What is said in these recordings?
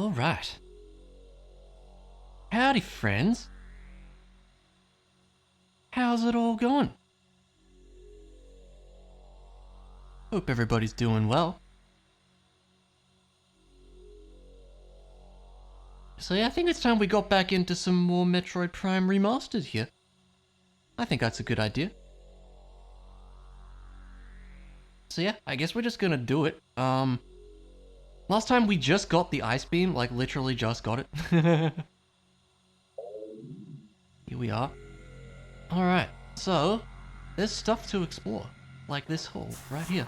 Alright. Howdy, friends. How's it all going? Hope everybody's doing well. So yeah, I think it's time we got back into some more Metroid Prime Remastered here. I think that's a good idea. So yeah, I guess we're just gonna do it. Last time we just got the Ice Beam, like literally just got it. Here we are. Alright, so there's stuff to explore, like this hole right here.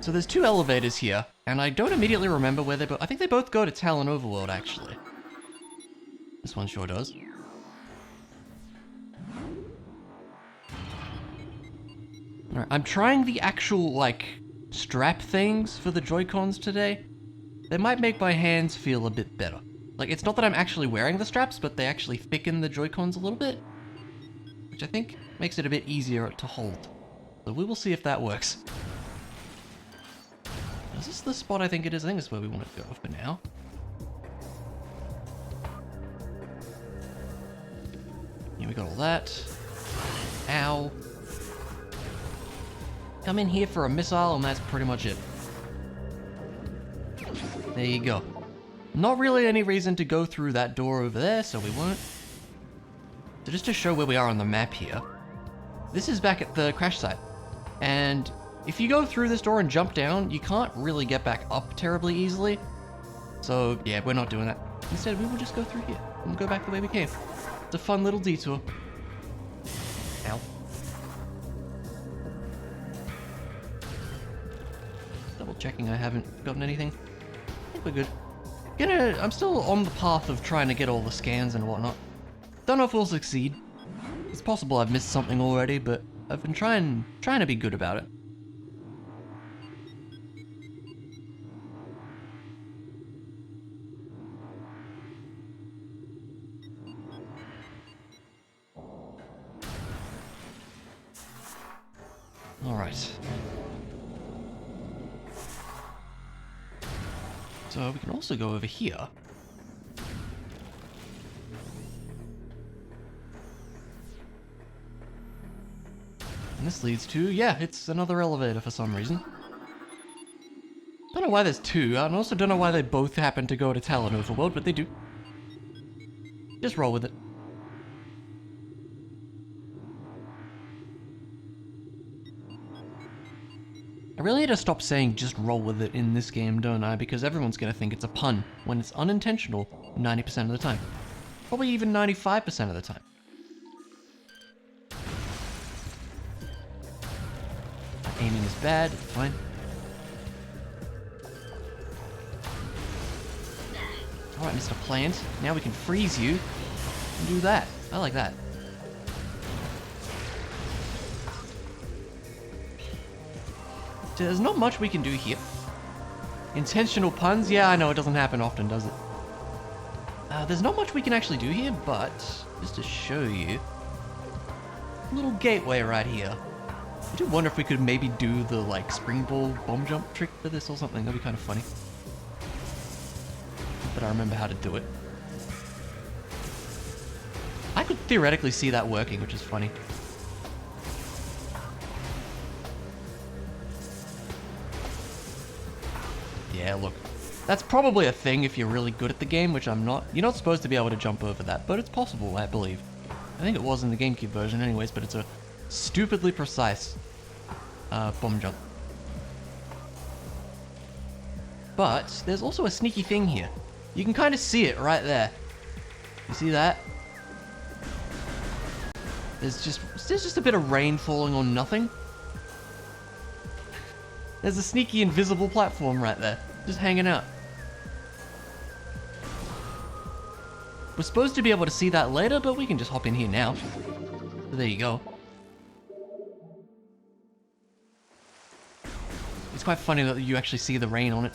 So there's two elevators here, and I don't immediately remember where they both... I think they both go to Tallon Overworld, actually. This one sure does. Alright, I'm trying the actual, like, strap things for the Joy-Cons today. They might make my hands feel a bit better. Like, it's not that I'm actually wearing the straps, but they actually thicken the Joy-Cons a little bit. Which I think makes it a bit easier to hold. So we will see if that works. Is this the spot I think it is? I think it's where we want to go for now. Here we got all that. Ow. Come in here for a missile and that's pretty much it. There you go. Not really any reason to go through that door over there, so we won't. So just to show where we are on the map here, this is back at the crash site. And if you go through this door and jump down, you can't really get back up terribly easily. So yeah, we're not doing that. Instead, we will just go through here and go back the way we came. It's a fun little detour. Ow. Double checking I haven't gotten anything. I think we're good. I'm still on the path of trying to get all the scans and whatnot. Don't know if we'll succeed. It's possible I've missed something already, but I've been trying to be good about it. Alright. So we can also go over here. And this leads to, yeah, it's another elevator for some reason. Don't know why there's two, and also don't know why they both happen to go to Tallon Overworld, but they do. Just roll with it. I really need to stop saying just roll with it in this game, don't I? Because everyone's gonna think it's a pun, when it's unintentional 90% of the time. Probably even 95% of the time. Aiming is bad, it's fine. Alright, Mr. Plant, now we can freeze you and do that. I like that. There's not much we can do here. Intentional puns? Yeah, I know, it doesn't happen often, does it? There's not much we can actually do here, but just to show you, a little gateway right here. I do wonder if we could maybe do the, like, springboard bomb jump trick for this or something. That'd be kind of funny. But I remember how to do it. I could theoretically see that working, which is funny. Yeah, look. That's probably a thing if you're really good at the game, which I'm not. You're not supposed to be able to jump over that, but it's possible, I believe. I think it was in the GameCube version anyways, but it's a stupidly precise bomb jump. But there's also a sneaky thing here. You can kind of see it right there. You see that? There's just a bit of rain falling on nothing. There's a sneaky invisible platform right there, just hanging out. We're supposed to be able to see that later, but we can just hop in here now. So there you go. It's quite funny that you actually see the rain on it.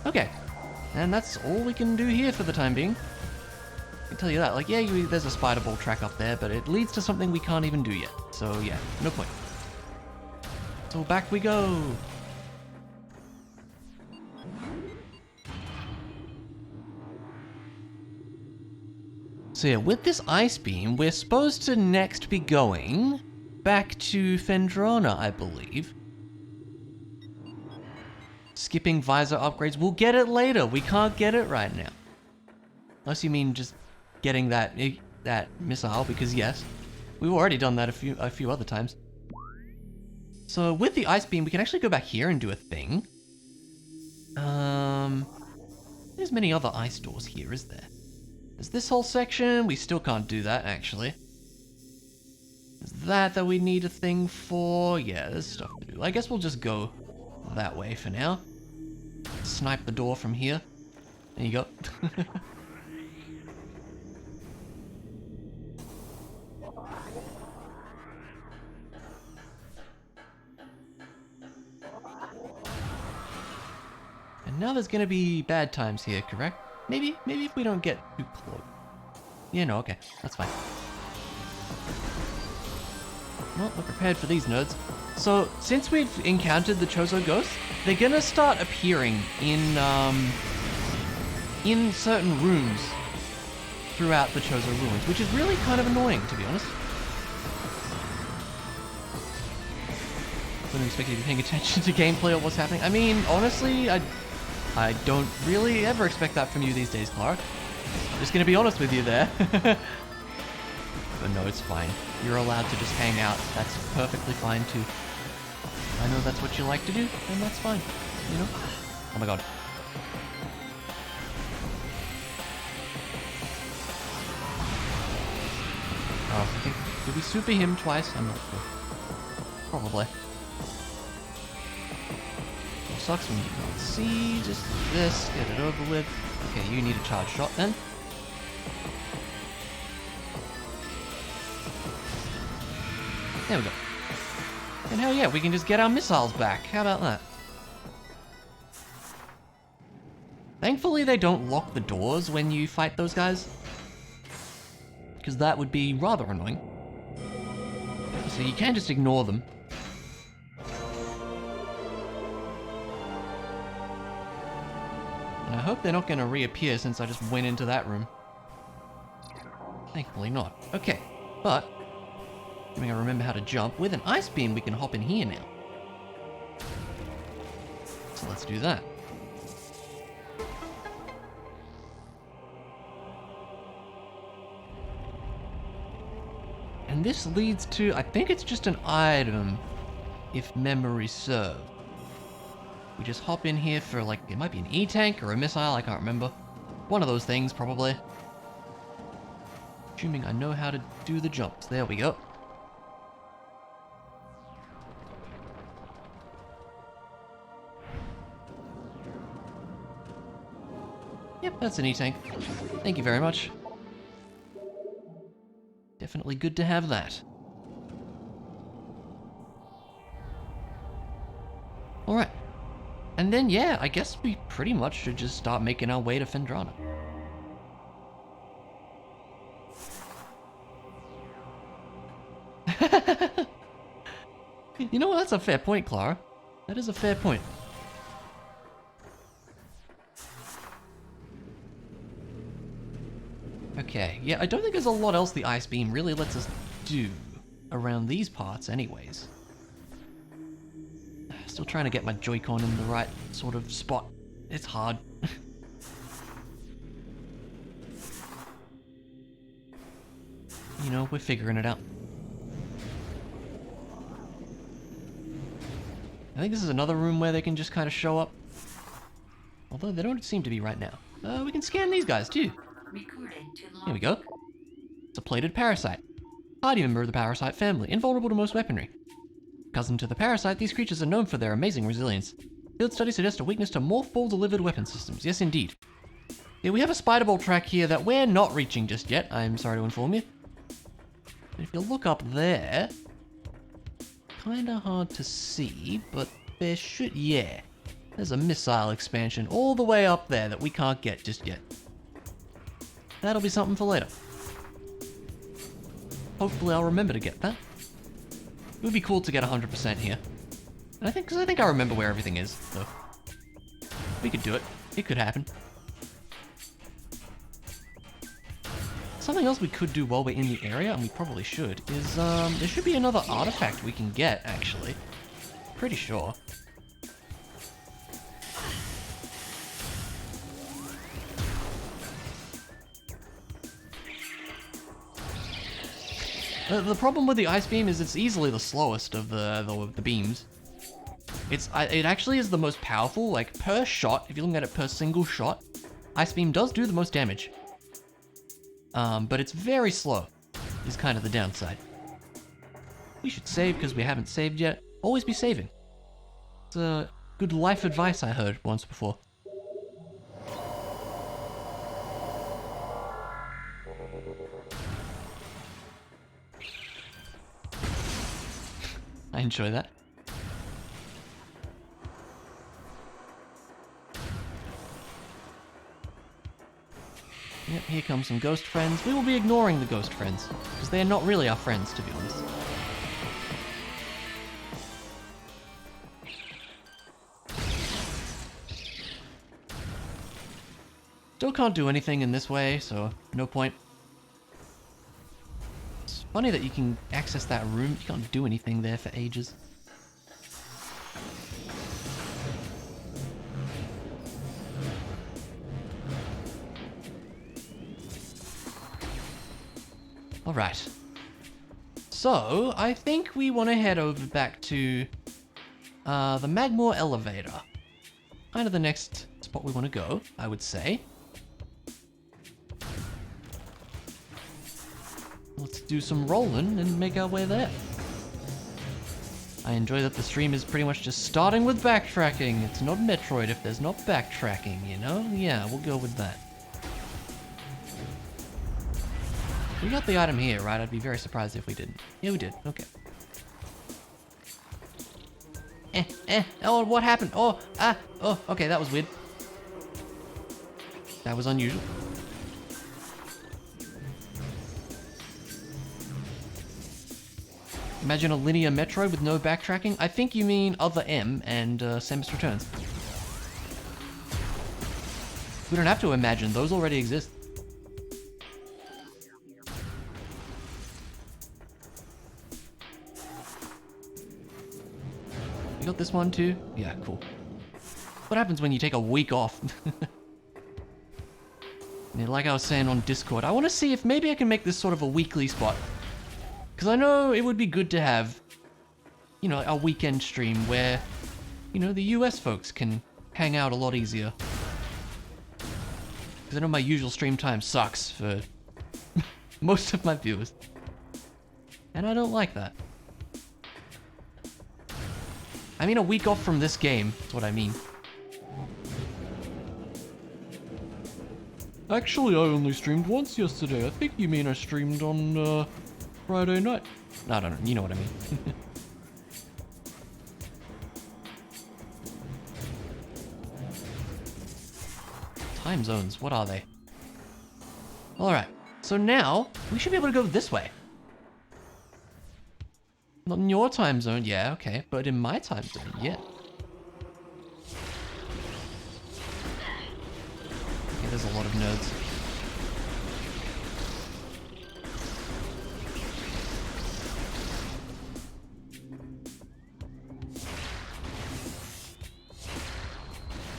Okay, and that's all we can do here for the time being. I can tell you that, like, yeah, there's a spider ball track up there, but it leads to something we can't even do yet. So yeah, no point. So back we go. So yeah, with this ice beam, we're supposed to next be going back to Phendrana, I believe. Skipping visor upgrades. We'll get it later. We can't get it right now. Unless you mean just getting that missile, because yes, we've already done that a few other times. So with the ice beam, we can actually go back here and do a thing. There's many other ice doors here, is there? There's this whole section. We still can't do that, actually. There's that we need a thing for. Yeah, there's stuff to do. I guess we'll just go that way for now. Snipe the door from here. There you go. And now there's gonna be bad times here, correct? Maybe if we don't get too close. Yeah, no, okay, that's fine. Well, we're prepared for these nerds. So, since we've encountered the Chozo ghosts, they're gonna start appearing in certain rooms throughout the Chozo ruins, which is really kind of annoying, to be honest. Wouldn't expect you to be paying attention to gameplay or what's happening. I mean, honestly, I don't really ever expect that from you these days, Clark. Just gonna be honest with you there. But no, it's fine. You're allowed to just hang out. That's perfectly fine too. I know that's what you like to do, and that's fine. You know? Oh my god. Oh, I think, did we super him twice? I'm not sure. Probably. Sucks when you can't see. Just this, get it over with. Okay, you need a charge shot then. There we go. And hell yeah, we can just get our missiles back. How about that? Thankfully they don't lock the doors when you fight those guys, because that would be rather annoying. So you can just ignore them. And I hope they're not going to reappear since I just went into that room. Thankfully not. Okay, but assuming I remember how to jump, with an ice beam we can hop in here now. So let's do that. And this leads to, I think it's just an item, if memory serves. We just hop in here for, like, it might be an E-tank or a missile, I can't remember. One of those things, probably. Assuming I know how to do the jumps. There we go. Yep, that's an E-tank. Thank you very much. Definitely good to have that. Alright. And then, yeah, I guess we pretty much should just start making our way to Phendrana. You know what? That's a fair point, Clara. That is a fair point. Okay, yeah, I don't think there's a lot else the ice beam really lets us do around these parts anyways. Still trying to get my Joy-Con in the right sort of spot. It's hard. You know, we're figuring it out. I think this is another room where they can just kind of show up. Although they don't seem to be right now. We can scan these guys too. Here we go. It's a plated parasite. Hardy member of the parasite family, invulnerable to most weaponry. Cousin to the parasite, these creatures are known for their amazing resilience. Field studies suggest a weakness to more full delivered weapon systems. Yes, indeed. Yeah, we have a spider ball track here that we're not reaching just yet, I'm sorry to inform you. But if you look up there, kinda hard to see, but there should, yeah. There's a missile expansion all the way up there that we can't get just yet. That'll be something for later. Hopefully I'll remember to get that. It would be cool to get 100% here. And because I think I remember where everything is, so. We could do it. It could happen. something else we could do while we're in the area, and we probably should, is there should be another artifact we can get, actually. Pretty sure. The problem with the ice beam is it's easily the slowest of the beams. It actually is the most powerful, like per shot, if you're looking at it per single shot, ice beam does do the most damage. But it's very slow, is kind of the downside. We should save because we haven't saved yet. Always be saving. It's good life advice I heard once before. I enjoy that. Yep, here come some ghost friends. We will be ignoring the ghost friends, because they are not really our friends, to be honest. Still can't do anything in this way, so no point. It's funny that you can access that room. You can't do anything there for ages. Alright. So, I think we want to head over back to the Magmore elevator. Kind of the next spot we want to go, I would say. Let's do some rolling and make our way there. I enjoy that the stream is pretty much just starting with backtracking. It's not Metroid if there's not backtracking, you know? Yeah, we'll go with that. We got the item here, right? I'd be very surprised if we didn't. Yeah, we did. Okay. Oh, what happened? Oh, okay, that was weird. That was unusual. Imagine a linear Metroid with no backtracking. I think you mean Other M and Samus Returns. We don't have to imagine, those already exist. You got this one too? Yeah, cool. What happens when you take a week off? Yeah, like I was saying on Discord, I want to see if maybe I can make this sort of a weekly spot. Because I know it would be good to have, you know, a weekend stream where, you know, the US folks can hang out a lot easier. Because I know my usual stream time sucks for most of my viewers. And I don't like that. I mean a week off from this game, that's what I mean. Actually, I only streamed once yesterday. I think you mean I streamed on, Friday night. No, I don't know, you know what I mean. Time zones, what are they? Alright, so now, we should be able to go this way. Not in your time zone, yeah, okay, but in my time zone, yeah. Okay, there's a lot of nerds.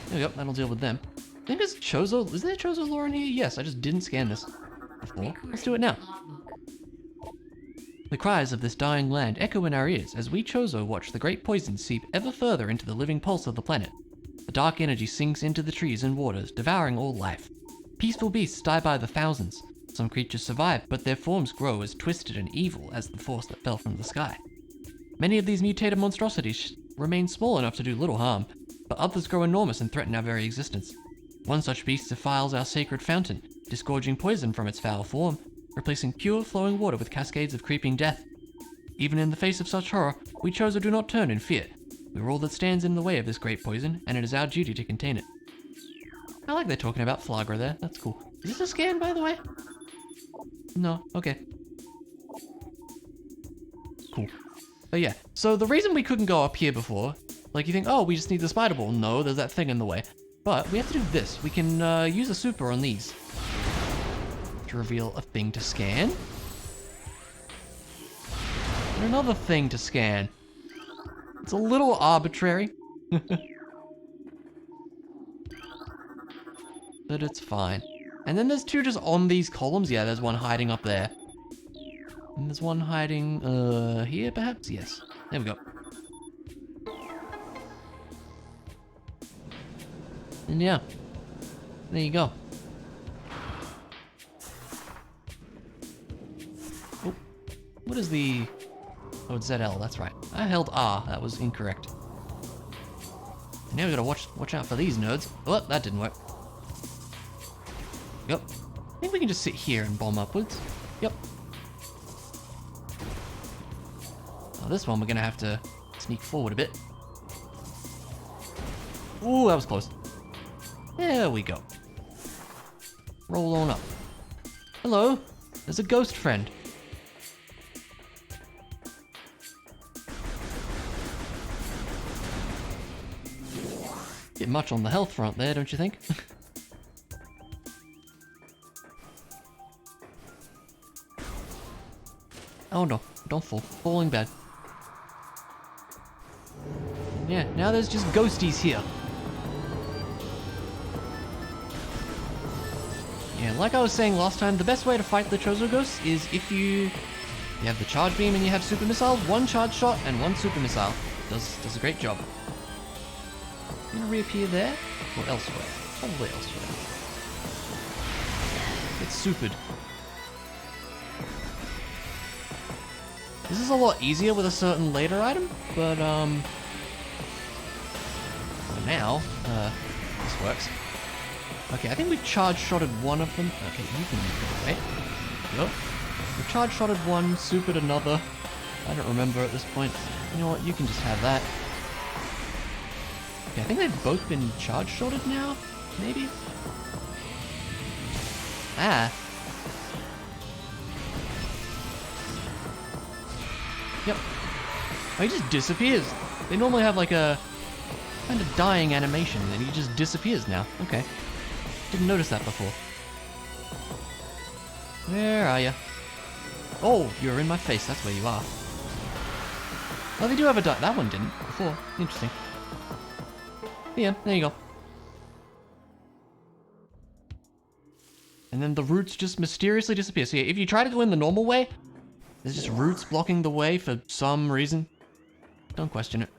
There we go, that'll deal with them. I think there's Chozo, is there Chozo lore in here? Yes, I just didn't scan this before. Let's do it now. The cries of this dying land echo in our ears as we Chozo watch the great poison seep ever further into the living pulse of the planet. The dark energy sinks into the trees and waters, devouring all life. Peaceful beasts die by the thousands. Some creatures survive, but their forms grow as twisted and evil as the force that fell from the sky. Many of these mutated monstrosities remain small enough to do little harm, but others grow enormous and threaten our very existence. One such beast defiles our sacred fountain, disgorging poison from its foul form, replacing pure flowing water with cascades of creeping death. Even in the face of such horror, we Chozo do not turn in fear. We are all that stands in the way of this great poison, and it is our duty to contain it. I like they're talking about Flagra there, that's cool. Is this a scan, by the way? No, okay. Cool. But yeah, so the reason we couldn't go up here before, like you think, oh, we just need the spider ball. No, there's that thing in the way. But we have to do this. We can use a super on these. to reveal a thing to scan. And another thing to scan. It's a little arbitrary. But it's fine. And then there's two just on these columns. Yeah, there's one hiding up there. And there's one hiding, here perhaps? Yes. There we go. And yeah. There you go. Oh. What is the... Oh, it's ZL, that's right. I held R, that was incorrect. And now we gotta watch out for these nerds. Oh, that didn't work. Yep. I think we can just sit here and bomb upwards. Yep. Oh, this one we're gonna have to sneak forward a bit. Ooh, that was close. There we go. Roll on up. Hello, there's a ghost friend. Bit much on the health front there, don't you think? Oh no, don't fall. Falling bad. Yeah, now there's just ghosties here. Yeah, like I was saying last time, the best way to fight the Chozo Ghosts is if you have the charge beam and you have super missile, one charge shot and one super missile. Does a great job. You gonna reappear there? Or elsewhere? Probably elsewhere. It's supered. This is a lot easier with a certain later item, but for now, this works. Okay, I think we charge shotted one of them. Okay, you can go away. Yep. We charge shotted one, supered another. I don't remember at this point. You know what, you can just have that. Okay, I think they've both been charge shotted now, maybe? Ah. Yep. Oh, he just disappears. They normally have like a kind of dying animation, and he just disappears now. Okay. Didn't notice that before. Where are you? Oh, you're in my face. That's where you are. Oh, they do have a die. That one didn't before. Interesting. Yeah, there you go. And then the roots just mysteriously disappear. So yeah, if you try to go in the normal way, there's just roots blocking the way for some reason. Don't question it.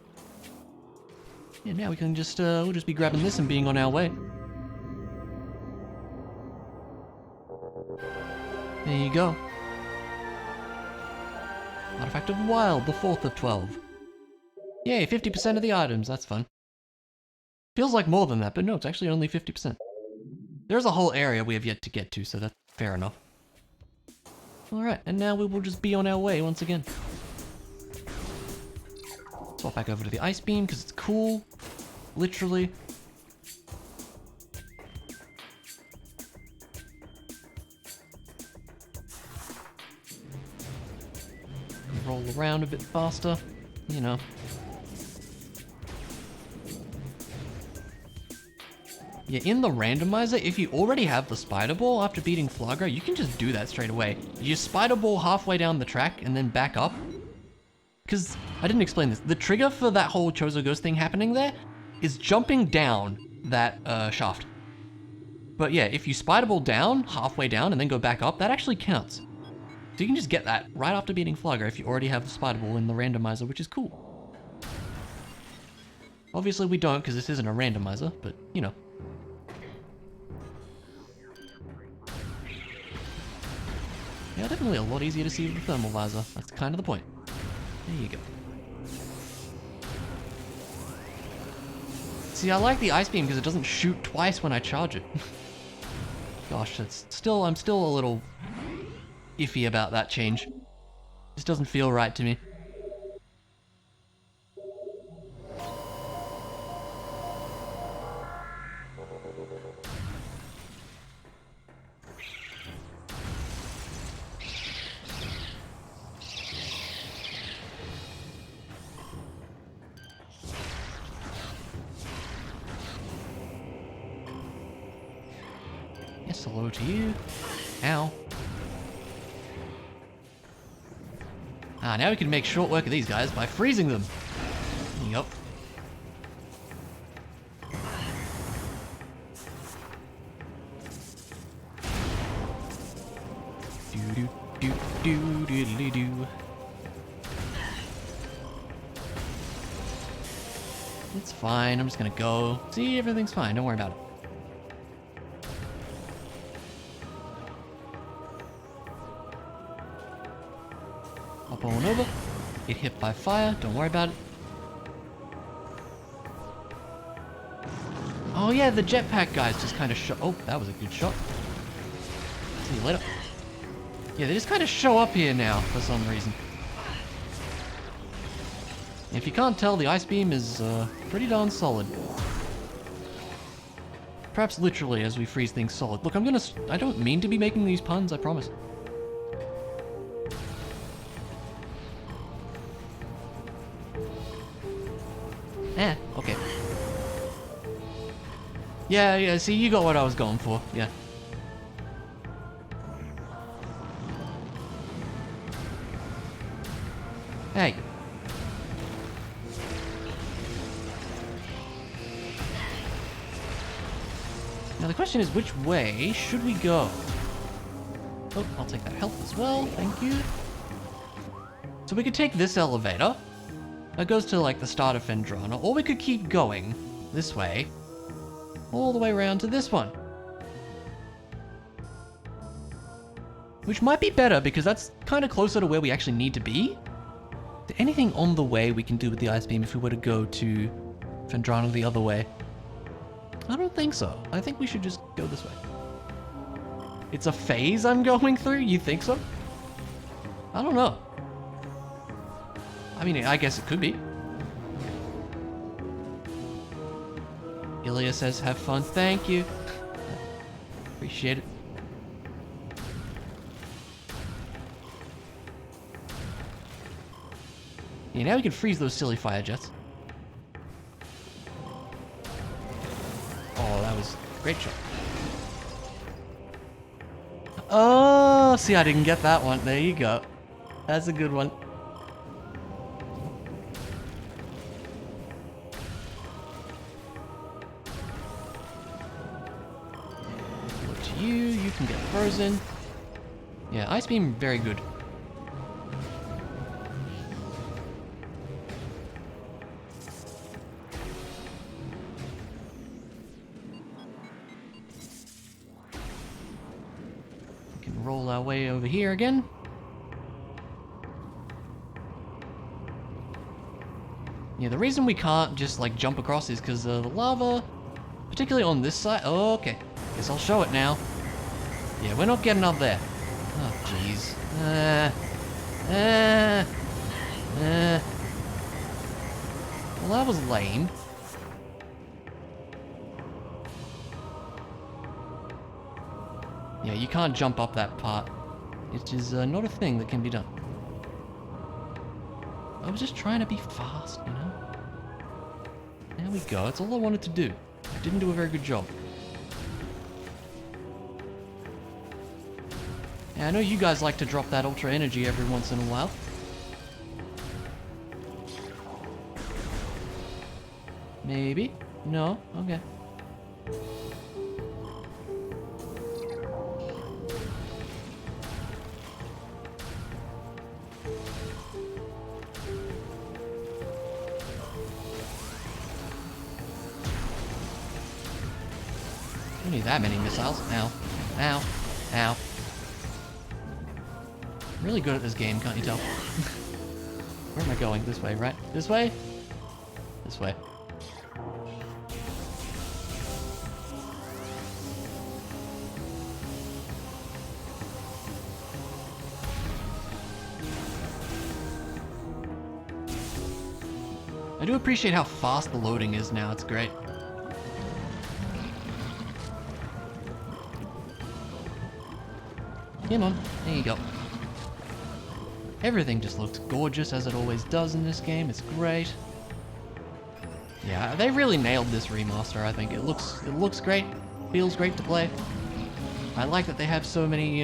Yeah, now we can just, we'll just be grabbing this and being on our way. There you go. Artifact of Wild, the 4th of 12. Yay, 50% of the items, that's fun. Feels like more than that, but no, it's actually only 50%. There's a whole area we have yet to get to, so that's fair enough. Alright, and now we will just be on our way once again. Swap back over to the ice beam, because it's cool. Literally. Roll around a bit faster, you know. Yeah, in the randomizer, if you already have the spider ball after beating Flagra, you can just do that straight away. You spider ball halfway down the track and then back up. Because, I didn't explain this, the trigger for that whole Chozo Ghost thing happening there is jumping down that shaft. But yeah, if you spider ball down, halfway down, and then go back up, that actually counts. So you can just get that right after beating Flagra if you already have the spider ball in the randomizer, which is cool. Obviously we don't, because this isn't a randomizer, but, you know. Yeah, definitely a lot easier to see with the thermal visor. That's kind of the point. There you go. See, I like the ice beam because it doesn't shoot twice when I charge it. Gosh, I'm still a little iffy about that change. Just doesn't feel right to me. Yes, hello to you. Ow. Ah, now we can make short work of these guys by freezing them. Yup. Do. It's fine, I'm just gonna go. See, everything's fine, don't worry about it. Hop on over. Get hit by fire, don't worry about it. Oh yeah, the jetpack guys just kind of show. Oh, that was a good shot. See you later. Yeah, they just kind of show up here now for some reason. If you can't tell, the ice beam is pretty darn solid. Perhaps literally as we freeze things solid. Look, I don't mean to be making these puns, I promise. Okay. Yeah, see, you got what I was going for, yeah. Hey. Now the question is, which way should we go? Oh, I'll take that health as well, thank you. So we could take this elevator. That goes to, like, the start of Fendrana, or we could keep going this way, all the way around to this one. Which might be better, because that's kind of closer to where we actually need to be. Is there anything on the way we can do with the ice beam if we were to go to Fendrana the other way? I don't think so. I think we should just go this way. It's a phase I'm going through? You think so? I don't know. I mean, I guess it could be. Ilya says, have fun. Thank you. Appreciate it. Yeah, now we can freeze those silly fire jets. Oh, that was a great shot. Oh, see, I didn't get that one. There you go. That's a good one. You can get frozen. Yeah, ice beam, very good. We can roll our way over here again. Yeah, the reason we can't just like jump across is because the lava, particularly on this side. Oh, okay, guess I'll show it now. Yeah, we're not getting up there. Oh, jeez. Well, that was lame. Yeah, you can't jump up that part. It is not a thing that can be done. I was just trying to be fast, you know? There we go. That's all I wanted to do. I didn't do a very good job. I know you guys like to drop that ultra energy every once in a while. Maybe? No? Okay. Don't need that many missiles. Ow. Ow. Ow. Really good at this game, can't you tell? Where am I going? This way, right? This way? This way. I do appreciate how fast the loading is now, it's great. Come on, there you go. Everything just looks gorgeous as it always does in this game. It's great. Yeah, they really nailed this remaster, I think. It looks great. Feels great to play. I like that they have so many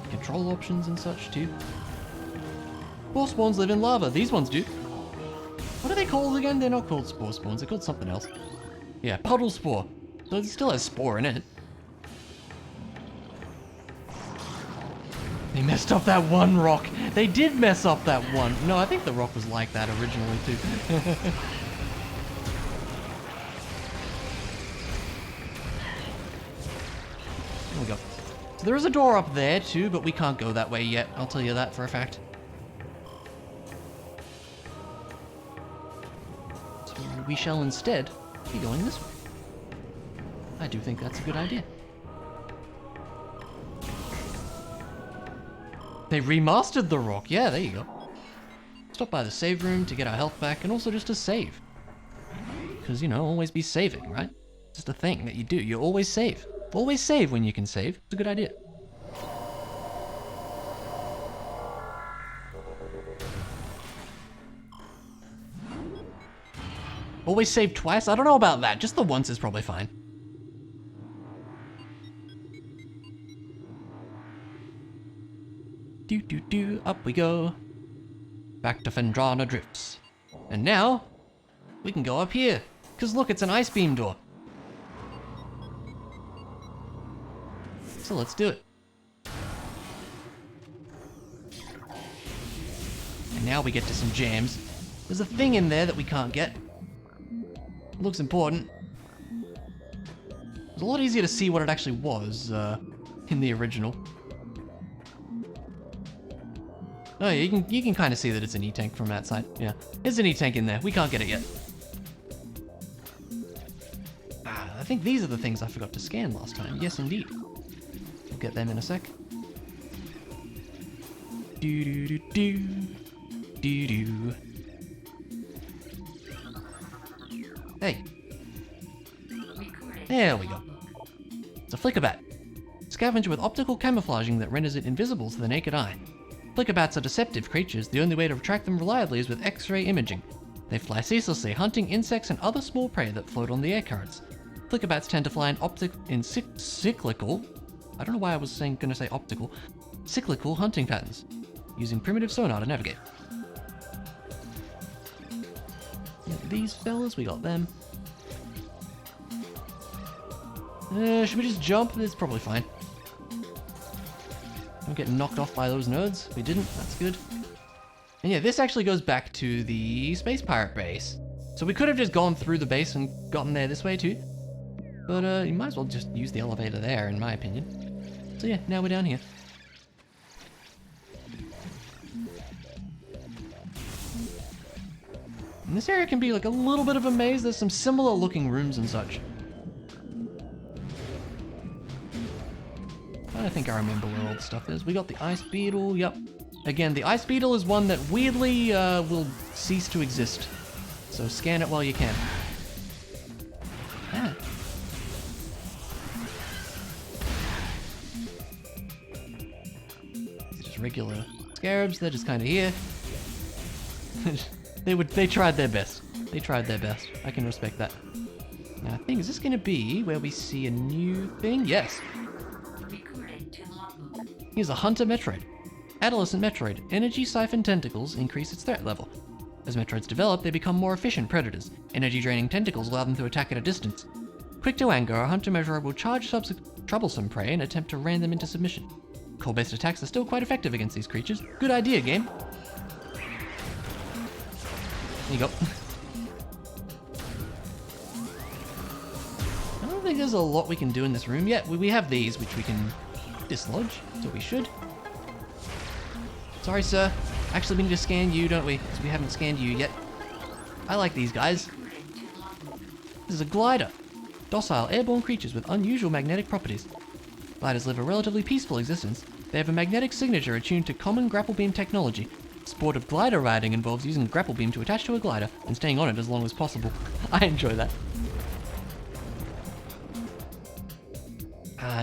control options and such too. Spore spawns live in lava. These ones do. What are they called again? They're not called spore spawns. They're called something else. Yeah, puddle spore. So it still has spore in it. They messed up that one rock. They did mess up that one. No, I think the rock was like that originally too. There we go. So there is a door up there too, but we can't go that way yet. I'll tell you that for a fact. So we shall instead be going this way. I do think that's a good idea. They remastered the rock. Yeah, there you go. Stop by the save room to get our health back and also just to save. Because, you know, always be saving, right? Just a thing that you do. You always save. Always save when you can save. It's a good idea. Always save twice? I don't know about that. Just the once is probably fine. Up we go. Back to Fendrana Drifts. And now, we can go up here. Because look, it's an ice beam door. So let's do it. And now we get to some jams. There's a thing in there that we can't get. It looks important. It was a lot easier to see what it actually was in the original. Oh yeah, you can kind of see that it's an E-tank from that side. Yeah, there's an E-tank in there. We can't get it yet. I think these are the things I forgot to scan last time. Yes, indeed. We'll get them in a sec. Do. Hey. There we go. It's a flicker bat. Scavenger with optical camouflaging that renders it invisible to the naked eye. Flicker bats are deceptive creatures. The only way to track them reliably is with X-ray imaging. They fly ceaselessly, hunting insects and other small prey that float on the air currents. Flicker bats tend to fly in cyclical. I don't know why I was gonna say optical. Cyclical hunting patterns, using primitive sonar to navigate. These fellas, we got them. Should we just jump? It's probably fine. Don't get knocked off by those nerds. We didn't, that's good. And yeah, this actually goes back to the Space Pirate base. So we could have just gone through the base and gotten there this way too. But you might as well just use the elevator there, in my opinion. So yeah, now we're down here. And this area can be like a little bit of a maze. There's some similar looking rooms and such. I think I remember where all the stuff is. We got the ice beetle, yep. Again, the ice beetle is one that weirdly will cease to exist. So scan it while you can. Ah. Just regular scarabs, they're just kind of here. They tried their best. They tried their best. I can respect that. Now I think, is this gonna be where we see a new thing? Yes. Here's a Hunter Metroid. Adolescent Metroid. Energy siphon tentacles increase its threat level. As Metroids develop, they become more efficient predators. Energy-draining tentacles allow them to attack at a distance. Quick to anger, a Hunter Metroid will charge troublesome prey and attempt to ram them into submission. Core-based attacks are still quite effective against these creatures. Good idea, game. There you go. I don't think there's a lot we can do in this room yet. We have these, which we can dislodge, so we should. Sorry, sir. Actually, we need to scan you, don't we? Because we haven't scanned you yet. I like these guys. This is a glider. Docile, airborne creatures with unusual magnetic properties. Gliders live a relatively peaceful existence. They have a magnetic signature attuned to common grapple beam technology. Sport of glider riding involves using a grapple beam to attach to a glider and staying on it as long as possible. I enjoy that.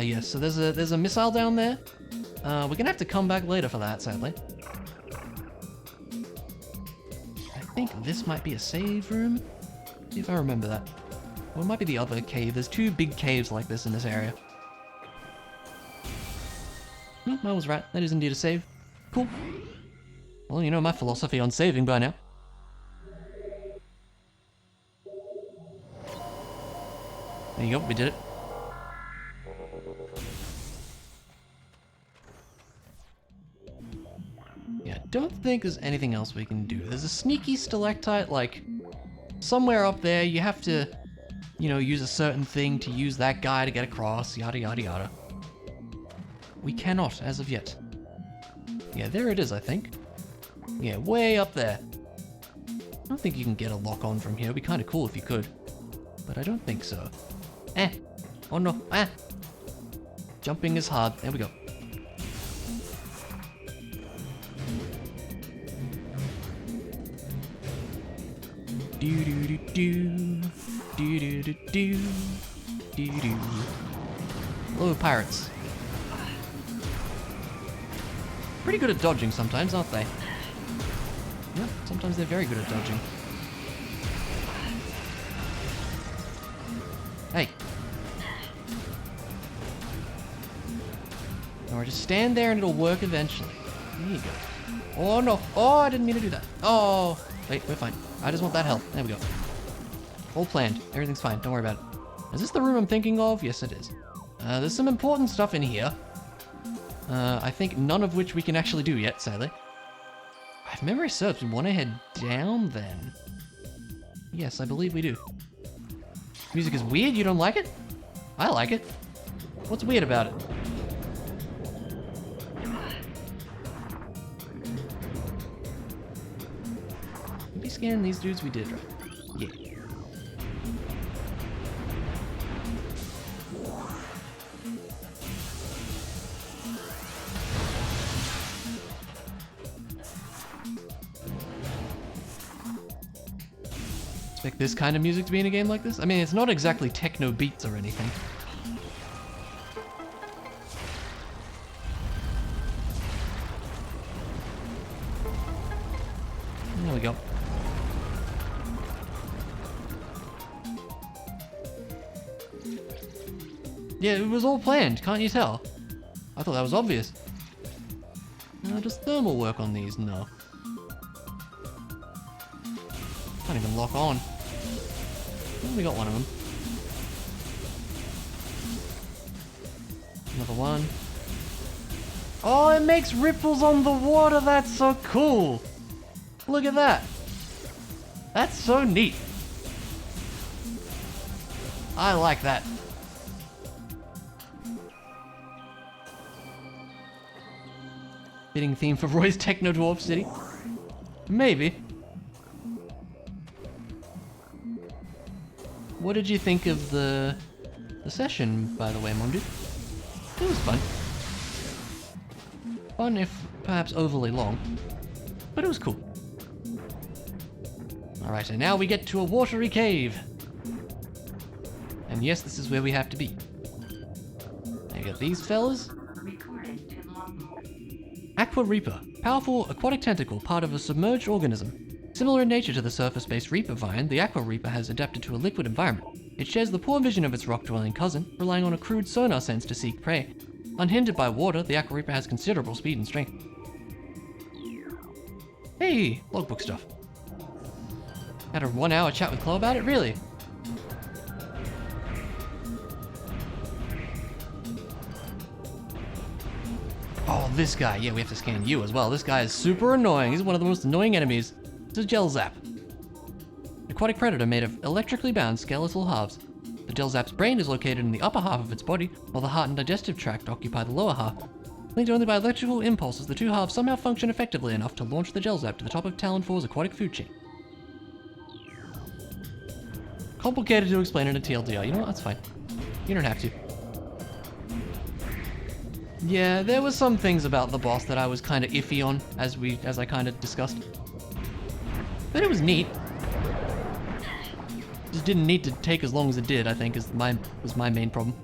Yes, so there's a missile down there. We're gonna have to come back later for that, sadly. I think this might be a save room, if I remember that. Or it might be the other cave. There's two big caves like this in this area. I was right. That is indeed a save. Cool. Well, you know my philosophy on saving by now. There you go, we did it. Yeah, don't think there's anything else we can do. There's a sneaky stalactite, like, somewhere up there. You have to, you know, use a certain thing to use that guy to get across, yada yada yada. We cannot, as of yet. Yeah, there it is, I think. Yeah, way up there. I don't think you can get a lock on from here. It'd be kind of cool if you could. But I don't think so. Oh no, Jumping is hard. There we go. Do do do do. Do do do do. Do do. Hello, pirates. Pretty good at dodging sometimes, aren't they? Yeah, sometimes they're very good at dodging. Hey. Or just stand there and it'll work eventually. There you go. Oh no. Oh, I didn't mean to do that. Oh. Wait, we're fine. I just want that health. There we go. All planned. Everything's fine. Don't worry about it. Is this the room I'm thinking of? Yes, it is. There's some important stuff in here. I think none of which we can actually do yet, sadly. If memory serves, we want to head down then. Yes, I believe we do. Music is weird? You don't like it? I like it. What's weird about it? Did we scan these dudes? We did, right? Yeah. Expect this kind of music to be in a game like this? I mean, it's not exactly techno beats or anything. There we go. Yeah, it was all planned, can't you tell? I thought that was obvious. Does thermal work on these? No. Can't even lock on. Oh, we got one of them. Another one. Oh, it makes ripples on the water. That's so cool. Look at that. That's so neat. I like that. Fitting theme for Roy's Techno Dwarf City. Maybe. What did you think of the session, by the way, Mondu? It was fun. Fun, if perhaps overly long. But it was cool. Alright, and now we get to a watery cave. And yes, this is where we have to be. Now you got these fellas. Aqua Reaper. Powerful aquatic tentacle, part of a submerged organism. Similar in nature to the surface-based Reaper vine, the Aqua Reaper has adapted to a liquid environment. It shares the poor vision of its rock-dwelling cousin, relying on a crude sonar sense to seek prey. Unhindered by water, the Aqua Reaper has considerable speed and strength. Hey, logbook stuff. Had a 1 hour chat with Chloe about it? Really? Oh, this guy. Yeah, we have to scan you as well. This guy is super annoying. He's one of the most annoying enemies. It's a Gelzap. Aquatic predator made of electrically bound skeletal halves. The Gelzap's brain is located in the upper half of its body, while the heart and digestive tract occupy the lower half. Linked only by electrical impulses, the two halves somehow function effectively enough to launch the Gelzap to the top of Tallon IV's aquatic food chain. Complicated to explain in a TLDR. You know what? That's fine. You don't have to. Yeah, there were some things about the boss that I was kind of iffy on, as I kind of discussed. But it was neat. Just didn't need to take as long as it did, I think, was my main problem.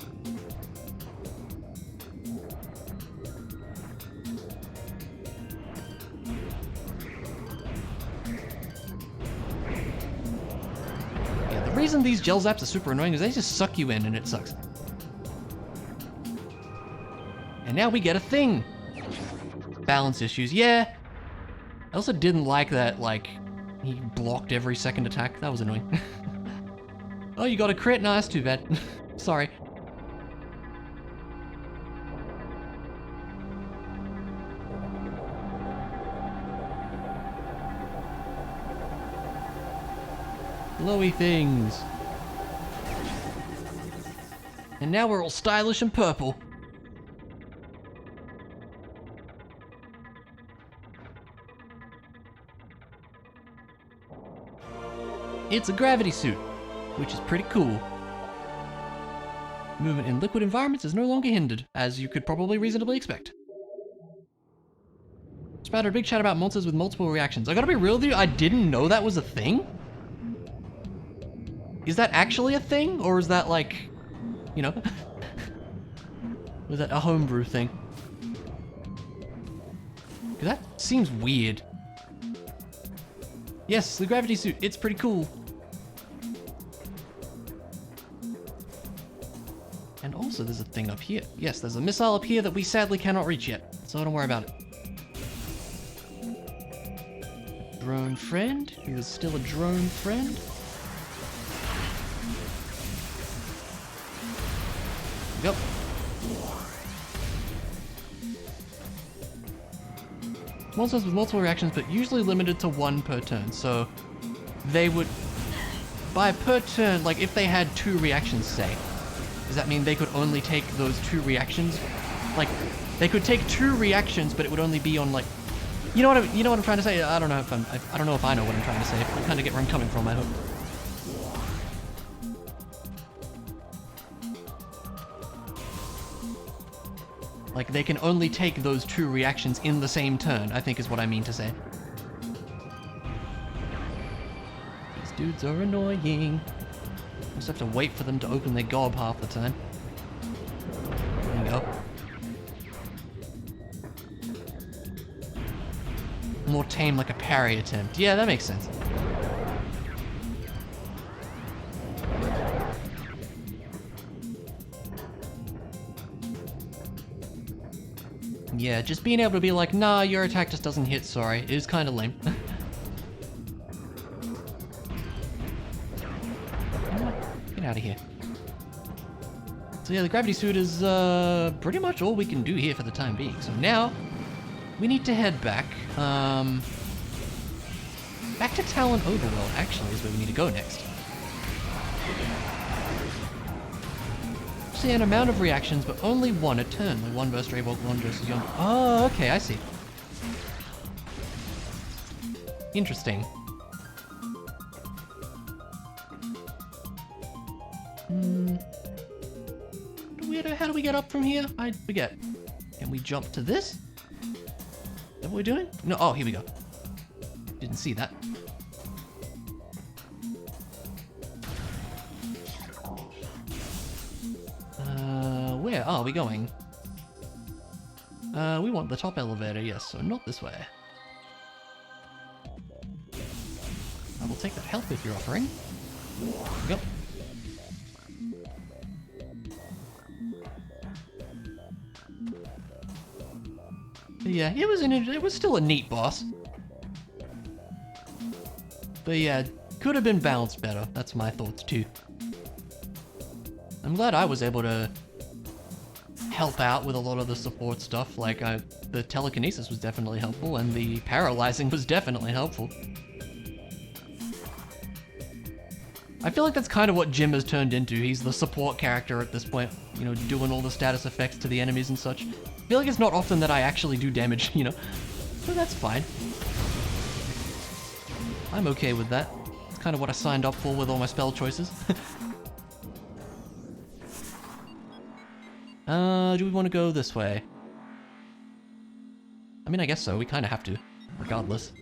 Yeah, the reason these Gelzaps are super annoying is they just suck you in and it sucks. And now we get a thing. Balance issues, yeah. I also didn't like that, like, he blocked every second attack. That was annoying. Oh, you got a crit? Nice, too bad. Sorry. Glowy things. And now we're all stylish and purple. It's a gravity suit, which is pretty cool. Movement in liquid environments is no longer hindered, as you could probably reasonably expect. Sprouted a big chat about monsters with multiple reactions. I gotta be real with you, I didn't know that was a thing. Is that actually a thing, or is that like, you know, was that a homebrew thing? Because that seems weird. Yes, the gravity suit, it's pretty cool. And also there's a thing up here. Yes, there's a missile up here that we sadly cannot reach yet, so don't worry about it. Drone friend, he was still a drone friend. Yep. Monsters with multiple reactions, but usually limited to one per turn. So they would, by per turn, like if they had 2 reactions, say, does that mean they could only take those 2 reactions? Like they could take 2 reactions, but it would only be on like, you know what I'm trying to say? I don't know if I don't know if I know what I'm trying to say. I kind of get where I'm coming from, I hope. Like, they can only take those 2 reactions in the same turn, I think is what I mean to say. These dudes are annoying. Just have to wait for them to open their gob half the time. There we go. More tame, like a parry attempt. Yeah, that makes sense. Yeah, just being able to be like, nah, your attack just doesn't hit, sorry, is kind of lame. Get out of here. So yeah, the gravity suit is pretty much all we can do here for the time being. So now, we need to head back. Back to Tallon Overworld, actually, is where we need to go next. See an amount of reactions, but only 1 a turn. Like 1 versus Straybulk, 1 versus Yonder. Oh, okay, I see. Interesting. How do we get up from here? I forget. Can we jump to this? Is that what we're doing? No, oh, here we go. Didn't see that. Where are we going? We want the top elevator, yes, so not this way. I will take that health if you're offering. There we go. Yeah, it was still a neat boss. But yeah, could have been balanced better. That's my thoughts too. I'm glad I was able to help out with a lot of the support stuff. Like the telekinesis was definitely helpful, and the paralyzing was definitely helpful. I feel like that's kind of what Jim has turned into. He's the support character at this point, you know, doing all the status effects to the enemies and such. I feel like it's not often that I actually do damage, you know, but that's fine. I'm okay with that. It's kind of what I signed up for with all my spell choices. Do we want to go this way? I mean, I guess so. We kind of have to, regardless.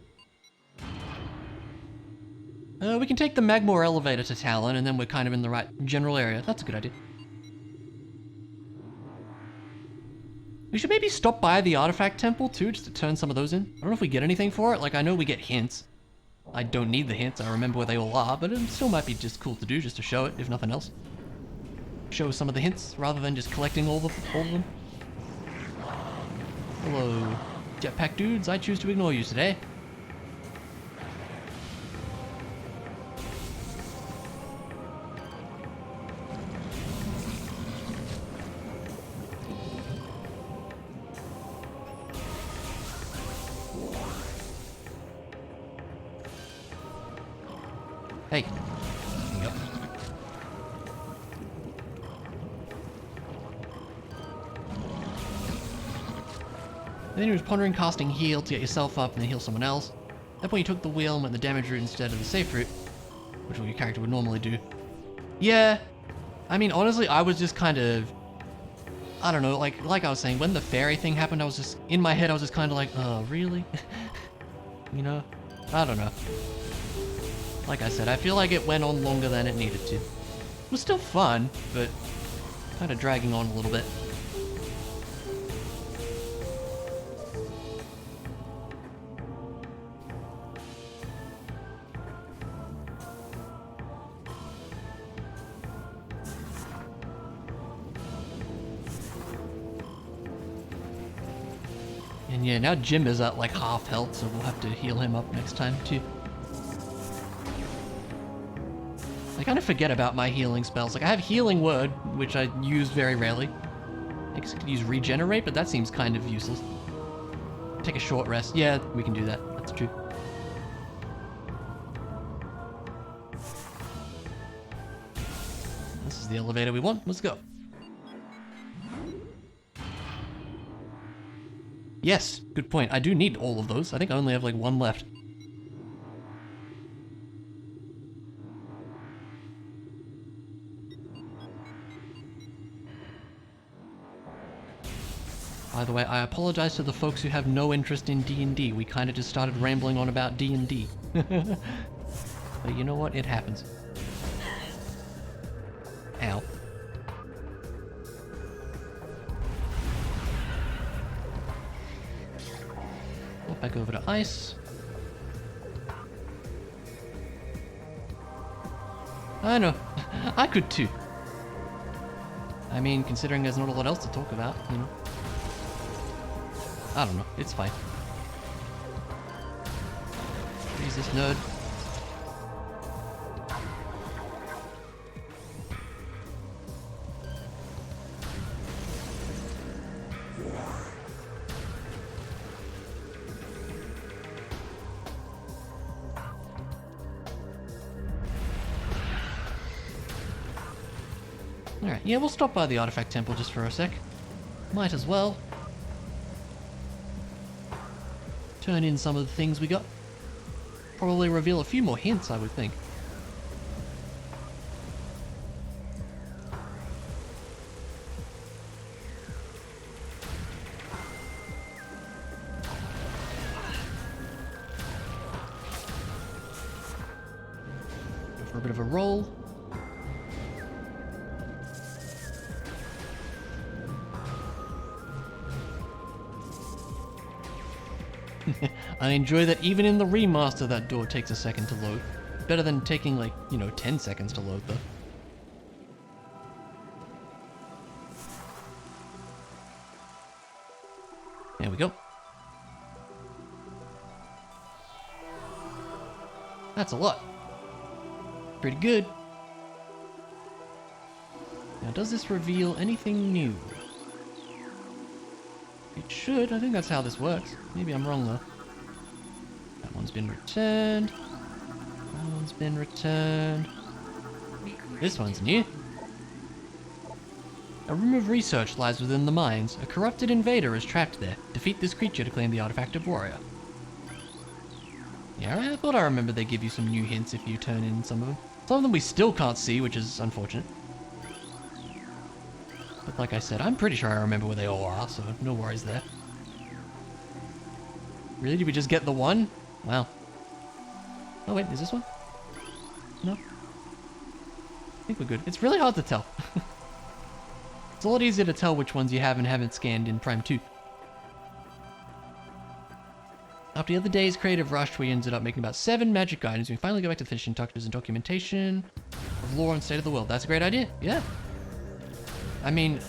We can take the Magmore elevator to Tallon, and then we're kind of in the right general area. That's a good idea. We should maybe stop by the Artifact Temple, too, just to turn some of those in. I don't know if we get anything for it. Like, I know we get hints. I don't need the hints. I remember where they all are, but it still might be just cool to do, just to show it, if nothing else. Show some of the hints, rather than just collecting all of them. Hello, jetpack dudes. I choose to ignore you today. Hey. Yep. Then he was pondering casting heal to get yourself up and then heal someone else. At that point you took the wheel and went the damage route instead of the safe route, which is what your character would normally do. Yeah. I mean, honestly, I was just kind of... I don't know, like I was saying, when the fairy thing happened, I was just... In my head, I was just kind of like, oh, really? You know? I don't know. Like I said, I feel like it went on longer than it needed to. It was still fun, but kind of dragging on a little bit. And yeah, now Jim is at like half health, so we'll have to heal him up next time too. I kind of forget about my healing spells. Like, I have Healing Word, which I use very rarely. I guess I could use Regenerate, but that seems kind of useless. Take a short rest. Yeah, we can do that. That's true. This is the elevator we want. Let's go. Yes, good point. I do need all of those. I think I only have like one left. By the way, I apologize to the folks who have no interest in D&D. We kind of just started rambling on about D&D. But you know what? It happens. Ow. Go back over to ice. I know. I could too. I mean, considering there's not a lot else to talk about, you know. I don't know. It's fine. Freeze this nerd. Alright, yeah, we'll stop by the Artifact Temple just for a sec. Might as well. Turn in some of the things we got. Probably reveal a few more hints, I would think. Go for a bit of a roll. I enjoy that even in the remaster that door takes a second to load. Better than taking like, 10 seconds to load though. There we go. That's a lot. Pretty good. Now does this reveal anything new? It should. I think that's how this works. Maybe I'm wrong though. That one's been returned. That one's been returned. This one's new. A room of research lies within the mines. A corrupted invader is trapped there. Defeat this creature to claim the artifact of warrior. Yeah, I thought I remember they give you some new hints if you turn in some of them. Some of them we still can't see, which is unfortunate. But like I said, I'm pretty sure I remember where they all are, so no worries there. Really? Did we just get the one? Wow. Oh wait, is this one? No? I think we're good. It's really hard to tell. It's a lot easier to tell which ones you have and haven't scanned in Prime 2. After the other day's creative rush, we ended up making about 7 magic items. We finally go back to finishing touches and documentation of lore and state of the world. That's a great idea. Yeah. I mean,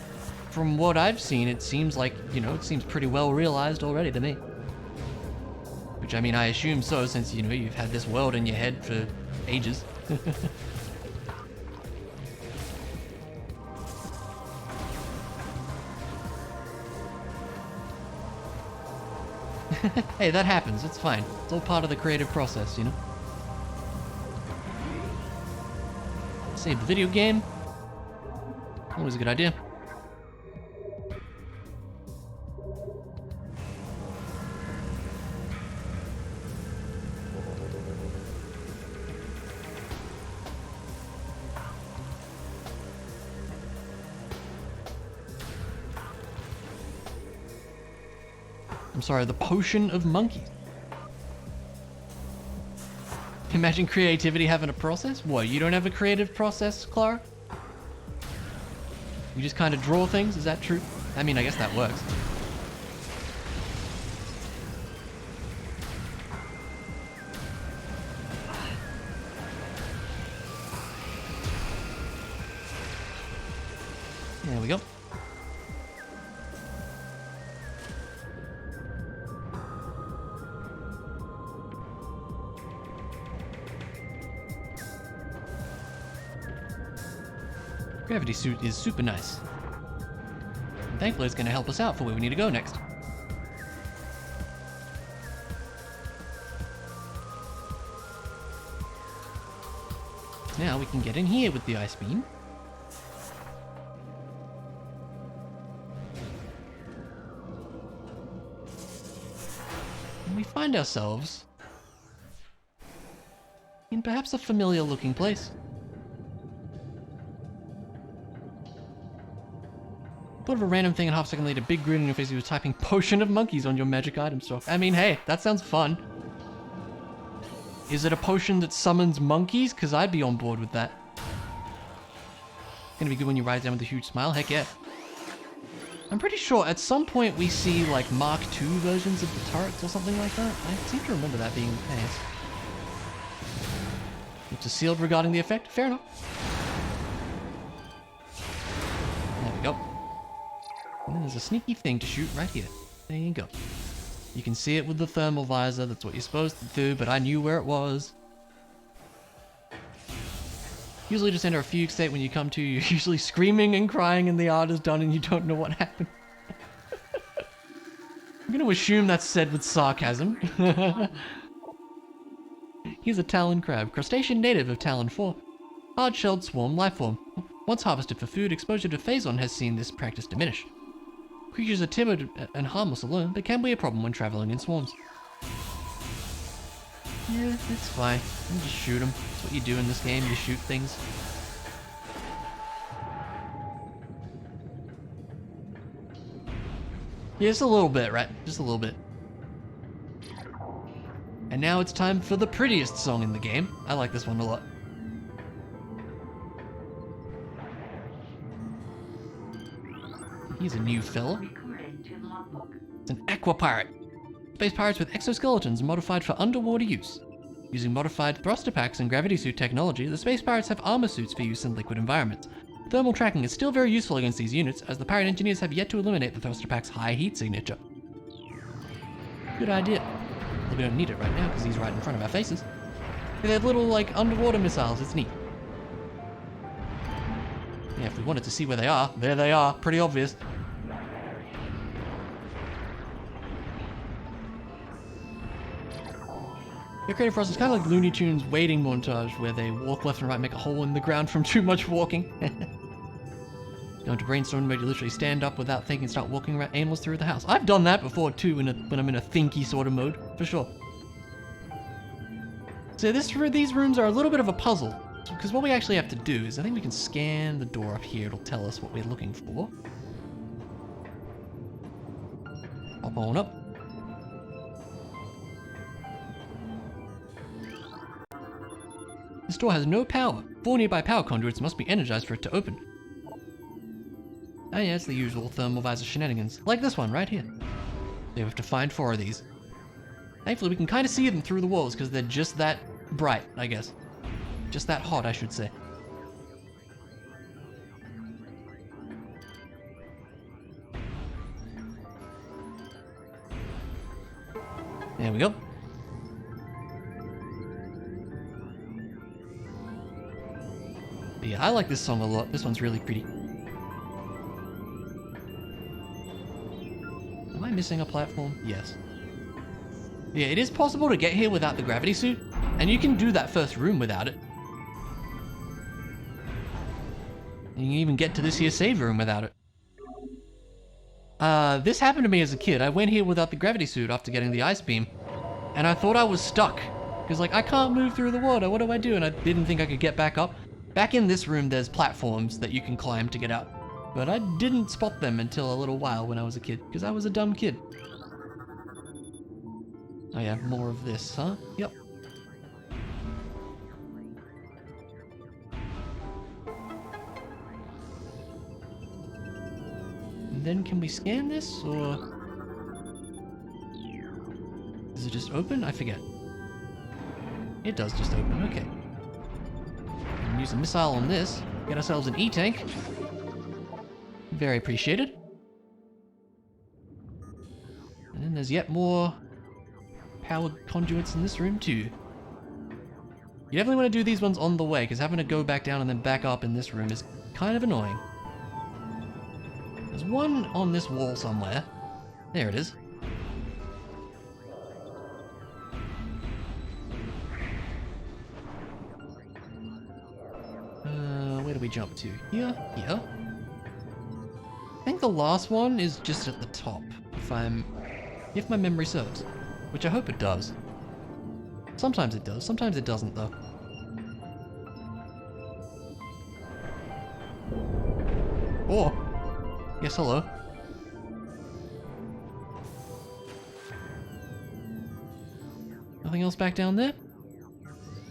from what I've seen, it seems like, you know, it seems pretty well realized already to me. Which, I mean, I assume so, since, you know, you've had this world in your head for ages. Hey, that happens. It's fine. It's all part of the creative process, you know? Save the video game. Always a good idea. I'm sorry, the potion of monkeys. Imagine creativity having a process? What, you don't have a creative process, Clara? You just kind of draw things? Is that true? I mean, I guess that works. There we go. Gravity suit is super nice. And thankfully it's going to help us out for where we need to go next. Now we can get in here with the ice beam. And we find ourselves in perhaps a familiar looking place. Thought of a random thing and half a second later, big grin on your face, you were typing potion of monkeys on your magic item store. I mean, hey, that sounds fun. Is it a potion that summons monkeys? Because I'd be on board with that. Gonna be good when you ride down with a huge smile, heck yeah. I'm pretty sure at some point we see like Mark II versions of the turrets or something like that. I seem to remember that being the case. It's sealed regarding the effect, fair enough. There we go. And there's a sneaky thing to shoot right here. There you go. You can see it with the thermal visor, that's what you're supposed to do, but I knew where it was. Usually just enter a fugue state when you come to, you're usually screaming and crying and the art is done and you don't know what happened. I'm gonna assume that's said with sarcasm. Here's a Tallon crab, crustacean native of Tallon IV. Hard-shelled swarm lifeform. Once harvested for food, exposure to phazon has seen this practice diminish. Creatures are timid and harmless alone, but can be a problem when traveling in swarms. Yeah, it's fine. You just shoot them. That's what you do in this game, you shoot things. Yeah, just a little bit, right? Just a little bit. And now it's time for the prettiest song in the game. I like this one a lot. He's a new fella. It's an aqua pirate. Space pirates with exoskeletons modified for underwater use. Using modified thruster packs and gravity suit technology, the space pirates have armor suits for use in liquid environments. Thermal tracking is still very useful against these units, as the pirate engineers have yet to eliminate the thruster pack's high heat signature. Good idea. Well, we don't need it right now because he's right in front of our faces. They have little, like, underwater missiles. It's neat. Yeah, if we wanted to see where they are, there they are. Pretty obvious. Your creative process is kind of like Looney Tunes waiting montage, where they walk left and right and make a hole in the ground from too much walking. Going to brainstorm mode, you literally stand up without thinking and start walking around aimless through the house. I've done that before too, when I'm in a thinky sort of mode, for sure. So these rooms are a little bit of a puzzle, because what we actually have to do is, I think we can scan the door up here, it'll tell us what we're looking for. Hop on up. This door has no power. 4 nearby power conduits must be energized for it to open. Oh yeah, it's the usual thermal visor shenanigans. Like this one, right here. So you have to find 4 of these. Thankfully we can kind of see them through the walls because they're just that bright, I guess. Just that hot, I should say. There we go. But yeah, I like this song a lot. This one's really pretty. Am I missing a platform? Yes. Yeah, it is possible to get here without the gravity suit, and you can do that first room without it. And you can even get to this here save room without it. This happened to me as a kid. I went here without the gravity suit after getting the ice beam, and I thought I was stuck. Because, like, I can't move through the water, what do I do? And I didn't think I could get back up. Back in this room, there's platforms that you can climb to get out. But I didn't spot them until a little while when I was a kid, because I was a dumb kid. Oh yeah, more of this, huh? Yep. And then can we scan this, or... Does it just open? I forget. It does just open, okay. We can use a missile on this, get ourselves an E-tank. Very appreciated. And then there's yet more power conduits in this room too. You definitely want to do these ones on the way, because having to go back down and then back up in this room is kind of annoying. There's one on this wall somewhere. There it is. Where do we jump to? Here? Here? I think the last one is just at the top, if my memory serves, which I hope it does. Sometimes it does, sometimes it doesn't though. Oh! Yes, hello. Nothing else back down there?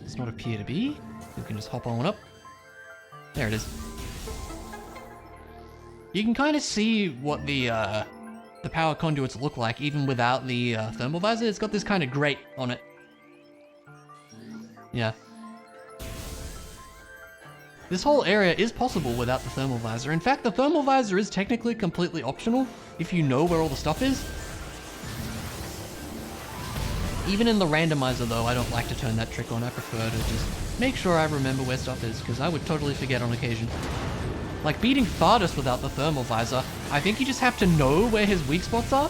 Does not appear to be. We can just hop on up. There it is. You can kind of see what the power conduits look like even without the thermal visor. It's got this kind of grate on it. Yeah. This whole area is possible without the thermal visor. In fact, the thermal visor is technically completely optional if you know where all the stuff is. Even in the randomizer though, I don't like to turn that trick on. I prefer to just make sure I remember where stuff is, because I would totally forget on occasion. Like beating Thardus without the thermal visor, I think you just have to know where his weak spots are.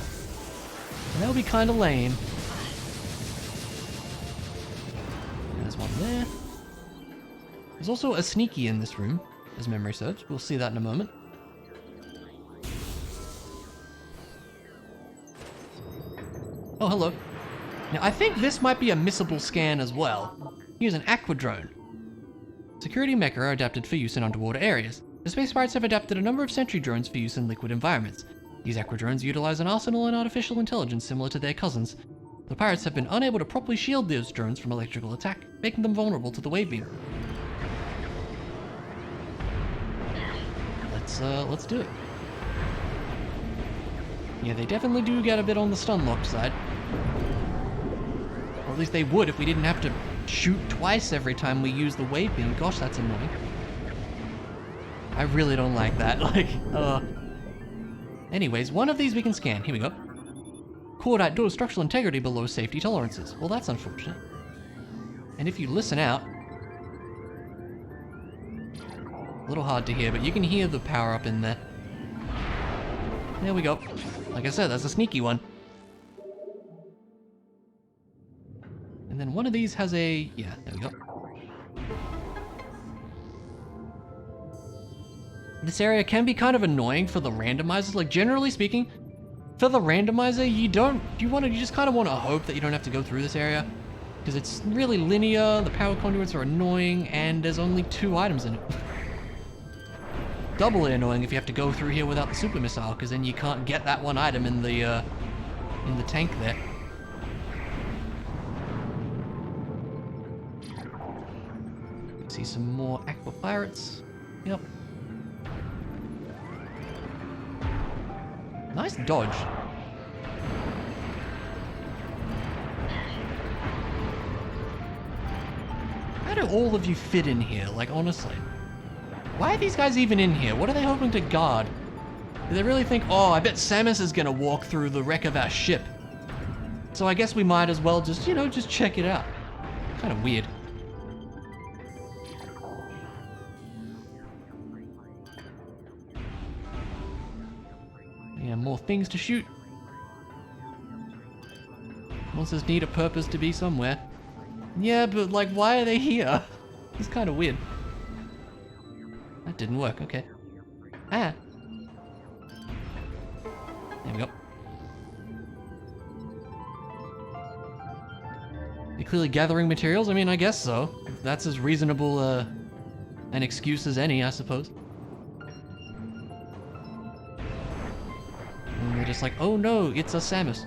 And that would be kind of lame. There's one there. There's also a sneaky in this room, as memory serves. We'll see that in a moment. Oh, hello. Now, I think this might be a missable scan as well. Here's an aquadrone. Security mecha are adapted for use in underwater areas. The space pirates have adapted a number of sentry drones for use in liquid environments. These aquadrones utilize an arsenal and artificial intelligence similar to their cousins. The pirates have been unable to properly shield those drones from electrical attack, making them vulnerable to the wave beam. Let's do it. Yeah, they definitely do get a bit on the stun lock side. Or at least they would if we didn't have to shoot twice every time we use the wave beam. Gosh, that's annoying. I really don't like that. Anyways, one of these we can scan. Here we go. Cordite door structural integrity below safety tolerances. Well, that's unfortunate. And if you listen out, a little hard to hear, but you can hear the power up in there. There we go. Like I said, that's a sneaky one. And then one of these has a... yeah, there we go. This area can be kind of annoying for the randomizers. Like, generally speaking, for the randomizer, you just kind of want to hope that you don't have to go through this area. Because it's really linear, the power conduits are annoying, and there's only 2 items in it. Doubly annoying if you have to go through here without the super missile, because then you can't get that one item in the tank there. See some more aqua pirates. Yep. Nice dodge. How do all of you fit in here? Like, honestly. Why are these guys even in here? What are they hoping to guard? Do they really think, oh, I bet Samus is gonna walk through the wreck of our ship? So I guess we might as well just, you know, just check it out. Kind of weird. Yeah, more things to shoot. Monsters need a purpose to be somewhere. Yeah, but like, why are they here? It's kind of weird. That didn't work, okay. Ah. There we go. You're clearly gathering materials? I mean, I guess so. That's as reasonable an excuse as any, I suppose. And they're just like, oh no, it's a Samus.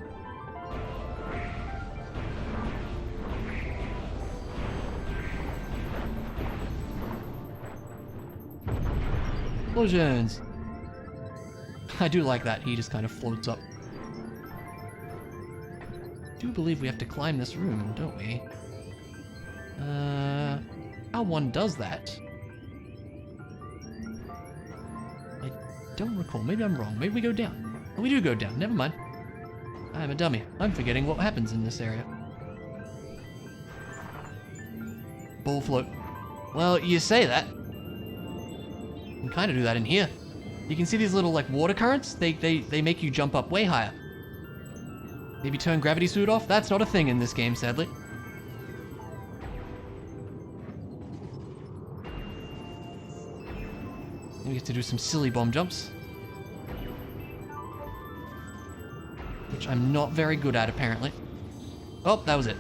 Explosions! I do like that, he just kind of floats up. I do believe we have to climb this room, don't we? How one does that? I don't recall. Maybe I'm wrong. Maybe we go down. Oh, we do go down. Never mind. I'm a dummy. I'm forgetting what happens in this area. Ball float. Well, you say that. You can kind of do that in here. You can see these little, like, water currents? They make you jump up way higher. Maybe turn gravity suit off? That's not a thing in this game, sadly. We get to do some silly bomb jumps. Which I'm not very good at, apparently. Oh, that was it.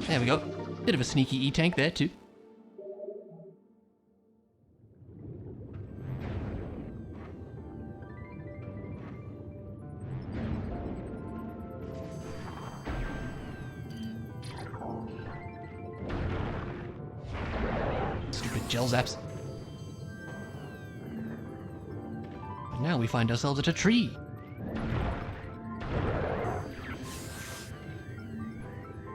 There we go. Bit of a sneaky E-tank there, too. Stupid gel zaps. And now we find ourselves at a tree.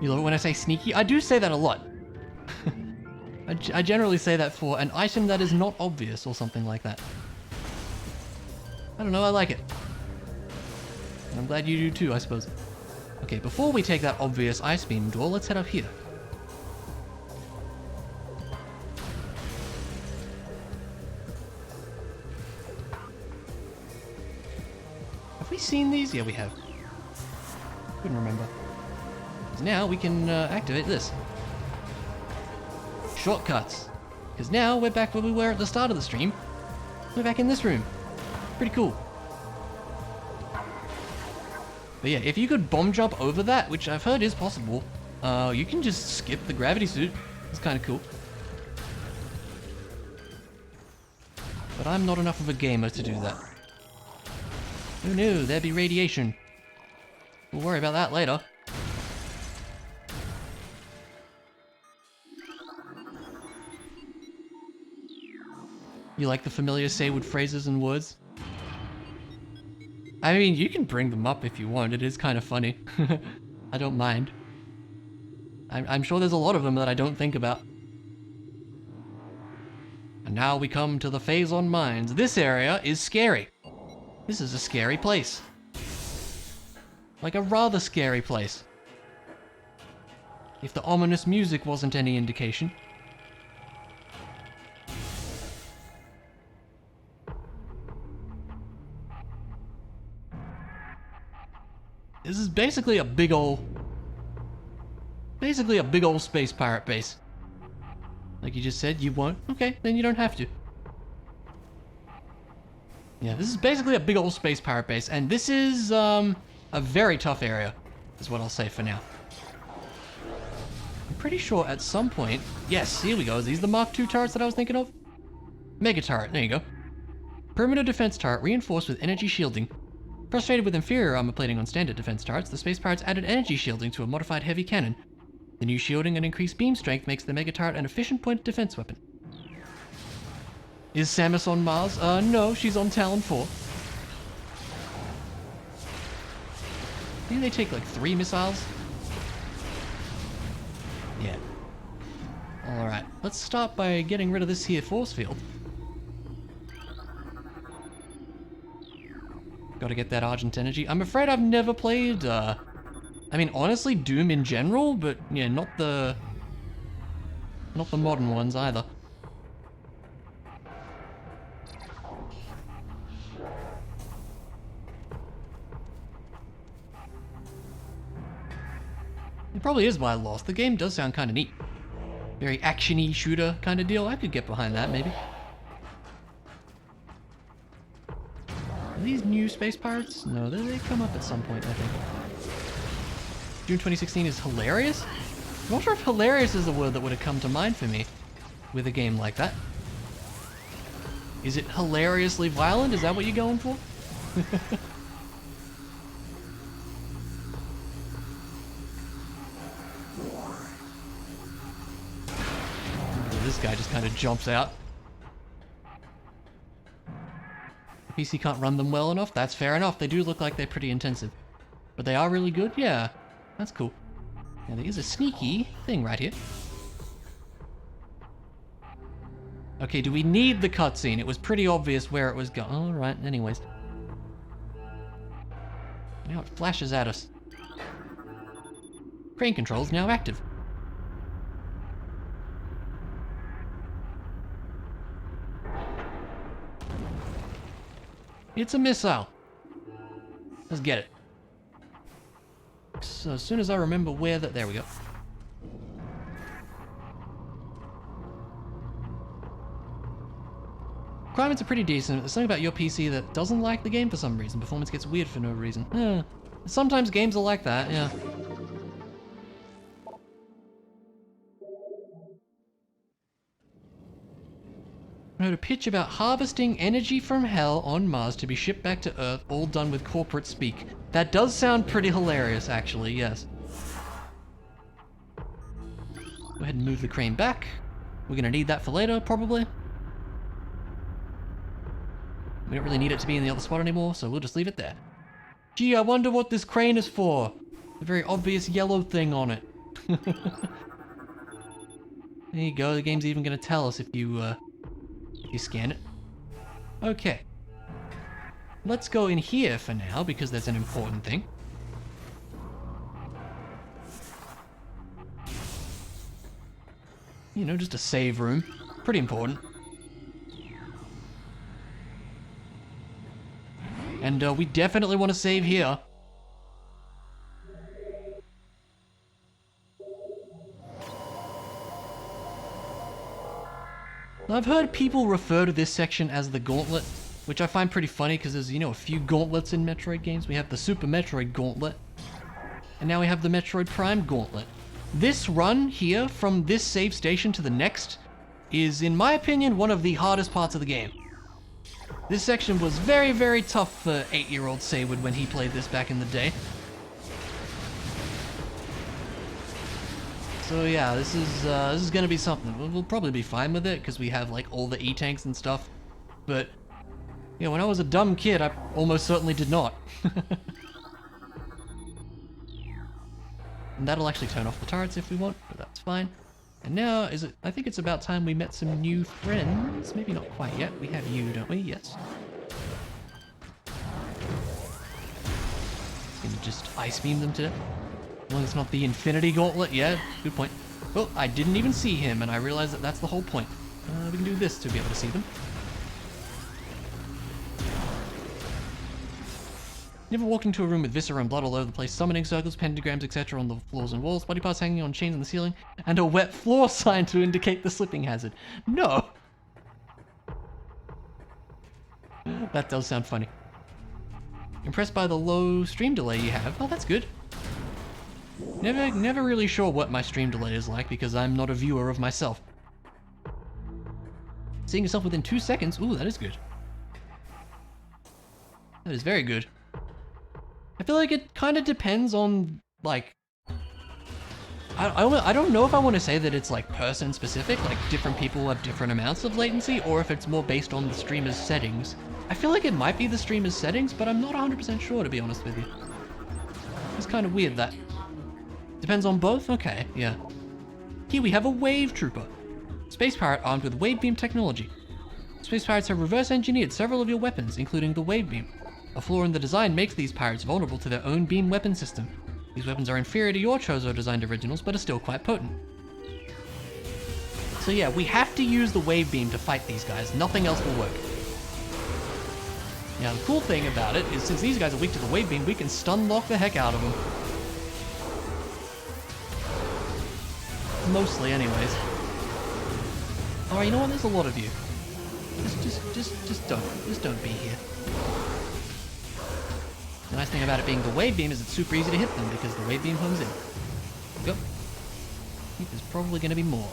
You love it when I say sneaky? I do say that a lot. I generally say that for an item that is not obvious or something like that. I don't know, I like it. And I'm glad you do too, I suppose. Okay, before we take that obvious ice beam door, let's head up here. Have we seen these? Yeah, we have. Couldn't remember. Now we can activate this. Shortcuts. Because now we're back where we were at the start of the stream. We're back in this room. Pretty cool. But yeah, if you could bomb jump over that, which I've heard is possible, you can just skip the gravity suit. It's kind of cool. But I'm not enough of a gamer to do that. Oh no, there'd be radiation. We'll worry about that later. You like the familiar say-would phrases and words? I mean, you can bring them up if you want. It is kind of funny. I don't mind. I'm sure there's a lot of them that I don't think about. And now we come to the phase on mines. This area is scary. This is a scary place. Like a rather scary place. If the ominous music wasn't any indication. This is basically a big ol' space pirate base. Like you just said, you won't? Okay, then you don't have to. Yeah, this is basically a big ol' space pirate base, and this is, a very tough area, is what I'll say for now. I'm pretty sure at some point... Yes, here we go. Are these the Mark II turrets that I was thinking of? Mega turret, there you go. Perimeter defense turret reinforced with energy shielding. Frustrated with inferior armor plating on standard defense turrets, the space pirates added energy shielding to a modified heavy cannon. The new shielding and increased beam strength makes the mega turret an efficient point defense weapon. Is Samus on Mars? No, she's on Tallon IV. I think they take like 3 missiles. Yeah. Alright, let's start by getting rid of this here force field. Gotta get that Argent energy. I'm afraid I've never played, I mean, honestly, Doom in general, but yeah, not the modern ones either. It probably is why I lost. The game does sound kind of neat. Very action-y shooter kind of deal. I could get behind that, maybe. Are these new Space Pirates? No, they come up at some point, I think. June 2016 is hilarious? I'm not sure if hilarious is the word that would have come to mind for me with a game like that. Is it hilariously violent? Is that what you're going for? This guy just kind of jumps out. The PC can't run them well enough? That's fair enough. They do look like they're pretty intensive. But they are really good? Yeah. That's cool. Now there is a sneaky thing right here. Okay, do we need the cutscene? It was pretty obvious where it was going. Alright, anyways. Now it flashes at us. Crane controls now active. It's a missile. Let's get it. So as soon as I remember where that... There we go. Requirements are pretty decent. There's something about your PC that doesn't like the game for some reason. Performance gets weird for no reason. Sometimes games are like that, yeah. I heard a pitch about harvesting energy from hell on Mars to be shipped back to Earth, all done with corporate speak. That does sound pretty hilarious, actually, yes. Go ahead and move the crane back. We're gonna need that for later, probably. We don't really need it to be in the other spot anymore, so we'll just leave it there. Gee, I wonder what this crane is for. The very obvious yellow thing on it. There you go, the game's even gonna tell us if you scan it. Okay. Let's go in here for now, because that's an important thing. You know, just a save room. Pretty important. And we definitely want to save here. Now, I've heard people refer to this section as the Gauntlet, which I find pretty funny because there's, you know, a few gauntlets in Metroid games. We have the Super Metroid Gauntlet, and now we have the Metroid Prime Gauntlet. This run here, from this save station to the next, is, in my opinion, one of the hardest parts of the game. This section was very, very tough for 8-year-old Saywood when he played this back in the day. So yeah, this is gonna be something. We'll probably be fine with it because we have like all the E-tanks and stuff. But you know, when I was a dumb kid, I almost certainly did not. And that'll actually turn off the turrets if we want, but that's fine. And now, I think it's about time we met some new friends. Maybe not quite yet. We have you, don't we? Yes. Can just ice beam them to death. Well, it's not the Infinity Gauntlet. Yeah, good point. Oh, I didn't even see him, and I realized that that's the whole point. We can do this to be able to see them. Never walked into a room with viscera and blood all over the place, summoning circles, pentagrams, etc. on the floors and walls, body parts hanging on chains on the ceiling, and a wet floor sign to indicate the slipping hazard. No! That does sound funny. Impressed by the low stream delay you have. Oh, that's good. Never really sure what my stream delay is like because I'm not a viewer of myself. Seeing yourself within 2 seconds. Ooh, that is good. That is very good. I feel like it kind of depends on, like... I don't know if I want to say that it's, like, person-specific, like, different people have different amounts of latency, or if it's more based on the streamer's settings. I feel like it might be the streamer's settings, but I'm not 100% sure, to be honest with you. It's kind of weird, that. Depends on both? Okay, yeah. Here we have a Wave Trooper. Space Pirate armed with Wave Beam technology. Space Pirates have reverse-engineered several of your weapons, including the Wave Beam. A flaw in the design makes these pirates vulnerable to their own beam weapon system. These weapons are inferior to your Chozo-designed originals, but are still quite potent. So yeah, we have to use the wave beam to fight these guys. Nothing else will work. Now, the cool thing about it is since these guys are weak to the wave beam, we can stun lock the heck out of them. Mostly, anyways. Alright, you know what? There's a lot of you. Just don't be here. The nice thing about it being the wave beam is it's super easy to hit them because the wave beam homes in. Go. I think there's probably going to be more.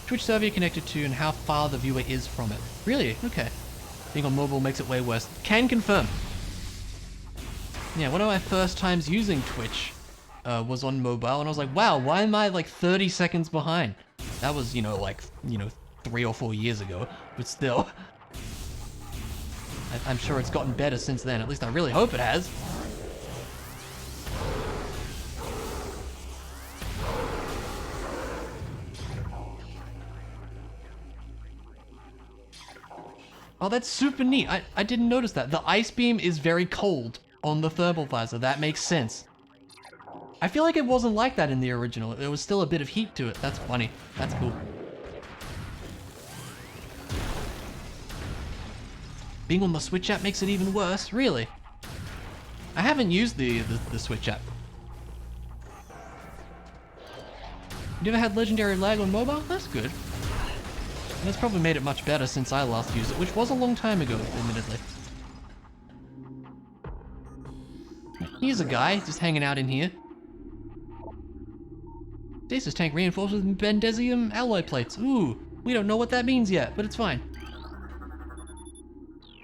Twitch server you're connected to and how far the viewer is from it. Really? Okay. Being on mobile makes it way worse. Can confirm. Yeah, one of my first times using Twitch was on mobile, and I was like, wow, why am I like 30 seconds behind? That was, 3 or 4 years ago, but still. I'm sure it's gotten better since then. At least I really hope it has. Oh, that's super neat. I didn't notice that. The ice beam is very cold on the thermal visor. That makes sense. I feel like it wasn't like that in the original. There was still a bit of heat to it. That's funny. That's cool. Being on the Switch app makes it even worse. Really? I haven't used the Switch app. You ever had legendary lag on mobile? That's good. And it's probably made it much better since I last used it, which was a long time ago, admittedly. Here's a guy just hanging out in here. Stasis tank reinforced with Bendesium alloy plates. Ooh, we don't know what that means yet, but it's fine.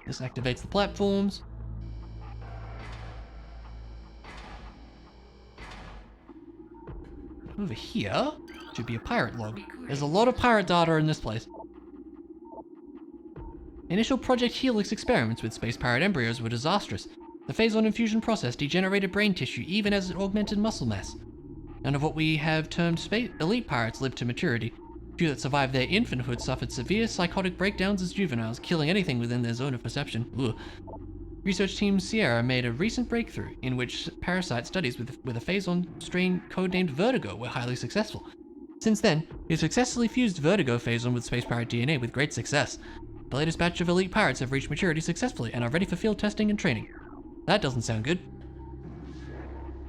This activates the platforms. Over here should be a pirate log. There's a lot of pirate data in this place. Initial Project Helix experiments with space pirate embryos were disastrous. The phase-on infusion process degenerated brain tissue even as it augmented muscle mass. None of what we have termed elite pirates lived to maturity. Few that survived their infanthood suffered severe psychotic breakdowns as juveniles, killing anything within their zone of perception. Ugh. Research team Sierra made a recent breakthrough in which parasite studies with a phase-on strain codenamed Vertigo were highly successful. Since then, we've successfully fused Vertigo phase-on with space pirate DNA with great success. The latest batch of elite pirates have reached maturity successfully and are ready for field testing and training. That doesn't sound good.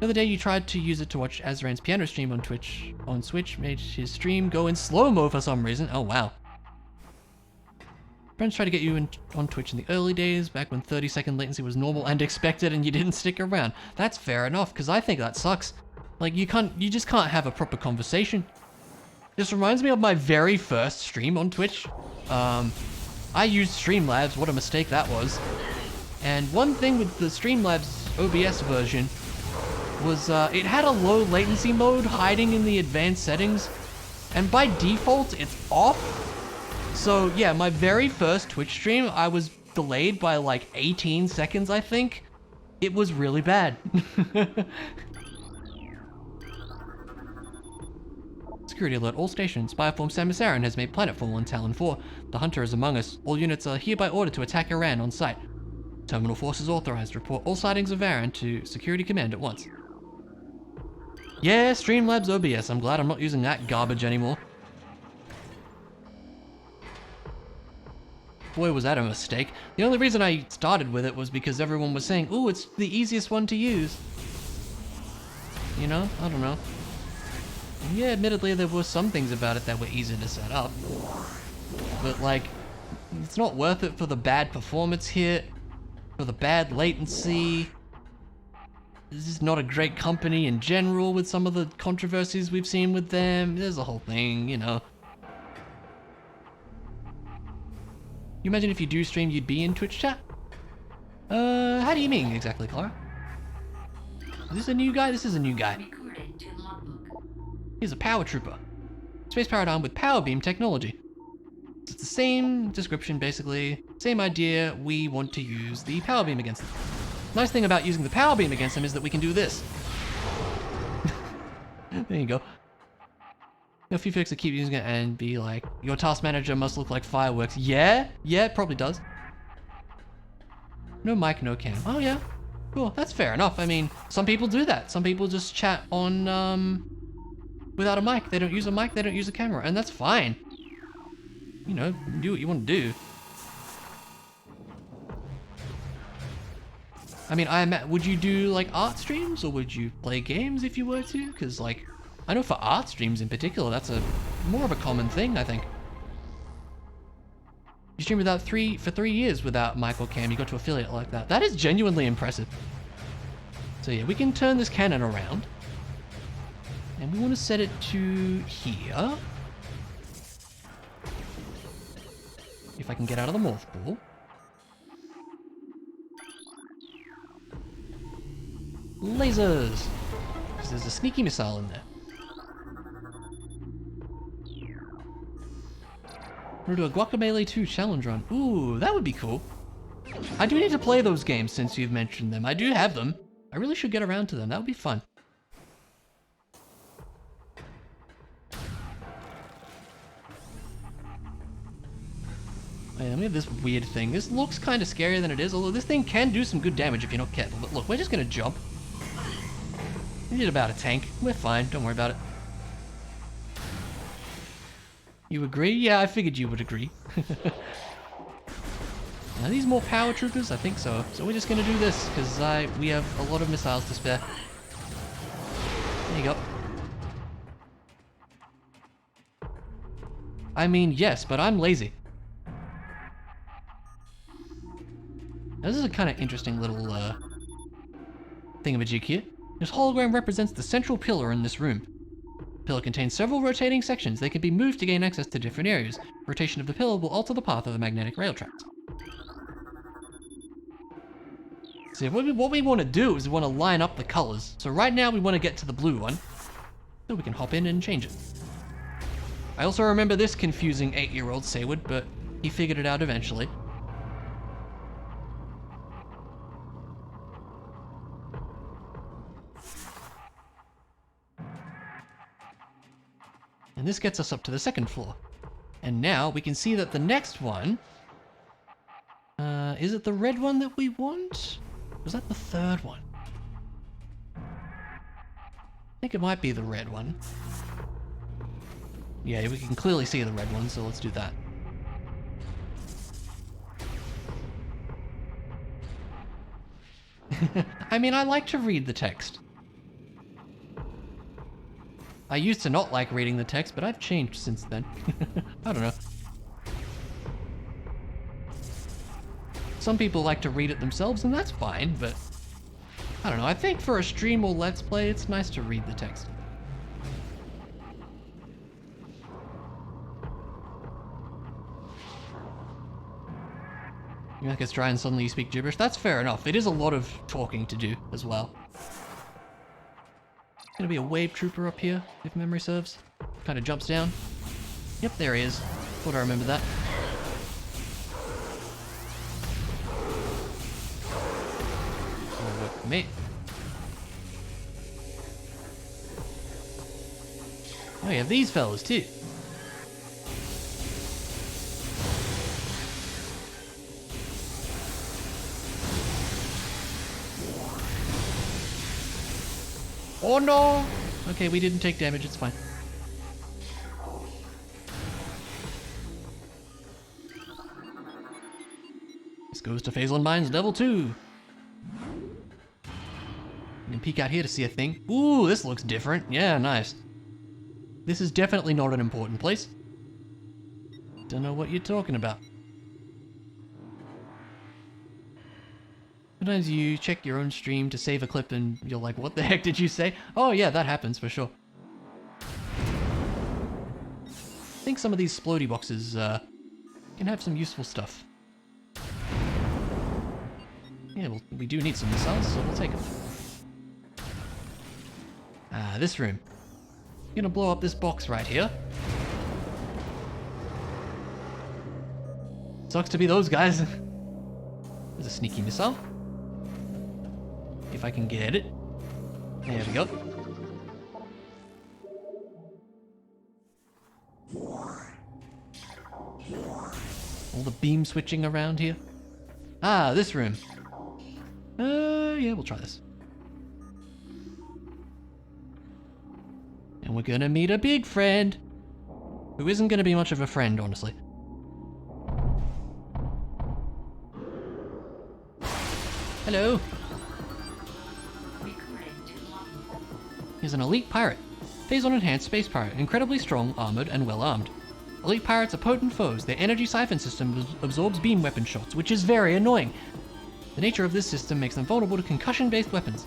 The other day you tried to use it to watch Azran's piano stream on Switch made his stream go in slow-mo for some reason. Oh wow. Friends tried to get you on Twitch in the early days, back when 30-second latency was normal and expected and you didn't stick around. That's fair enough, because I think that sucks. Like, you just can't have a proper conversation. This reminds me of my very first stream on Twitch. I used Streamlabs, what a mistake that was. And one thing with the Streamlabs OBS version was it had a low latency mode hiding in the advanced settings, and by default it's off. So yeah, my very first Twitch stream, I was delayed by like 18 seconds, I think. It was really bad. Security alert, all stations. Bioform Samus has made planetfall on Tallon IV. The Hunter is among us. All units are hereby ordered to attack Iran on site. Terminal forces authorized. Report all sightings of Varan to Security Command at once. Yeah, Streamlabs OBS. I'm glad I'm not using that garbage anymore. Boy, was that a mistake. The only reason I started with it was because everyone was saying, ooh, it's the easiest one to use. You know? I don't know. And yeah, admittedly, there were some things about it that were easy to set up. But, like, it's not worth it for the bad performance hit, for the bad latency. This is not a great company in general with some of the controversies we've seen with them. There's a whole thing, you know. You imagine if you do stream, you'd be in Twitch chat? How do you mean exactly, Clara? Is this a new guy? This is a new guy. He's a power trooper. Space powered arm with power beam technology. It's the same description, basically. Same idea. We want to use the power beam against them. Nice thing about using the power beam against them is that we can do this. There you go. A few folks that keep using it and be like, your task manager must look like fireworks. Yeah, it probably does. No mic, no cam. Oh yeah, cool, that's fair enough. I mean, some people do that. Some people just chat on, without a mic. They don't use a mic, they don't use a camera, and that's fine. You know, do what you want to do. I mean, would you do like art streams, or would you play games if you were to? Because like, I know for art streams in particular, that's more of a common thing, I think. You stream for 3 years without mic or cam, you got to affiliate like that. That is genuinely impressive. So yeah, we can turn this cannon around. And we want to set it to here. If I can get out of the morph ball. Lasers! Because there's a sneaky missile in there. We're gonna do a Guacamelee 2 challenge run. Ooh, that would be cool. I do need to play those games since you've mentioned them. I do have them. I really should get around to them. That would be fun. Yeah, we have this weird thing. This looks kind of scarier than it is, although this thing can do some good damage if you're not careful. But look, we're just gonna jump. We did about a tank. We're fine, don't worry about it. You agree? Yeah, I figured you would agree. Are these more power troopers? I think so. So we're just gonna do this, because we have a lot of missiles to spare. There you go. I mean, yes, but I'm lazy. Now, this is a kind of interesting little thingamajig here. This hologram represents the central pillar in this room. The pillar contains several rotating sections. They can be moved to gain access to different areas. Rotation of the pillar will alter the path of the magnetic rail tracks. So what we want to do is we want to line up the colors. So right now we want to get to the blue one, so we can hop in and change it. I also remember this confusing 8-year-old Sayward, but he figured it out eventually. And this gets us up to the second floor. And now we can see that the next one... is it the red one that we want? Was that the third one? I think it might be the red one. Yeah, we can clearly see the red one, so let's do that. I mean, I like to read the text. I used to not like reading the text, but I've changed since then. I don't know. Some people like to read it themselves, and that's fine, but I don't know. I think for a stream or let's play, it's nice to read the text. You make us dry and suddenly you speak gibberish. That's fair enough. It is a lot of talking to do as well. Gonna be a wave trooper up here, if memory serves. Kind of jumps down. Yep, there he is. Thought I remembered that. Oh, work for me. Oh, you have these fellas too. Oh no! Okay, we didn't take damage, it's fine. This goes to Phase 1 Mines level 2. You can peek out here to see a thing. Ooh, this looks different. Yeah, nice. This is definitely not an important place. Don't know what you're talking about. Sometimes you check your own stream to save a clip and you're like, what the heck did you say? Oh yeah, that happens for sure. I think some of these splody boxes can have some useful stuff. Yeah, well, we do need some missiles, so we'll take them. This room. I'm gonna blow up this box right here. Sucks to be those guys. There's a sneaky missile. If I can get it. There we go. All the beam switching around here. Ah, this room. Yeah, we'll try this. And we're gonna meet a big friend. Who isn't gonna be much of a friend, honestly. Hello. He's an elite pirate. Phase-on enhanced space pirate, incredibly strong, armored, and well armed. Elite pirates are potent foes. Their energy siphon system absorbs beam weapon shots, which is very annoying. The nature of this system makes them vulnerable to concussion-based weapons.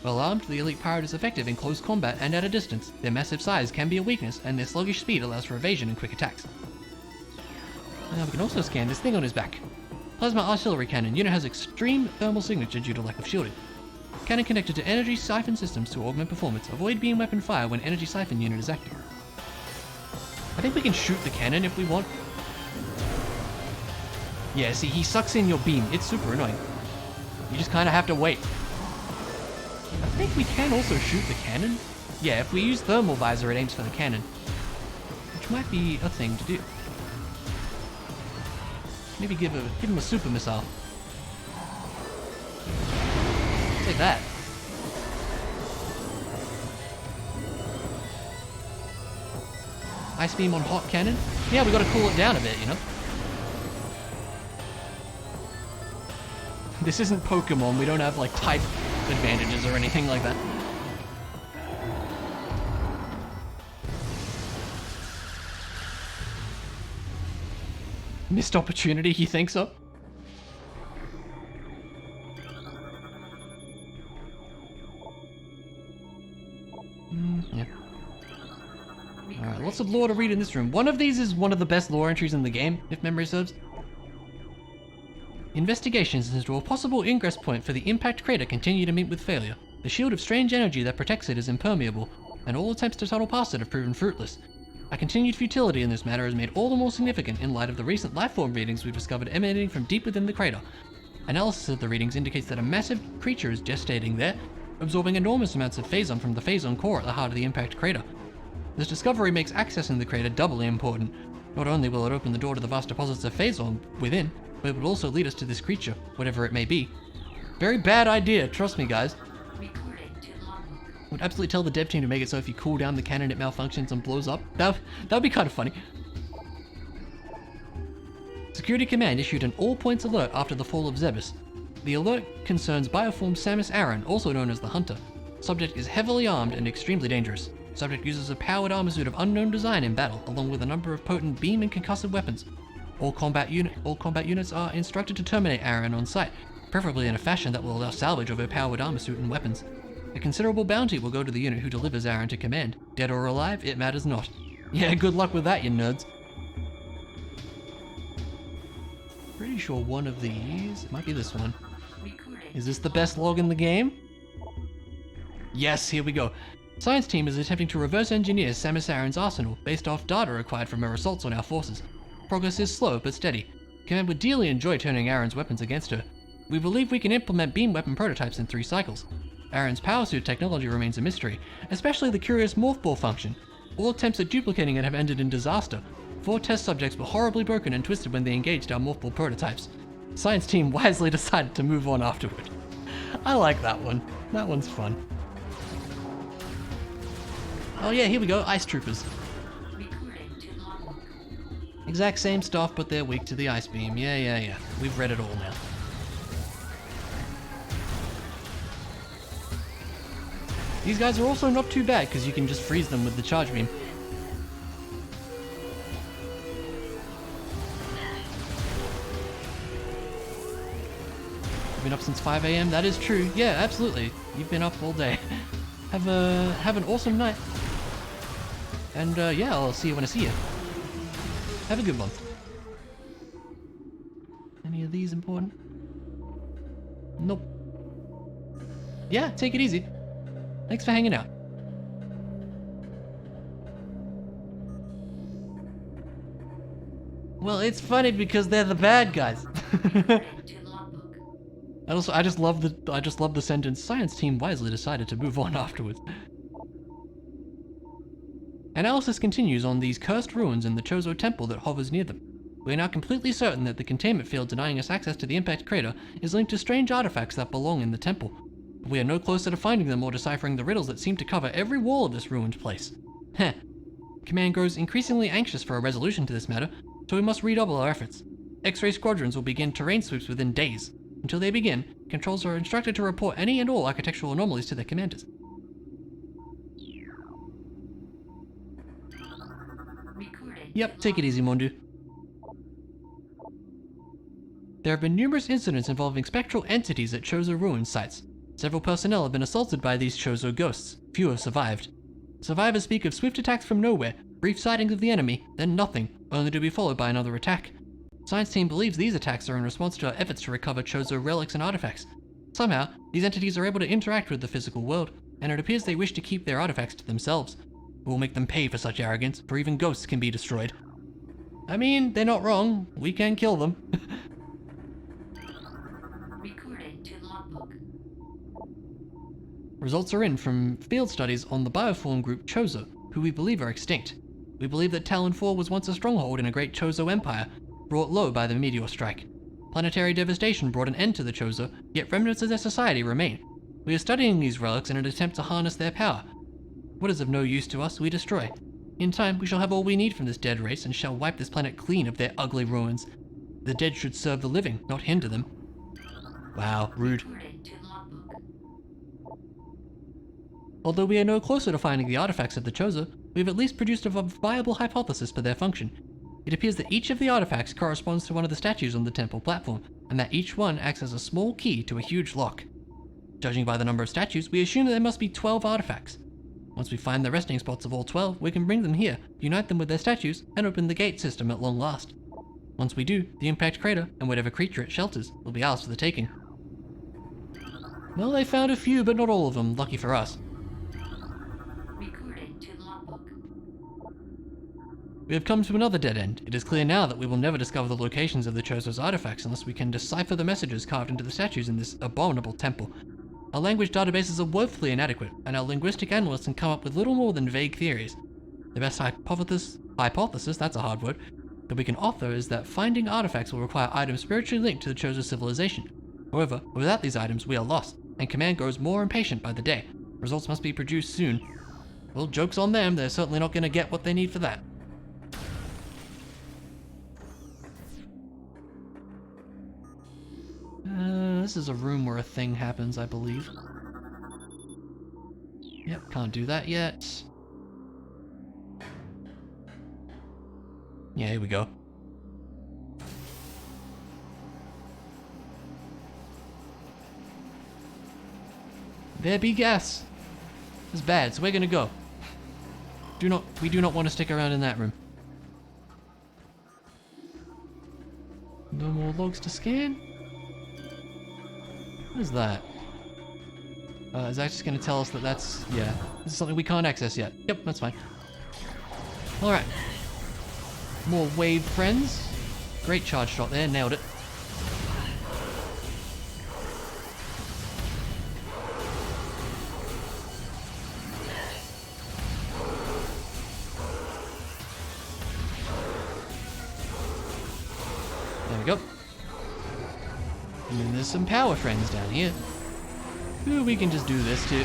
Well armed, the elite pirate is effective in close combat and at a distance. Their massive size can be a weakness, and their sluggish speed allows for evasion and quick attacks. Now we can also scan this thing on his back. Plasma artillery cannon. Unit has extreme thermal signature due to lack of shielding. Cannon connected to energy siphon systems to augment performance. Avoid beam weapon fire when energy siphon unit is active. I think we can shoot the cannon if we want. Yeah, see, he sucks in your beam. It's super annoying. You just kind of have to wait. I think we can also shoot the cannon. Yeah, if we use thermal visor, it aims for the cannon. Which might be a thing to do. Maybe give him a super missile. Take that. Ice beam on hot cannon? Yeah, we gotta cool it down a bit, you know? This isn't Pokemon, we don't have like type advantages or anything like that. Missed opportunity, you think so? Yeah. Alright, lots of lore to read in this room. One of these is one of the best lore entries in the game, if memory serves. Investigations into a possible ingress point for the impact crater continue to meet with failure. The shield of strange energy that protects it is impermeable, and all attempts to tunnel past it have proven fruitless. Our continued futility in this matter is made all the more significant in light of the recent lifeform readings we've discovered emanating from deep within the crater. Analysis of the readings indicates that a massive creature is gestating there, absorbing enormous amounts of phazon from the phazon core at the heart of the impact crater. This discovery makes accessing the crater doubly important. Not only will it open the door to the vast deposits of phazon within, but it will also lead us to this creature, whatever it may be. Very bad idea, trust me guys. Would absolutely tell the dev team to make it so if you cool down the cannon it malfunctions and blows up. That'd be kind of funny. Security Command issued an all-points alert after the fall of Zebus. The alert concerns bioform Samus Aran, also known as the Hunter. Subject is heavily armed and extremely dangerous. Subject uses a powered armor suit of unknown design in battle, along with a number of potent beam and concussive weapons. All combat units are instructed to terminate Aran on sight, preferably in a fashion that will allow salvage of her powered armor suit and weapons. A considerable bounty will go to the unit who delivers Aran to command. Dead or alive, it matters not. Yeah, good luck with that, you nerds. Pretty sure one of these, it might be this one. Is this the best log in the game? Yes, here we go. Science team is attempting to reverse engineer Samus Aran's arsenal based off data acquired from her assaults on our forces. Progress is slow but steady. Command would dearly enjoy turning Aran's weapons against her. We believe we can implement beam weapon prototypes in 3 cycles. Aran's power suit technology remains a mystery, especially the curious morph ball function. All attempts at duplicating it have ended in disaster. 4 test subjects were horribly broken and twisted when they engaged our morph ball prototypes. Science team wisely decided to move on afterward. I like that one. That one's fun. Oh yeah, here we go, Ice Troopers. Exact same stuff, but they're weak to the ice beam. Yeah. We've read it all now. These guys are also not too bad, because you can just freeze them with the charge beam. You've been up since 5 AM? That is true. Yeah, absolutely. You've been up all day. Have an awesome night. And yeah, I'll see you when I see you. Have a good one. Any of these important? Nope. Yeah, take it easy. Thanks for hanging out. Well, it's funny because they're the bad guys. I just love the sentence. Science team wisely decided to move on afterwards. Analysis continues on these cursed ruins in the Chozo temple that hovers near them. We are now completely certain that the containment field denying us access to the impact crater is linked to strange artifacts that belong in the temple. We are no closer to finding them or deciphering the riddles that seem to cover every wall of this ruined place. Heh. Command grows increasingly anxious for a resolution to this matter, so we must redouble our efforts. X-ray squadrons will begin terrain sweeps within days. Until they begin, controls are instructed to report any and all architectural anomalies to their commanders. Yep, take it easy, Mondu. There have been numerous incidents involving spectral entities at Chozo ruin sites. Several personnel have been assaulted by these Chozo ghosts. Few have survived. Survivors speak of swift attacks from nowhere, brief sightings of the enemy, then nothing, only to be followed by another attack. Science team believes these attacks are in response to our efforts to recover Chozo relics and artifacts. Somehow, these entities are able to interact with the physical world, and it appears they wish to keep their artifacts to themselves. We will make them pay for such arrogance, for even ghosts can be destroyed. I mean, they're not wrong. We can kill them. Recorded to logbook. Results are in from field studies on the bioform group Chozo, who we believe are extinct. We believe that Tallon IV was once a stronghold in a great Chozo empire, brought low by the meteor strike. Planetary devastation brought an end to the Chozo, yet remnants of their society remain. We are studying these relics in an attempt to harness their power. What is of no use to us, we destroy. In time, we shall have all we need from this dead race and shall wipe this planet clean of their ugly ruins. The dead should serve the living, not hinder them. Wow, rude. Recorded to logbook. Although we are no closer to finding the artifacts of the Chozo, we have at least produced a viable hypothesis for their function. It appears that each of the artifacts corresponds to one of the statues on the temple platform, and that each one acts as a small key to a huge lock. Judging by the number of statues, we assume that there must be 12 artifacts. Once we find the resting spots of all 12, we can bring them here, unite them with their statues, and open the gate system at long last. Once we do, the impact crater, and whatever creature it shelters, will be ours for the taking. Well, they found a few, but not all of them, lucky for us. Recorded to logbook. We have come to another dead end. It is clear now that we will never discover the locations of the Chozo's artifacts unless we can decipher the messages carved into the statues in this abominable temple. Our language databases are woefully inadequate, and our linguistic analysts can come up with little more than vague theories. The best hypothesis, that's a hard word, that we can offer is that finding artifacts will require items spiritually linked to the Chozo civilization. However, without these items, we are lost, and Command grows more impatient by the day. Results must be produced soon. Well, joke's on them, they're certainly not going to get what they need for that. This is a room where a thing happens, I believe. Yep, can't do that yet. Yeah, here we go. There be gas. It's bad, so we're gonna go. We do not want to stick around in that room. No more logs to scan. What is that? Is that just going to tell us that that's... yeah. This is something we can't access yet. Yep, that's fine. Alright. More wave friends. Great charge shot there, nailed it. There we go. And then there's some power friends down here. Ooh, we can just do this too.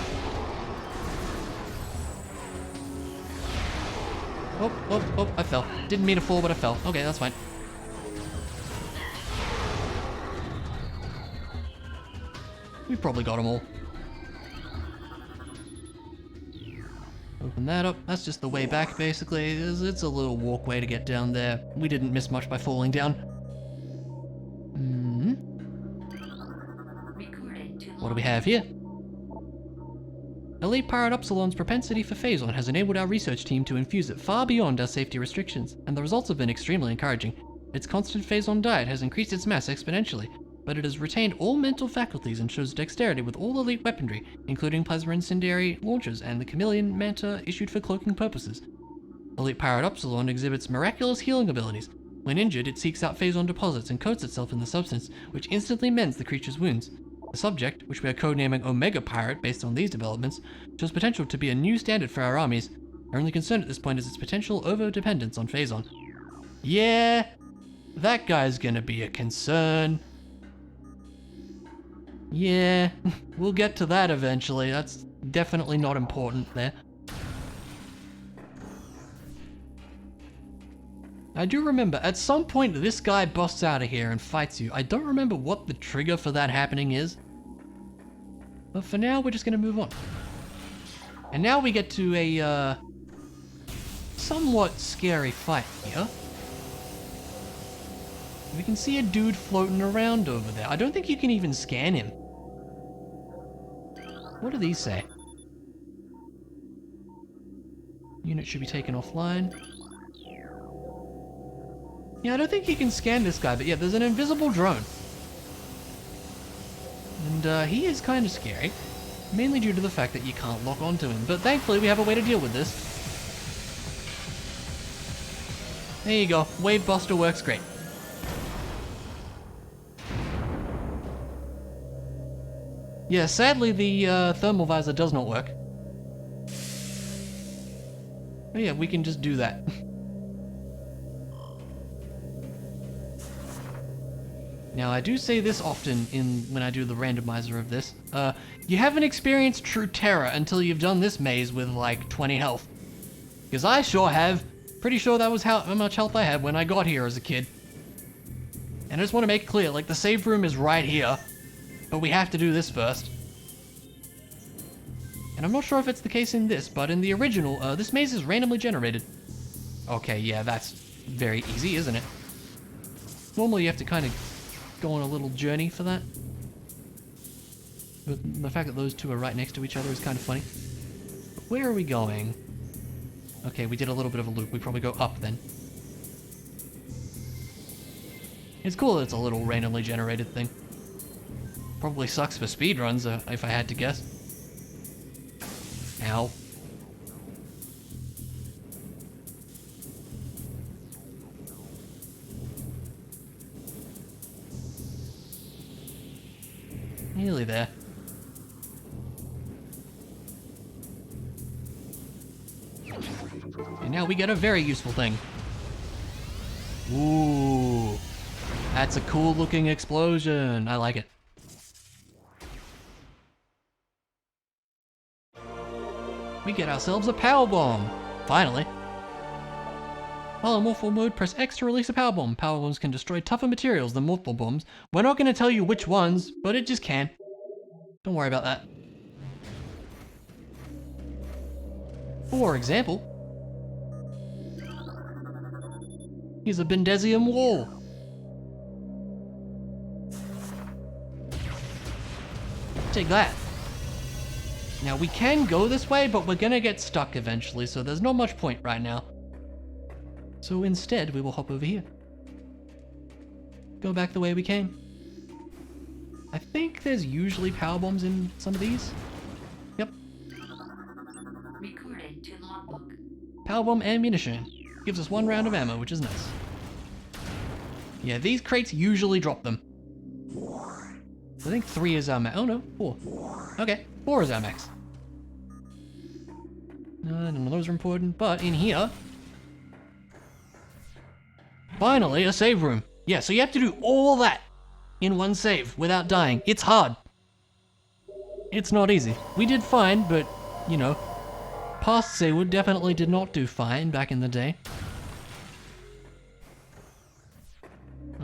Oh, I fell. Didn't mean to fall, but I fell. Okay, that's fine. We've probably got them all. Open that up. That's just the way back, basically. It's a little walkway to get down there. We didn't miss much by falling down. What do we have here? Elite Pirate Upsilon's propensity for Phazon has enabled our research team to infuse it far beyond our safety restrictions, and the results have been extremely encouraging. Its constant Phazon diet has increased its mass exponentially, but it has retained all mental faculties and shows dexterity with all elite weaponry, including plasma incendiary launchers and the chameleon manta issued for cloaking purposes. Elite Pirate Upsilon exhibits miraculous healing abilities. When injured, it seeks out Phazon deposits and coats itself in the substance, which instantly mends the creature's wounds. The subject, which we are codenaming Omega Pirate based on these developments, shows potential to be a new standard for our armies. Our only concern at this point is its potential over-dependence on Phazon. Yeah, That guy's gonna be a concern. Yeah, we'll get to that eventually. That's definitely not important there. I do remember, at some point this guy busts out of here and fights you. I don't remember what the trigger for that happening is. But for now, we're just gonna move on. And now we get to a, somewhat scary fight here. We can see a dude floating around over there. I don't think you can even scan him. What do these say? Unit should be taken offline. Yeah, I don't think you can scan this guy, but yeah, there's an invisible drone. And he is kind of scary. Mainly due to the fact that you can't lock onto him. But thankfully, we have a way to deal with this. There you go. Wave Buster works great. Yeah, sadly the thermal visor does not work. But yeah, we can just do that. Now, I do say this often when I do the randomizer of this. You haven't experienced true terror until you've done this maze with like 20 health. Because I sure have. Pretty sure that was how much health I had when I got here as a kid. And I just want to make it clear, like the save room is right here. But we have to do this first. And I'm not sure if it's the case in this, but in the original, this maze is randomly generated. Okay, yeah, that's very easy, isn't it? Normally you have to kind of go on a little journey for that. But the fact that those two are right next to each other is kind of funny. But where are we going? Okay, we did a little bit of a loop. We probably go up then. It's cool that it's a little randomly generated thing. Probably sucks for speedruns, if I had to guess. Ow. Nearly there. And now we get a very useful thing. Ooh. That's a cool looking explosion. I like it. We get ourselves a power bomb. Finally. While in morphle mode, press X to release a power bomb. Power bombs can destroy tougher materials than morphle bombs. We're not going to tell you which ones, but it just can. Don't worry about that. For example, here's a Bendezium wall. Take that. Now we can go this way, but we're gonna get stuck eventually, so there's not much point right now. So instead, we will hop over here. Go back the way we came. I think there's usually power bombs in some of these. Yep. Recorded to logbook. Power bomb ammunition. Gives us 1 round of ammo, which is nice. Yeah, these crates usually drop them. I think 3 is our max. Oh no, 4. Okay, 4 is our max. None of those are important, but in here... Finally, a save room. Yeah, so you have to do all that in one save without dying. It's hard. It's not easy. We did fine, but, you know, past Saywood definitely did not do fine back in the day.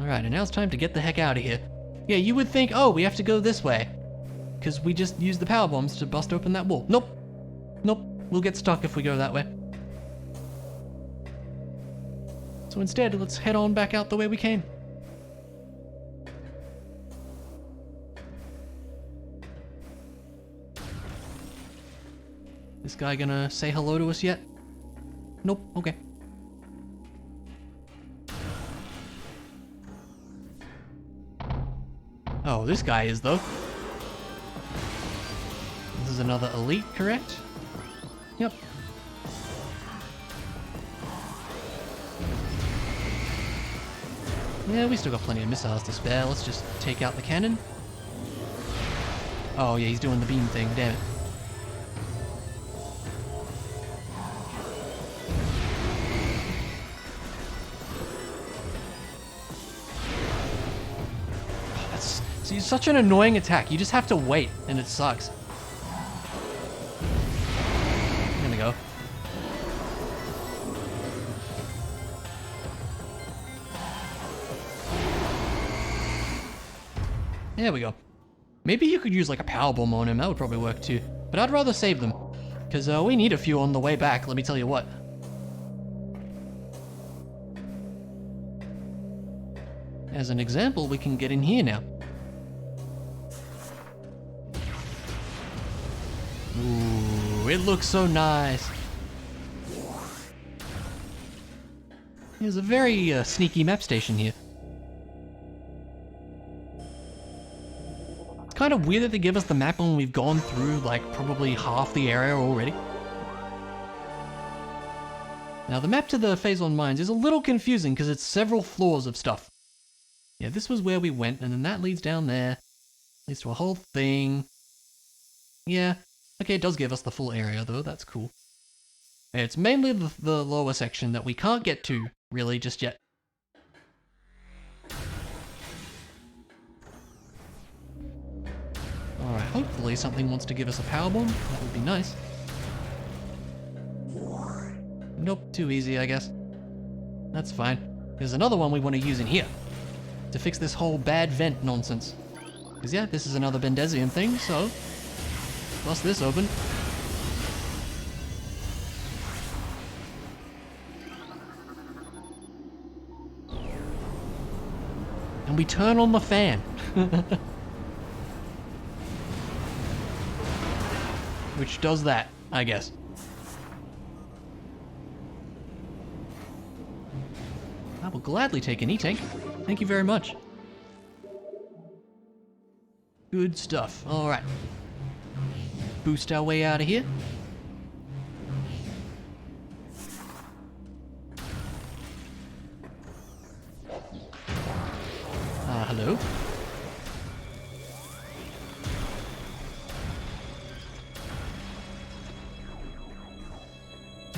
Alright, and now it's time to get the heck out of here. Yeah, you would think, oh, we have to go this way. Because we just used the power bombs to bust open that wall. Nope. Nope. We'll get stuck if we go that way. So instead, let's head on back out the way we came. This guy gonna say hello to us yet? Nope. Okay. Oh, this guy is, though. This is another elite, correct? Yep. Yeah, we still got plenty of missiles to spare. Let's just take out the cannon. Oh, yeah, he's doing the beam thing. Damn it. See, it's such an annoying attack. You just have to wait, and it sucks. I'm gonna go. There we go. Maybe you could use like a power bomb on him. That would probably work too. But I'd rather save them. Because we need a few on the way back, let me tell you what. As an example, we can get in here now. Ooh, it looks so nice. There's a very sneaky map station here. It's kind of weird that they give us the map when we've gone through like probably half the area already. Now the map to the Phazon Mines is a little confusing because it's several floors of stuff. Yeah, this was where we went, and then that leads down there. Leads to a whole thing. Yeah, okay, it does give us the full area though, that's cool. Yeah, it's mainly the lower section that we can't get to, really, just yet. Alright, hopefully something wants to give us a power bomb. That would be nice. Nope, too easy, I guess. That's fine. There's another one we want to use in here to fix this whole bad vent nonsense. Because yeah, this is another Bendesium thing, so bust this open. And we turn on the fan. Which does that, I guess. I will gladly take an E-tank. Thank you very much. Good stuff. Alright. Boost our way out of here. Hello.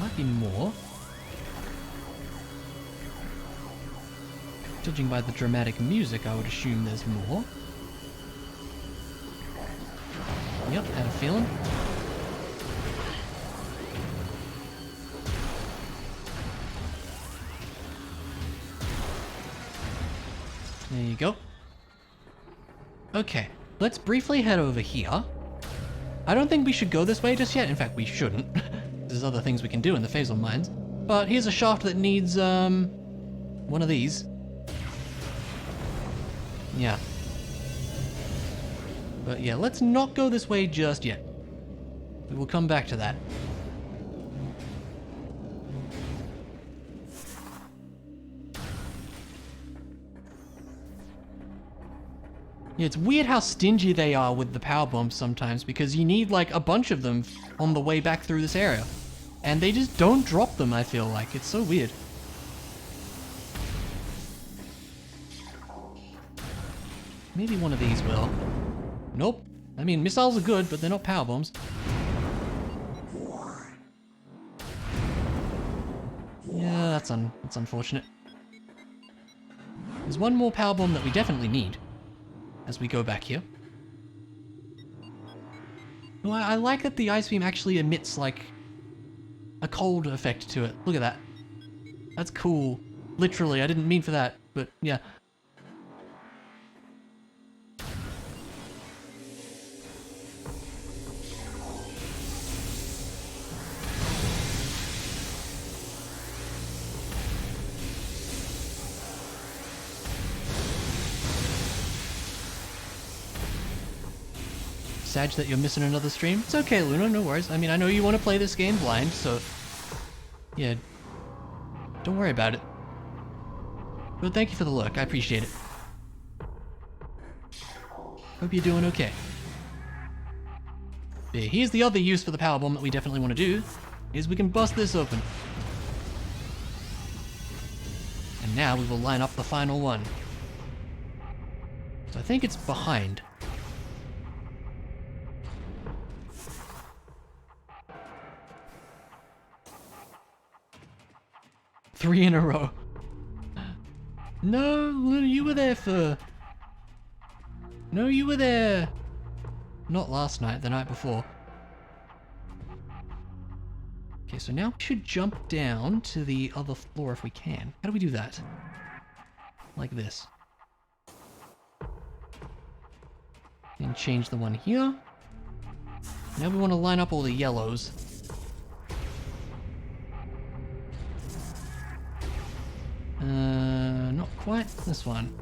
Might be more. Judging by the dramatic music, I would assume there's more. Yep, had a feeling. There you go. Okay, let's briefly head over here. I don't think we should go this way just yet. In fact, we shouldn't. There's other things we can do in the Phazon Mines. But here's a shaft that needs, one of these. Yeah. But yeah, let's not go this way just yet. We will come back to that. Yeah, it's weird how stingy they are with the power bombs sometimes because you need like a bunch of them on the way back through this area. And they just don't drop them, I feel like. It's so weird. Maybe one of these will. Nope. I mean, missiles are good, but they're not power bombs. Yeah, that's unfortunate. There's one more power bomb that we definitely need as we go back here. Oh, I like that the ice beam actually emits like a cold effect to it. Look at that. That's cool. Literally, I didn't mean for that, but yeah. Sad that you're missing another stream. It's okay, Luna, no worries. I mean, I know you want to play this game blind, so yeah, don't worry about it. But thank you for the look, I appreciate it. Hope you're doing okay. But here's the other use for the power bomb that we definitely want to do, is we can bust this open. And now we will line up the final one. So I think it's behind. Three in a row. No, Luna, you were there for... No, you were there. Not last night, the night before. Okay, so now we should jump down to the other floor if we can. How do we do that? Like this. And change the one here. Now we want to line up all the yellows. Not quite. This one.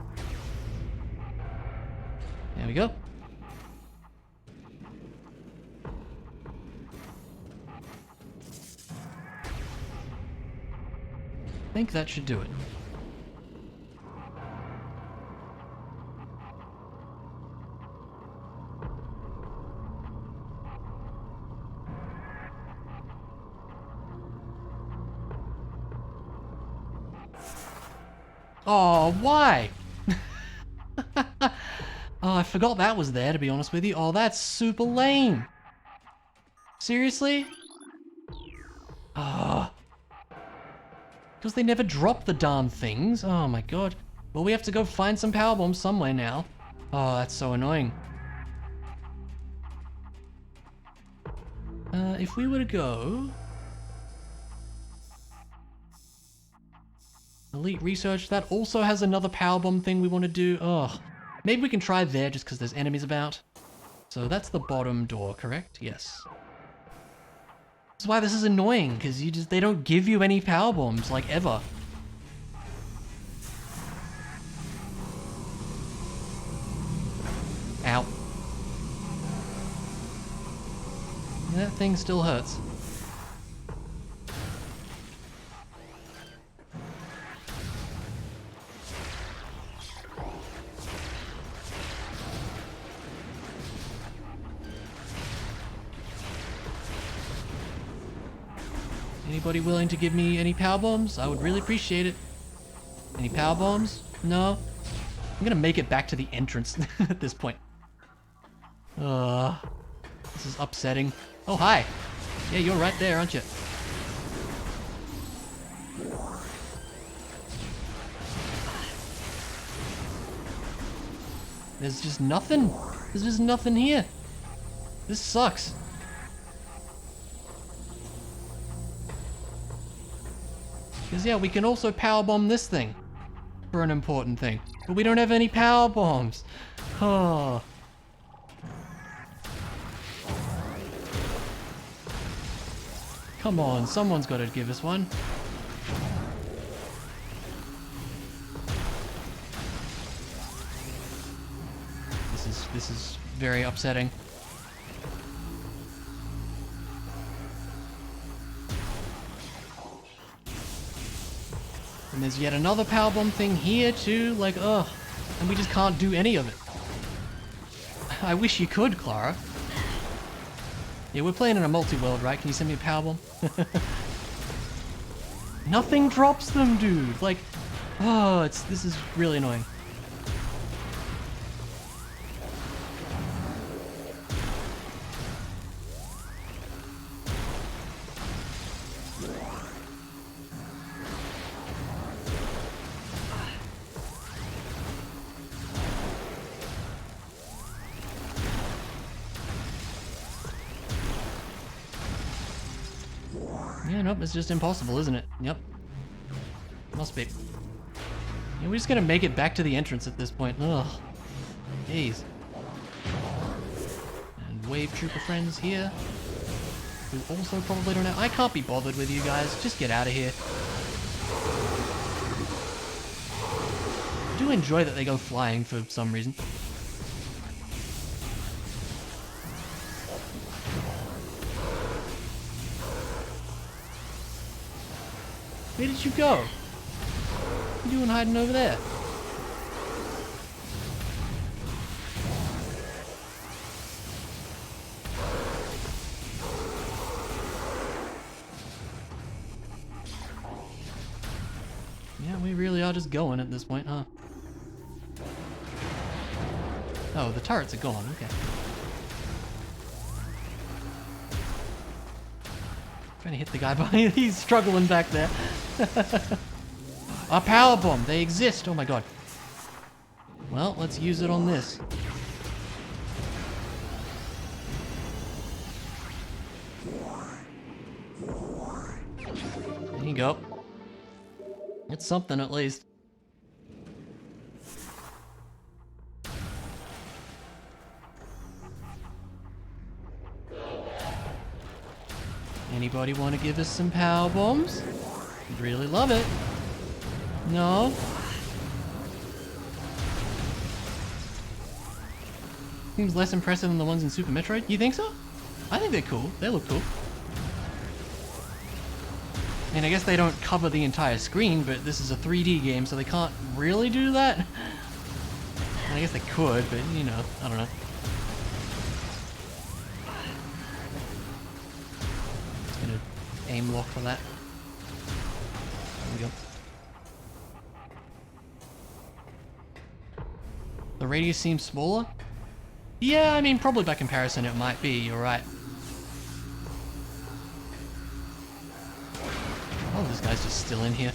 There we go. I think that should do it. Oh, why? Oh, I forgot that was there, to be honest with you. Oh, that's super lame. Seriously? Ah. Because they never drop the darn things. Oh my god. Well, we have to go find some power bombs somewhere now. Oh, that's so annoying. If we were to go... Elite Research, that also has another power bomb thing we want to do. Oh, maybe we can try there just because there's enemies about. So that's the bottom door, correct? Yes. That's why this is annoying, because they don't give you any power bombs, like, ever. Ow. That thing still hurts. Anybody willing to give me any power bombs? I would really appreciate it. Any power bombs? No? I'm gonna make it back to the entrance at this point. This is upsetting. Oh, hi. Yeah, you're right there, aren't you? There's just nothing. There's just nothing here. This sucks. Because yeah, we can also power bomb this thing for an important thing. But we don't have any power bombs. Oh. Come on, someone's got to give us one. This is very upsetting. And there's yet another power bomb thing here too, like, ugh. And we just can't do any of it. I wish you could, Clara. Yeah, we're playing in a multi-world, right? Can you send me a power bomb? Nothing drops them, dude. Like, oh, this is really annoying. Yeah, nope, it's just impossible, isn't it? Yep. Must be. Yeah, we're just gonna make it back to the entrance at this point. Ugh. Jeez. And wave trooper friends here, who also probably don't know. I can't be bothered with you guys. Just get out of here. I do enjoy that they go flying for some reason. Where did you go? What are you doing hiding over there? Yeah, we really are just going at this point, huh? Oh, the turrets are gone, okay. Trying to hit the guy behind. He's struggling back there. A power bomb. They exist. Oh my god. Well, let's use it on this. There you go. It's something at least. Anybody want to give us some power bombs? I'd really love it. No? Seems less impressive than the ones in Super Metroid. You think so? I think they're cool. They look cool. I mean, I guess they don't cover the entire screen, but this is a 3D game, so they can't really do that. And I guess they could, but you know, I don't know. Just gonna aim lock for that. There we go. The radius seems smaller? Yeah, I mean, probably by comparison it might be, you're right. Oh, this guy's just still in here.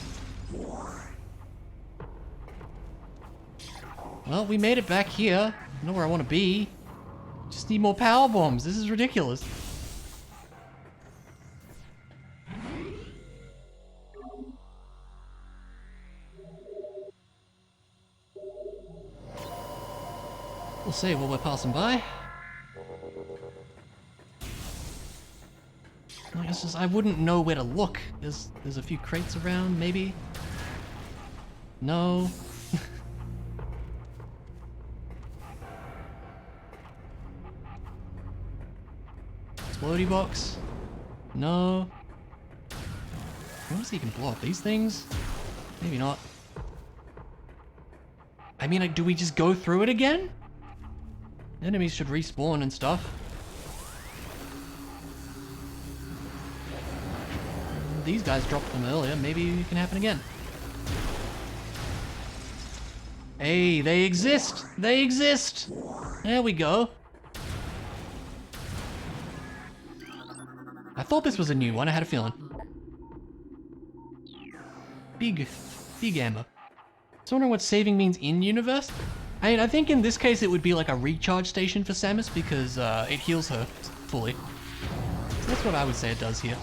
Well, we made it back here. I know where I want to be. Just need more power bombs. This is ridiculous. We'll see while we're passing by. I guess just, I wouldn't know where to look. There's a few crates around, maybe? No. Explodey box? No. I wonder if you can blow up these things? Maybe not. I mean, like, do we just go through it again? Enemies should respawn and stuff. These guys dropped them earlier. Maybe it can happen again. Hey, they exist! They exist! There we go. I thought this was a new one. I had a feeling. Big ammo. So I'm wondering what saving means in universe. I mean, I think in this case it would be like a recharge station for Samus because it heals her fully. So that's what I would say it does here.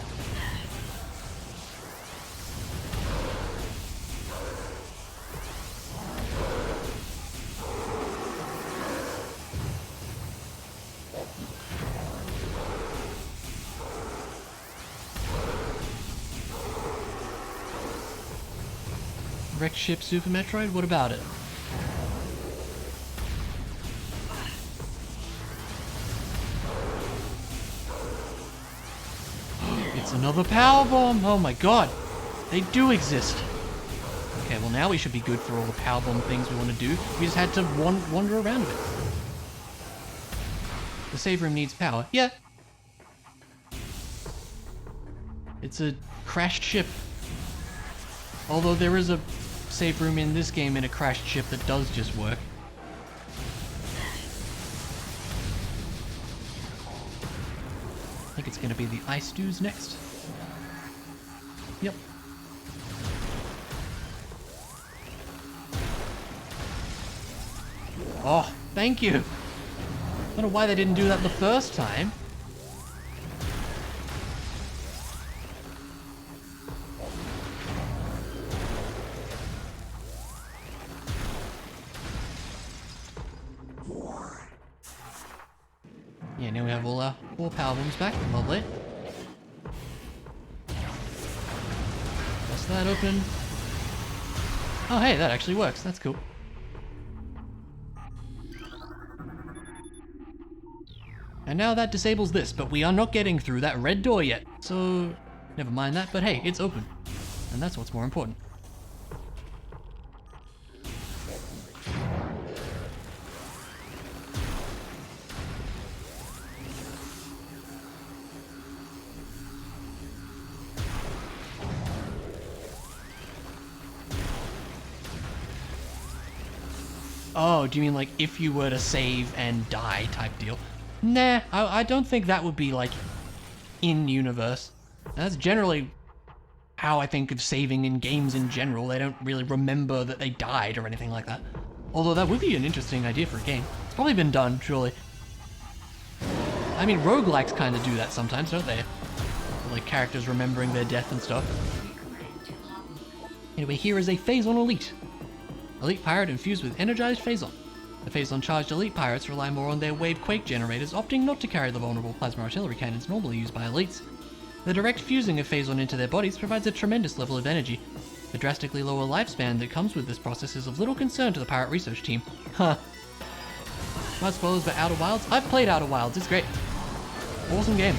Wrecked ship Super Metroid? What about it? It's another power bomb! Oh my god! They do exist! Okay, well now we should be good for all the power bomb things we want to do. We just had to wander around a bit. The save room needs power. Yeah. It's a crashed ship. Although there is a save room in this game in a crashed ship that does just work. I think it's gonna be the ice stews next. Yep. Oh, thank you! I don't know why they didn't do that the first time. Yeah, now we have all our 4 power bombs back. Lovely. Bust that open. Oh hey, that actually works. That's cool. And now that disables this, but we are not getting through that red door yet. So, never mind that, but hey, it's open. And that's what's more important. Oh, do you mean like if you were to save and die type deal? Nah, I don't think that would be like in-universe. That's generally how I think of saving in games in general. They don't really remember that they died or anything like that. Although that would be an interesting idea for a game. It's probably been done, surely. I mean, roguelikes kind of do that sometimes, don't they? like characters remembering their death and stuff. Recorded to logbook. Anyway, here is a Phazon Elite. Elite Pirate infused with energized Phazon. The Phazon-charged Elite Pirates rely more on their wave quake generators, opting not to carry the vulnerable plasma artillery cannons normally used by Elites. The direct fusing of Phazon into their bodies provides a tremendous level of energy. The drastically lower lifespan that comes with this process is of little concern to the pirate research team. Huh. Much spoilers about Outer Wilds? I've played Outer Wilds, it's great. Awesome game.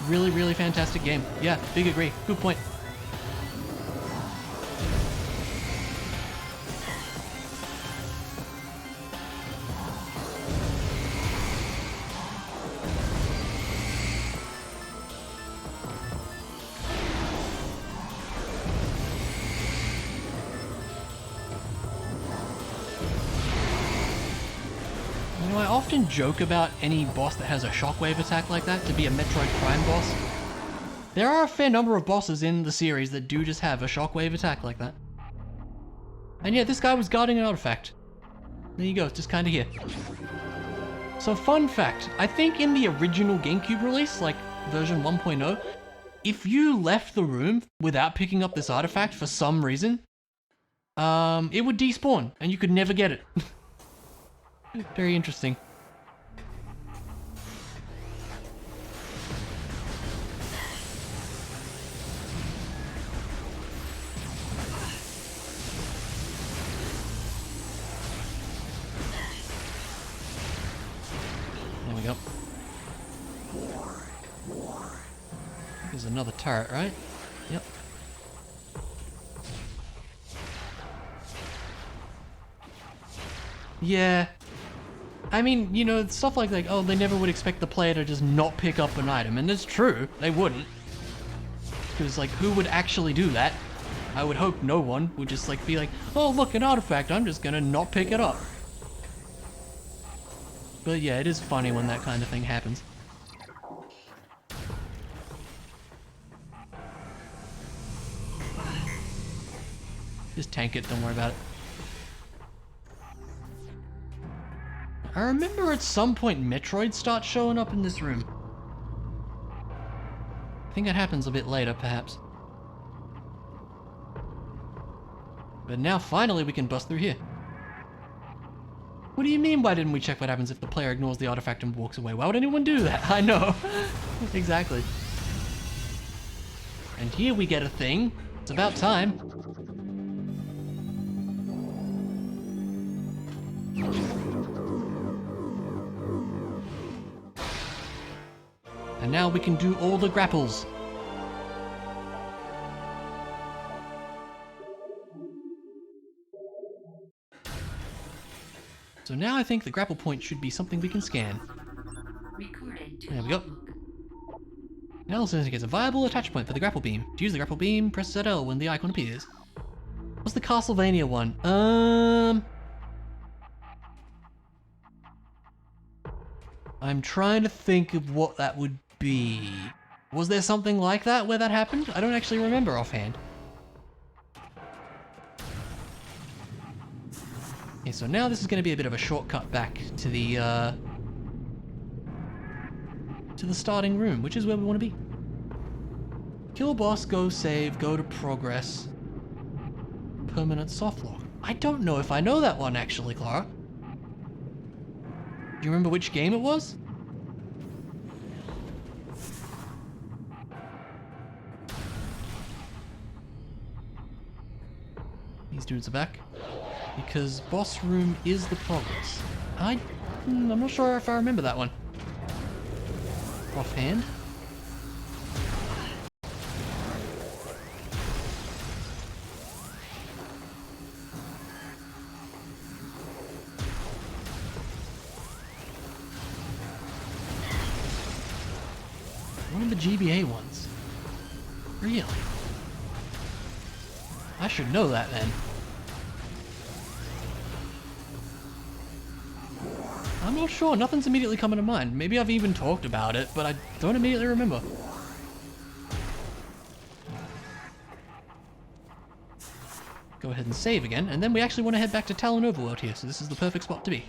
Really, really fantastic game. Yeah, big agree. Good point. You know, I often joke about any boss that has a shockwave attack like that to be a Metroid Prime boss. There are a fair number of bosses in the series that do just have a shockwave attack like that. And yeah, this guy was guarding an artifact. There you go, it's just kinda here. So fun fact, I think in the original GameCube release, like version 1.0, if you left the room without picking up this artifact for some reason, it would despawn and you could never get it. Very interesting. There we go. There's another turret, right? Yep. Yeah. I mean, you know, stuff like, oh, they never would expect the player to just not pick up an item. And it's true, they wouldn't. Because, like, who would actually do that? I would hope no one would just, like, be like, oh, look, an artifact, I'm just gonna not pick it up. But yeah, it is funny when that kind of thing happens. Just tank it, don't worry about it. I remember at some point Metroid starts showing up in this room. I think it happens a bit later, perhaps. But now finally we can bust through here. What do you mean, why didn't we check what happens if the player ignores the artifact and walks away? Why would anyone do that? I know. Exactly. And here we get a thing. It's about time. And now we can do all the grapples. So now I think the grapple point should be something we can scan. Recorded to There we go. logbook. Now it indicates a viable attach point for the grapple beam. To use the grapple beam, press ZL when the icon appears. What's the Castlevania one? I'm trying to think of what that would be. Was there something like that where that happened? I don't actually remember offhand. Okay, so now this is going to be a bit of a shortcut back to the starting room, which is where we want to be. Kill boss, go save, go to progress. Permanent softlock. I don't know if I know that one actually, Clara. Do you remember which game it was? These dudes are back. Because boss room is the progress. I'm not sure if I remember that one. Offhand. One of the GBA ones. Really? I should know that then. I'm not sure, nothing's immediately coming to mind. Maybe I've even talked about it, but I don't immediately remember. Go ahead and save again, and then we actually want to head back to Tallon Overworld here, so this is the perfect spot to be.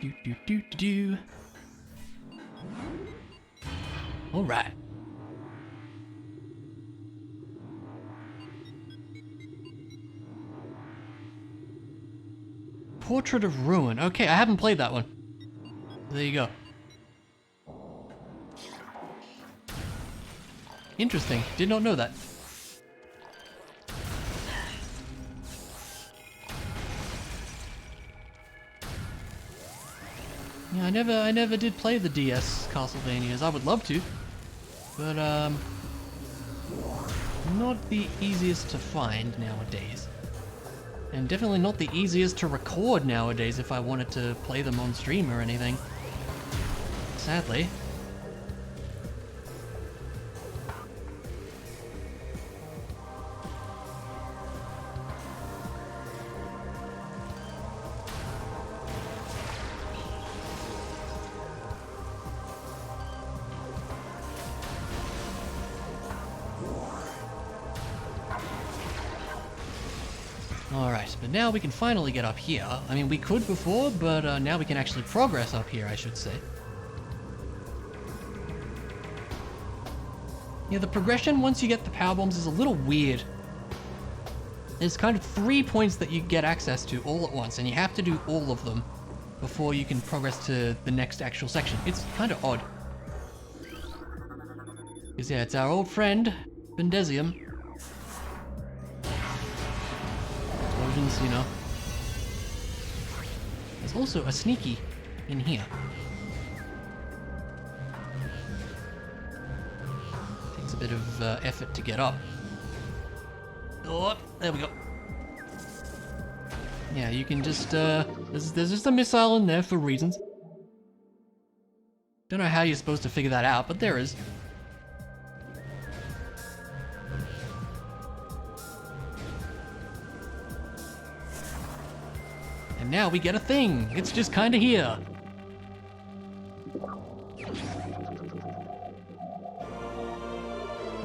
Do, do, do, do, do. All right. Portrait of Ruin. Okay, I haven't played that one. There you go. Interesting. Did not know that. Yeah, I never did play the DS Castlevanias. I would love to, but not the easiest to find nowadays. And definitely not the easiest to record nowadays if I wanted to play them on stream or anything. Sadly. Alright, but now we can finally get up here. I mean, we could before, but now we can actually progress up here, I should say. Yeah, the progression once you get the power bombs is a little weird. There's kind of 3 points that you get access to all at once, and you have to do all of them before you can progress to the next actual section. It's kind of odd. Because yeah, it's our old friend, Bendesium. Explosions, you know. There's also a sneaky in here. Takes a bit of effort to get up. Oh, there we go. Yeah, you can just, there's just a missile in there for reasons. Don't know how you're supposed to figure that out, but there is. And now we get a thing. It's just kinda here.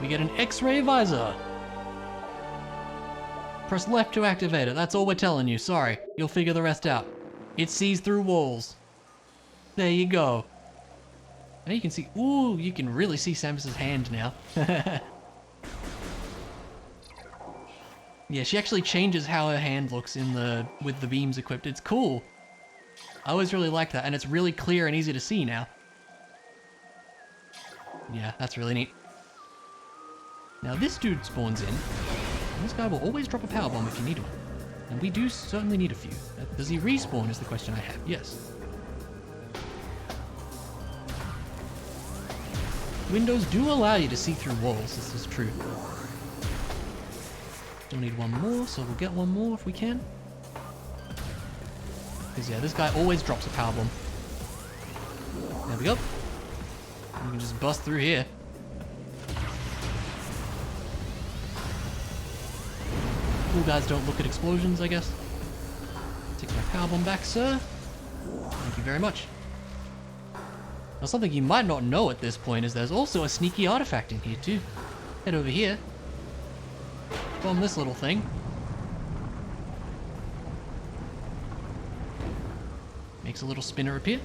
We get an X-ray visor. Press left to activate it. That's all we're telling you. Sorry. You'll figure the rest out. It sees through walls. There you go. Now you can see... Ooh, you can really see Samus's hand now. Yeah, she actually changes how her hand looks with the beams equipped. It's cool. I always really like that, and it's really clear and easy to see now. Yeah, that's really neat. Now this dude spawns in. This guy will always drop a power bomb if you need one. And we do certainly need a few. Does he respawn is the question I have. Yes. Windows do allow you to see through walls, this is true. Still need one more, so we'll get one more if we can. Because yeah, this guy always drops a power bomb. There we go. We can just bust through here. Cool guys don't look at explosions, I guess. Take my power bomb back, sir. Thank you very much. Now, something you might not know at this point is there's also a sneaky artifact in here too. Head over here. Bomb this little thing. Makes a little spinner appear.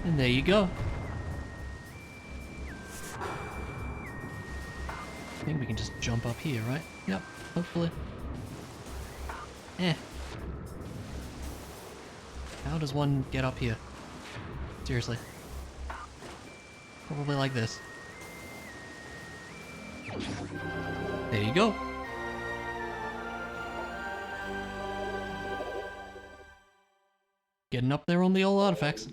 And there you go. I think we can just jump up here, right? Yep, hopefully. Eh. How does one get up here? Seriously. Probably like this. There you go. Getting up there on the old artifacts.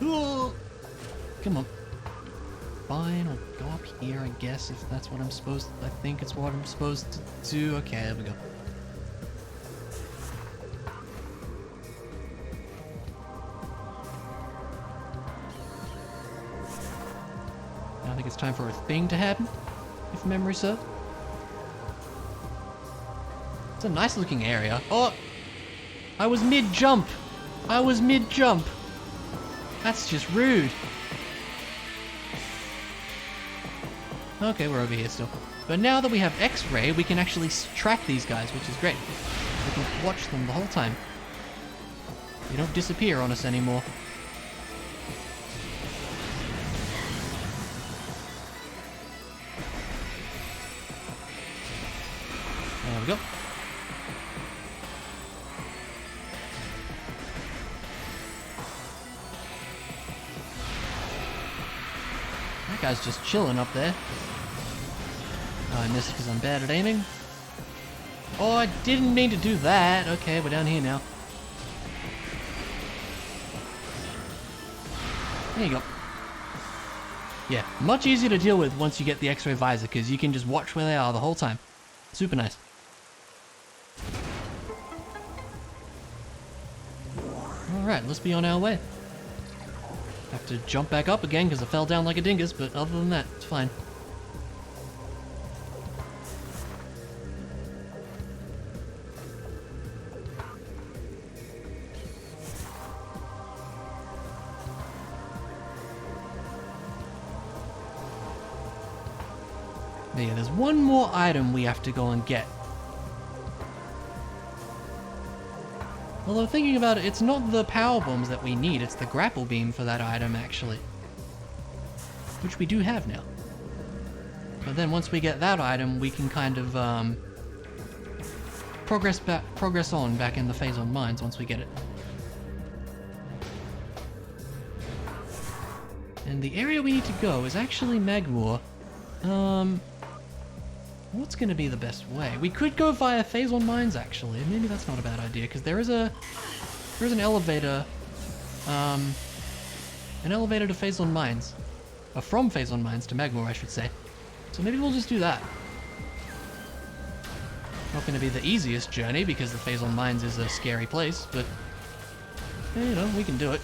Ooh. Come on. Fine, I'll go up here, I guess, if that's what I'm supposed to... I think it's what I'm supposed to do. Okay, there we go. I think it's time for a thing to happen, if memory serves. It's a nice looking area. Oh! I was mid-jump. I was mid-jump. That's just rude. Okay, we're over here still. But now that we have X-ray, we can actually track these guys, which is great. We can watch them the whole time. They don't disappear on us anymore. There we go. That guy's just chilling up there. Oh, I missed because I'm bad at aiming. Oh, I didn't mean to do that. Okay, we're down here now. There you go. Yeah, much easier to deal with once you get the X-ray visor because you can just watch where they are the whole time. Super nice. Alright, let's be on our way. Have to jump back up again because I fell down like a dingus, but other than that, it's fine. Yeah, there's one more item we have to go and get. Although thinking about it, it's not the power bombs that we need, it's the grapple beam for that item actually. Which we do have now. But then once we get that item, we can kind of progress on back in the phase on mines once we get it. And the area we need to go is actually Magmoor. What's going to be the best way? We could go via phase on mines actually. Maybe that's not a bad idea because there's an elevator, to phase on mines, from phase on mines to Magmoor, I should say. So maybe we'll just do that. Not going to be the easiest journey because the phase on mines is a scary place, but you know, we can do it.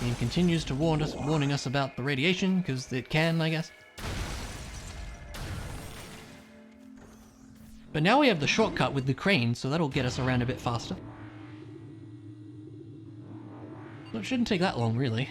Game continues to warning us about the radiation, because it can, I guess. But now we have the shortcut with the crane, so that'll get us around a bit faster. So it shouldn't take that long, really.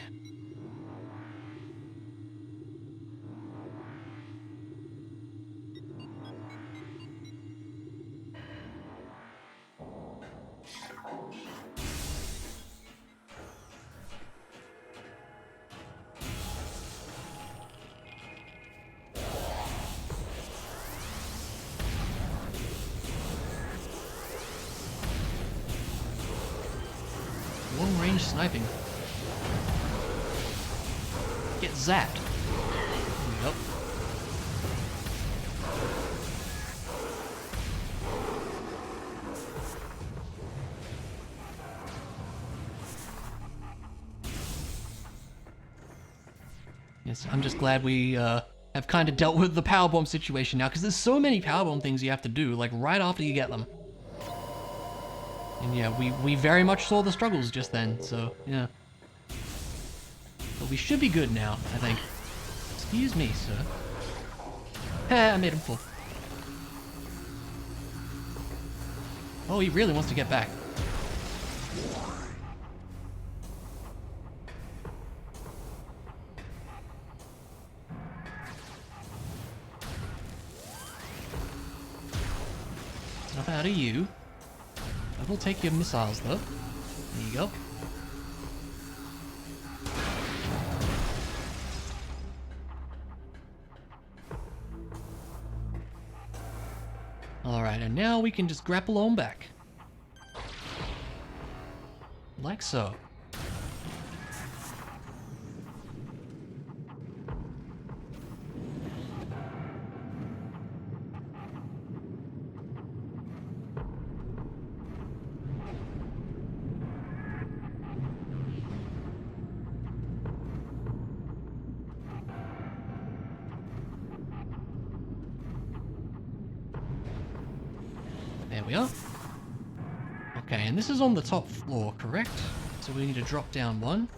Long-range sniping. Get zapped. Yep. Yes, I'm just glad we have kind of dealt with the power bomb situation now, because there's so many power bomb things you have to do, like right after you get them. And yeah, we very much saw the struggles just then, so yeah. But we should be good now, I think. Excuse me, sir. Ha, I made him fall. Oh, he really wants to get back. Enough out of you. I will take your missiles, though. There you go. Alright, and now we can just grapple on back. Like so. There we are. Okay, and this is on the top floor, correct? So we need to drop down one.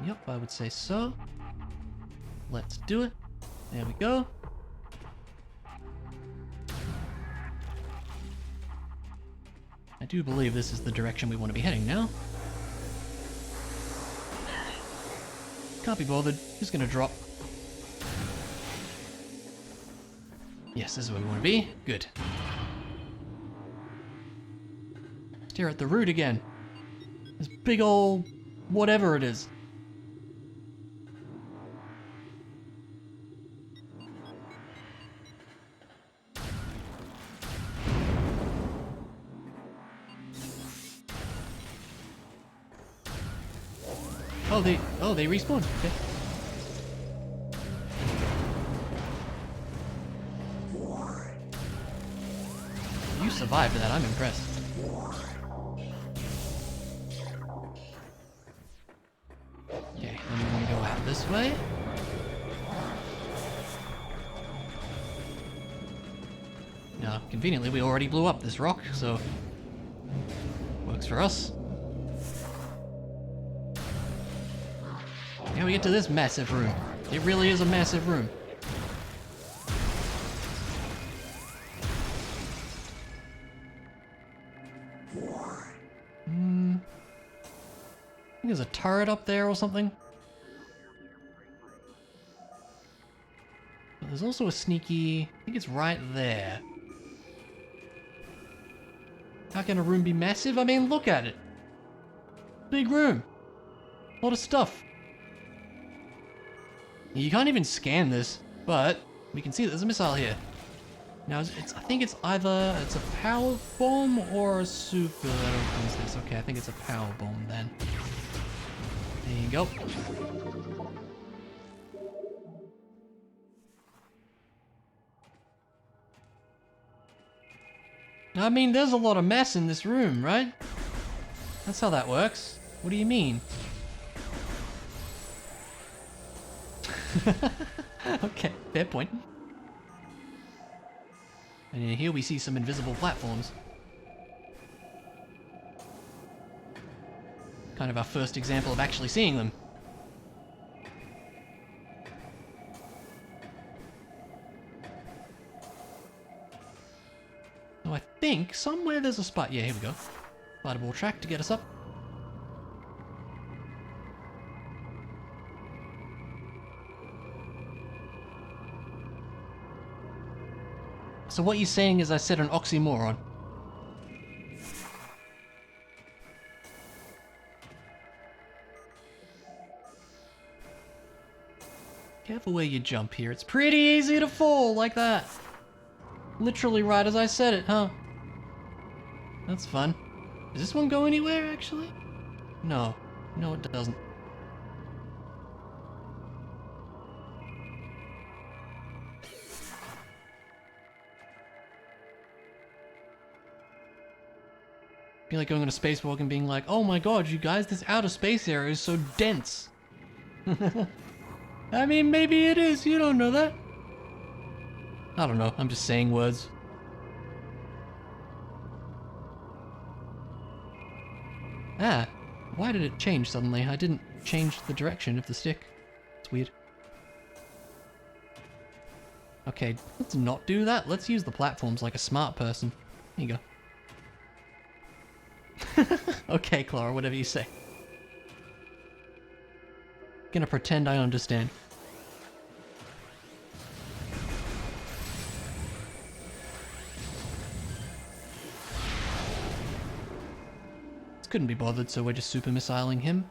Yep, I would say so. Let's do it. There we go. I do believe this is the direction we want to be heading now. Can't be bothered. Just gonna drop. Yes, this is where we want to be. Good. Stare at the root again. This big old whatever it is. Oh, they respawn. Okay. You survived that. I'm impressed. Okay, then we want to go out this way. Now, conveniently, we already blew up this rock, so works for us. Now we get to this massive room. It really is a massive room. I think there's a turret up there or something. But there's also a sneaky... I think it's right there. How can a room be massive? I mean, look at it. Big room. A lot of stuff. You can't even scan this, but we can see that there's a missile here. Now, I think it's either a power bomb or a super that opens this. Okay, I think it's a power bomb then. There you go. I mean, there's a lot of mess in this room, right? That's how that works. What do you mean? Okay, fair point. And here we see some invisible platforms. Kind of our first example of actually seeing them. So I think somewhere there's a spot. Yeah, here we go. Spider-ball track to get us up. So what you're saying is I said an oxymoron. Careful where you jump here. It's pretty easy to fall like that. Literally right as I said it, huh? That's fun. Does this one go anywhere, actually? No. No, it doesn't. Be like going on a spacewalk and being like, oh my god, you guys, this outer space area is so dense. I mean, maybe it is, you don't know that. I don't know, I'm just saying words. Ah, why did it change suddenly? I didn't change the direction of the stick. It's weird. Okay, let's not do that. Let's use the platforms like a smart person. Here you go. Okay, Clara, whatever you say. Gonna pretend I understand. Couldn't be bothered, so we're just super missiling him.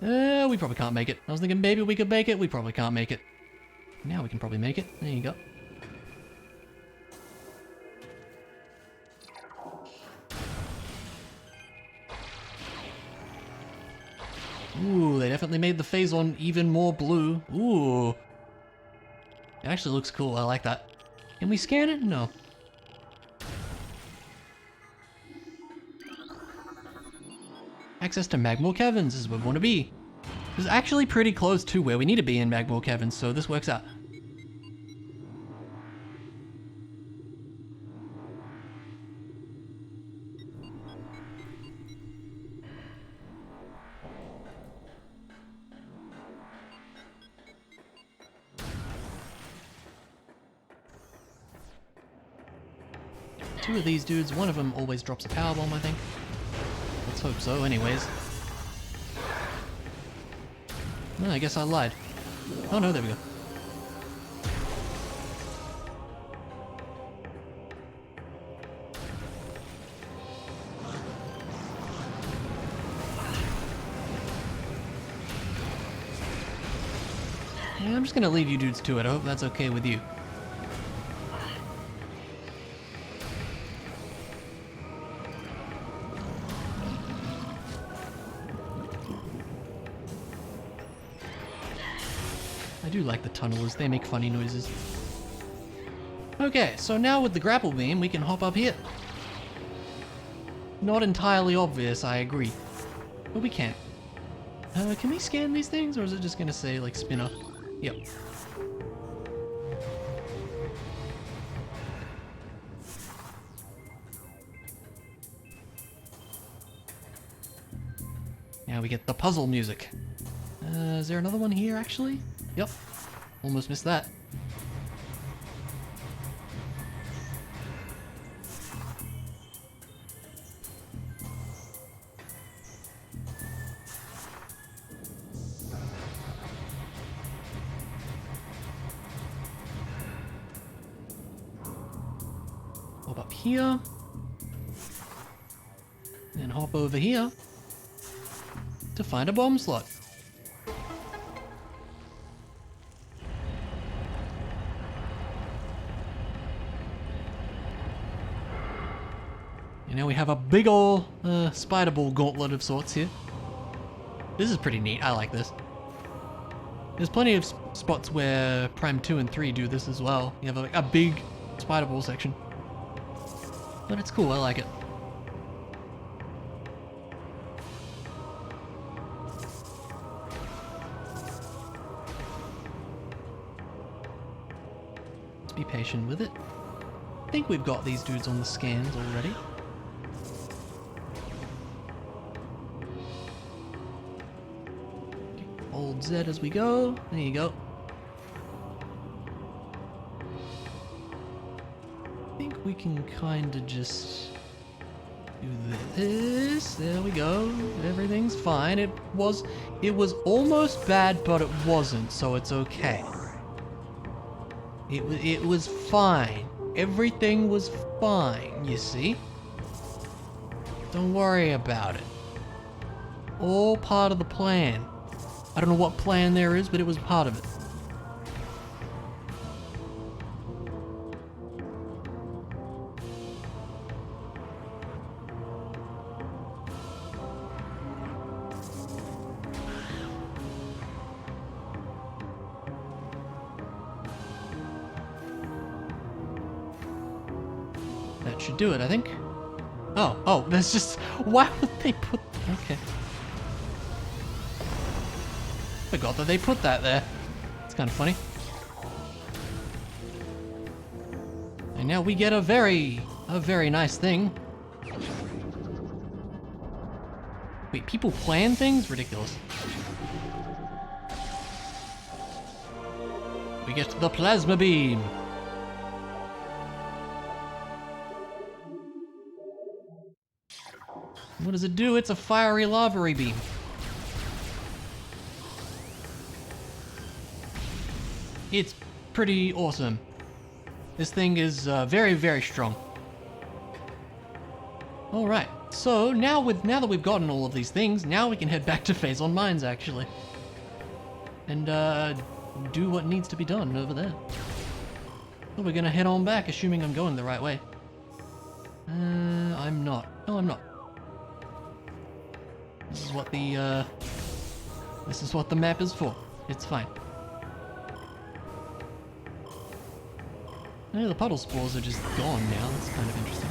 We probably can't make it. I was thinking maybe we could make it. We probably can't make it. Now we can probably make it. There you go. Ooh, they definitely made the phazon even more blue. Ooh. It actually looks cool. I like that. Can we scan it? No. Access to Magmore Caverns is where we want to be. It's actually pretty close to where we need to be in Magmore Caverns, so this works out. two of these dudes. One of them always drops a power bomb, I think. Let's hope so, anyways. No, I guess I lied. Oh no, there we go. Yeah, I'm just gonna leave you dudes to it. I hope that's okay with you. I do like the tunnelers, they make funny noises. Okay, so now with the grapple beam, we can hop up here. Not entirely obvious, I agree. But we can. Can we scan these things, or is it just gonna say, like, spinner? Yep. Now we get the puzzle music. Is there another one here, actually? Yep. Almost missed that. Hop up here. Then hop over here to find a bomb slot. And now we have a big ol' spider ball gauntlet of sorts here. This is pretty neat, I like this. There's plenty of spots where Prime 2 and 3 do this as well. You have a big spider ball section. But it's cool, I like it. Let's be patient with it. I think we've got these dudes on the scans already. Okay, hold Z as we go. There you go. I think we can kind of just do this. There we go. Everything's fine. It was almost bad, but it wasn't, so it's okay. It was fine. Everything was fine, you see? Don't worry about it. All part of the plan. I don't know what plan there is, but it was part of it. That should do it, I think. Oh, there's just... Why would they put... Okay. Forgot that they put that there. It's kind of funny. And now we get a very nice thing. Wait, people plan things? Ridiculous. We get the plasma beam. What does it do? It's a fiery lava beam. It's pretty awesome. This thing is very, very strong. Alright, so now that we've gotten all of these things, now we can head back to Phase on Mines, actually. And do what needs to be done over there. So we're gonna head on back, assuming I'm going the right way. I'm not. No, I'm not. This is what the map is for. It's fine. No, the puddle spores are just gone now. That's kind of interesting.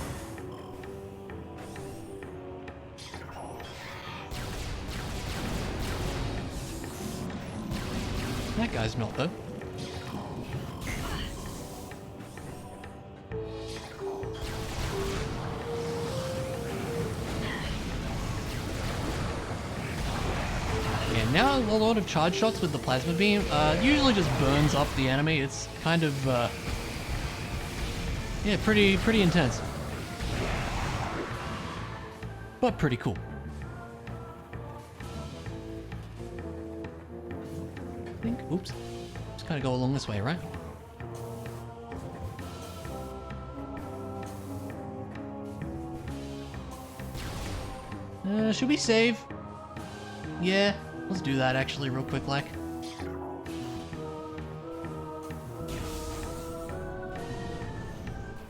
That guy's not, though. Now a lot of charge shots with the plasma beam usually just burns up the enemy. It's kind of yeah, pretty intense. but pretty cool. I think, oops, just gotta go along this way, right? Should we save? Yeah, let's do that actually real quick, like.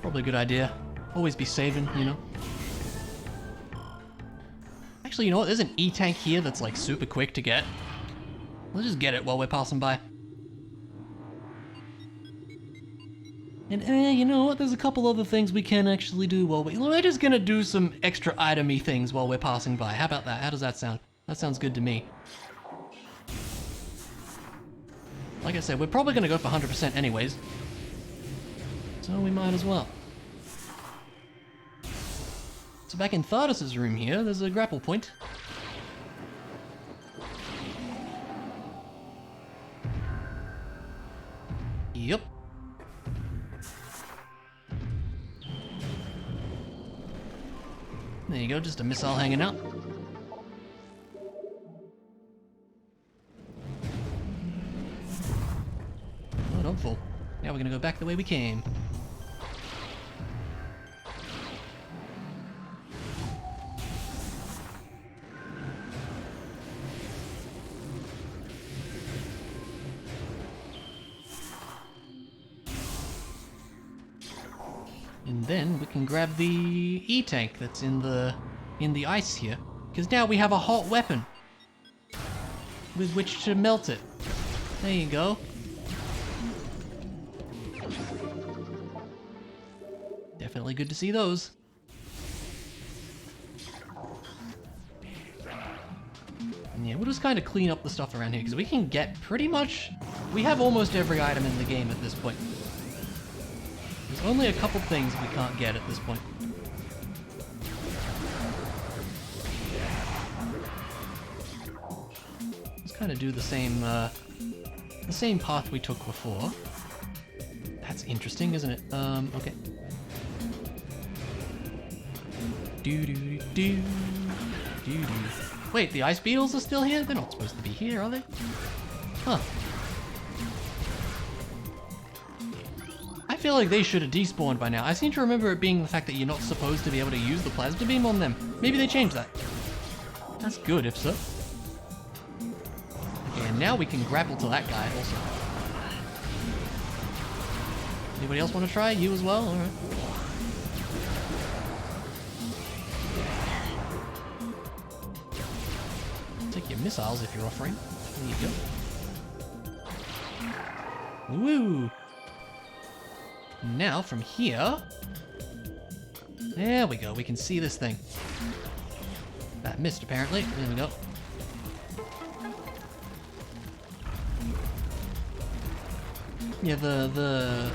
Probably a good idea. Always be saving, you know. Actually, you know what? There's an E-tank here that's like super quick to get. Let's just get it while we're passing by. And you know what? There's a couple other things we can actually do while we're just gonna do some extra item-y things while we're passing by. How about that? How does that sound? That sounds good to me. Like I said, we're probably gonna go for 100% anyways. So we might as well. So back in Thardus' room here, there's a grapple point. Yep. There you go, just a missile hanging out. Oh, don't fall. Now we're gonna go back the way we came. And then we can grab the E-tank that's in the ice here, because now we have a hot weapon with which to melt it. There you go. Definitely good to see those. And yeah, we'll just kind of clean up the stuff around here, because we can get pretty much... We have almost every item in the game at this point. There's only a couple things we can't get at this point. Let's kind of do the same path we took before. That's interesting, isn't it? Okay. Wait, the ice beetles are still here? They're not supposed to be here, are they? Huh. I feel like they should have despawned by now. I seem to remember it being the fact that you're not supposed to be able to use the plasma beam on them. Maybe they changed that. That's good, if so. Okay, and now we can grapple to that guy also. Anybody else want to try? You as well? Alright. Take your missiles if you're offering. There you go. Woo! Now, from here... There we go, we can see this thing. That missed, apparently. There we go. Yeah, the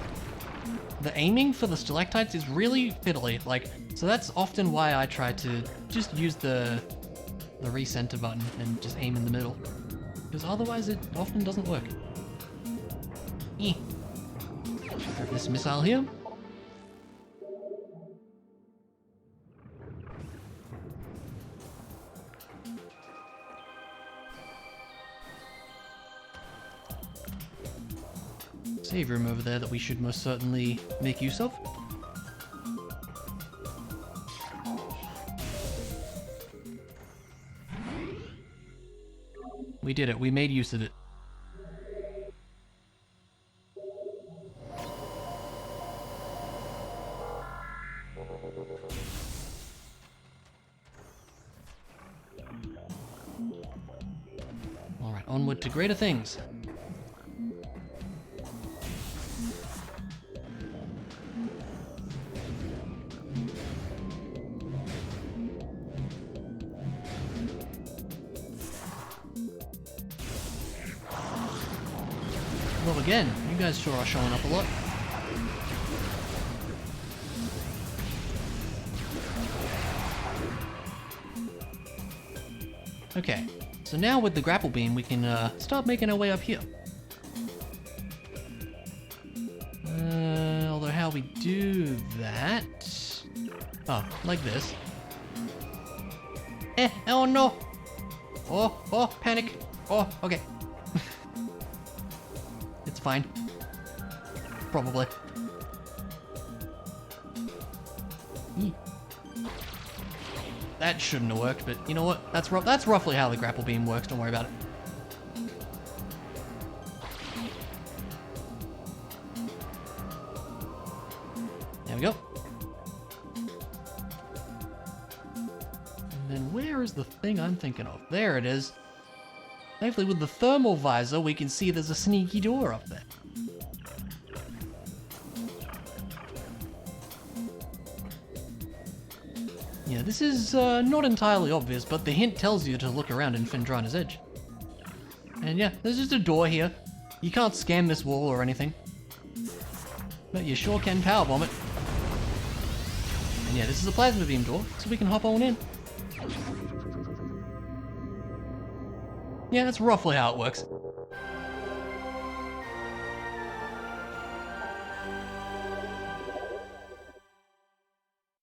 aiming for the stalactites is really fiddly. Like, so that's often why I try to just use the recenter button and just aim in the middle. Because otherwise it often doesn't work. Grab this missile here. Save room over there that we should most certainly make use of. We did it, we made use of it. Alright, onward to greater things. Well, again, you guys sure are showing up a lot. Okay, so now with the grapple beam, we can start making our way up here. Although how we do that... Oh, like this. Oh no! Oh, panic! Oh, okay. It's fine. Probably. That shouldn't have worked, but you know what? That's roughly how the grapple beam works, don't worry about it. There we go. And then where is the thing I'm thinking of? There it is. Thankfully with the thermal visor we can see there's a sneaky door up there. Yeah, this is not entirely obvious, but the hint tells you to look around in Fendrana's Edge. And yeah, there's just a door here. You can't scan this wall or anything. But you sure can powerbomb it. And yeah, this is a plasma beam door, so we can hop on in. Yeah, that's roughly how it works.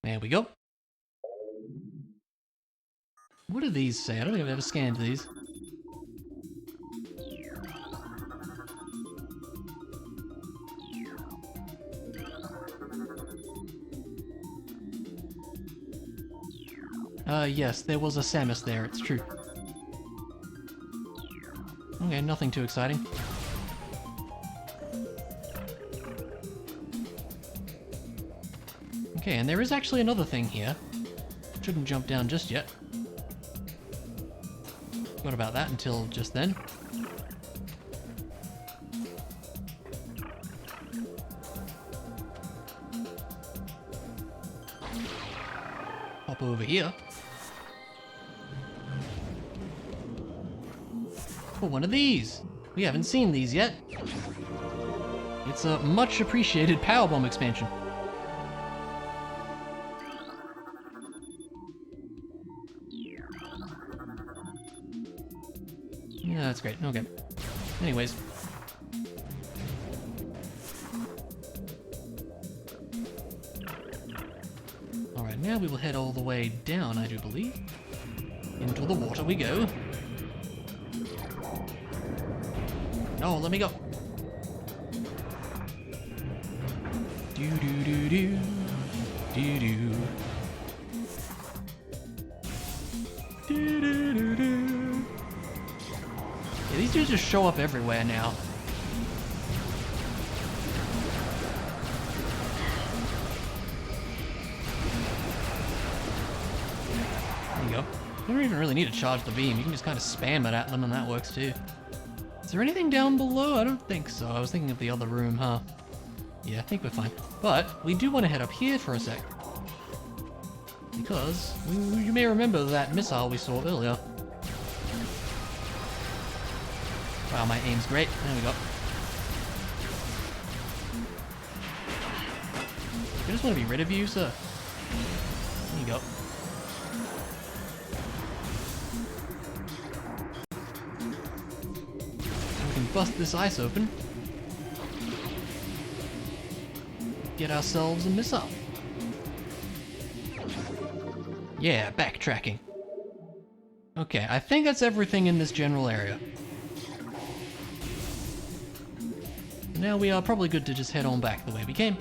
There we go. What do these say? I don't think I've ever scanned these. Yes, there was a Samus there, it's true. Okay, nothing too exciting. Okay, and there is actually another thing here. Shouldn't jump down just yet. Forgot about that until just then. Hop over here. For one of these. We haven't seen these yet. It's a much appreciated powerbomb expansion. Yeah, that's great. Okay. Anyways. Alright, now we will head all the way down, I do believe. Into the water we go. No, let me go. Do do do do. Do do. Do do do do. Yeah, these dudes just show up everywhere now. There you go. You don't even really need to charge the beam. You can just kind of spam it at them and that works too. Is there anything down below? I don't think so. I was thinking of the other room, huh? Yeah, I think we're fine. But we do want to head up here for a sec. Because you may remember that missile we saw earlier. Wow, my aim's great. There we go. I just want to be rid of you, sir. There you go. We can bust this ice open. Get ourselves a missile. Yeah, backtracking. Okay, I think that's everything in this general area. Now we are probably good to just head on back the way we came.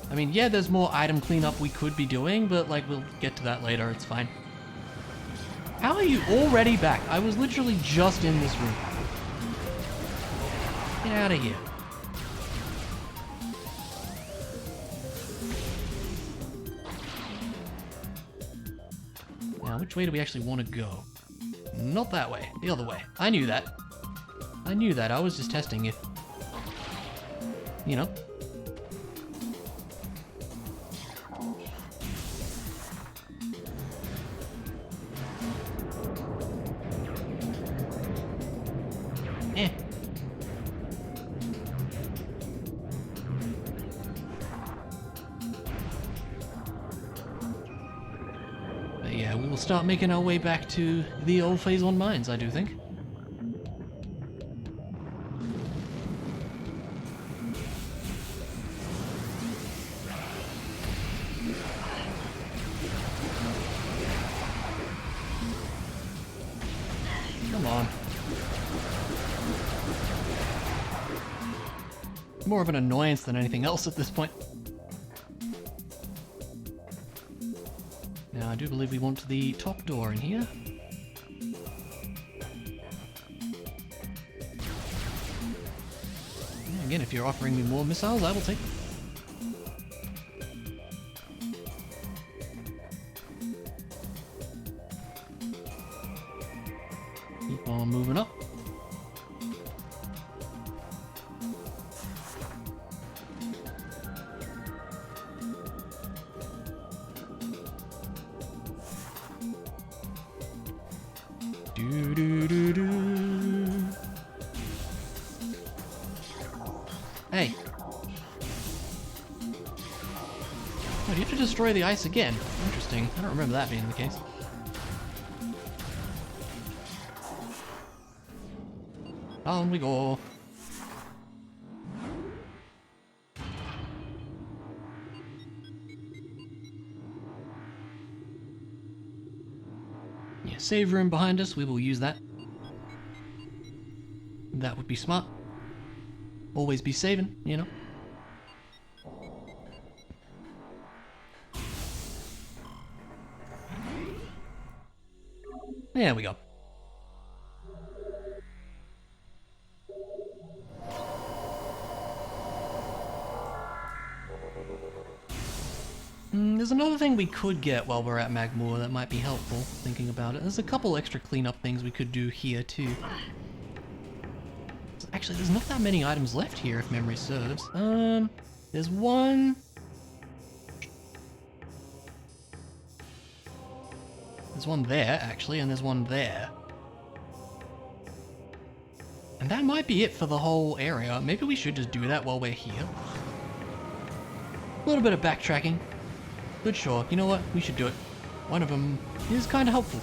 I mean, yeah, there's more item cleanup we could be doing, but like, we'll get to that later, it's fine. How are you already back? I was literally just in this room. Get out of here. Now, which way do we actually want to go? Not that way, the other way. I knew that. I knew that, I was just testing you. You know? Eh. But yeah, we will start making our way back to the old Phase 1 mines, I do think. More of an annoyance than anything else at this point. Now, I do believe we want the top door in here. Yeah, again, if you're offering me more missiles, I will take them. Keep on moving up. Hey. Oh, do you have to destroy the ice again? Interesting. I don't remember that being the case. Down we go. Yeah, save room behind us. We will use that. That would be smart. Always be saving, you know. There we go. There's another thing we could get while we're at Magmoor that might be helpful, thinking about it. There's a couple extra cleanup things we could do here too. Actually, there's not that many items left here, if memory serves. There's one. There's one there, actually, and there's one there. And that might be it for the whole area. Maybe we should just do that while we're here. A little bit of backtracking. But sure, you know what? We should do it. One of them is kind of helpful.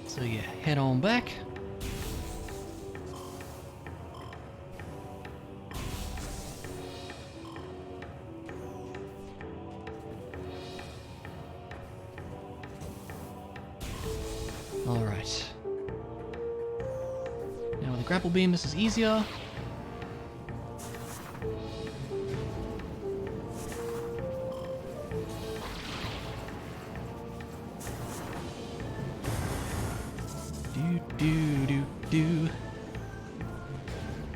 So yeah, head on back. Alright. Now with the grapple beam, this is easier. Do.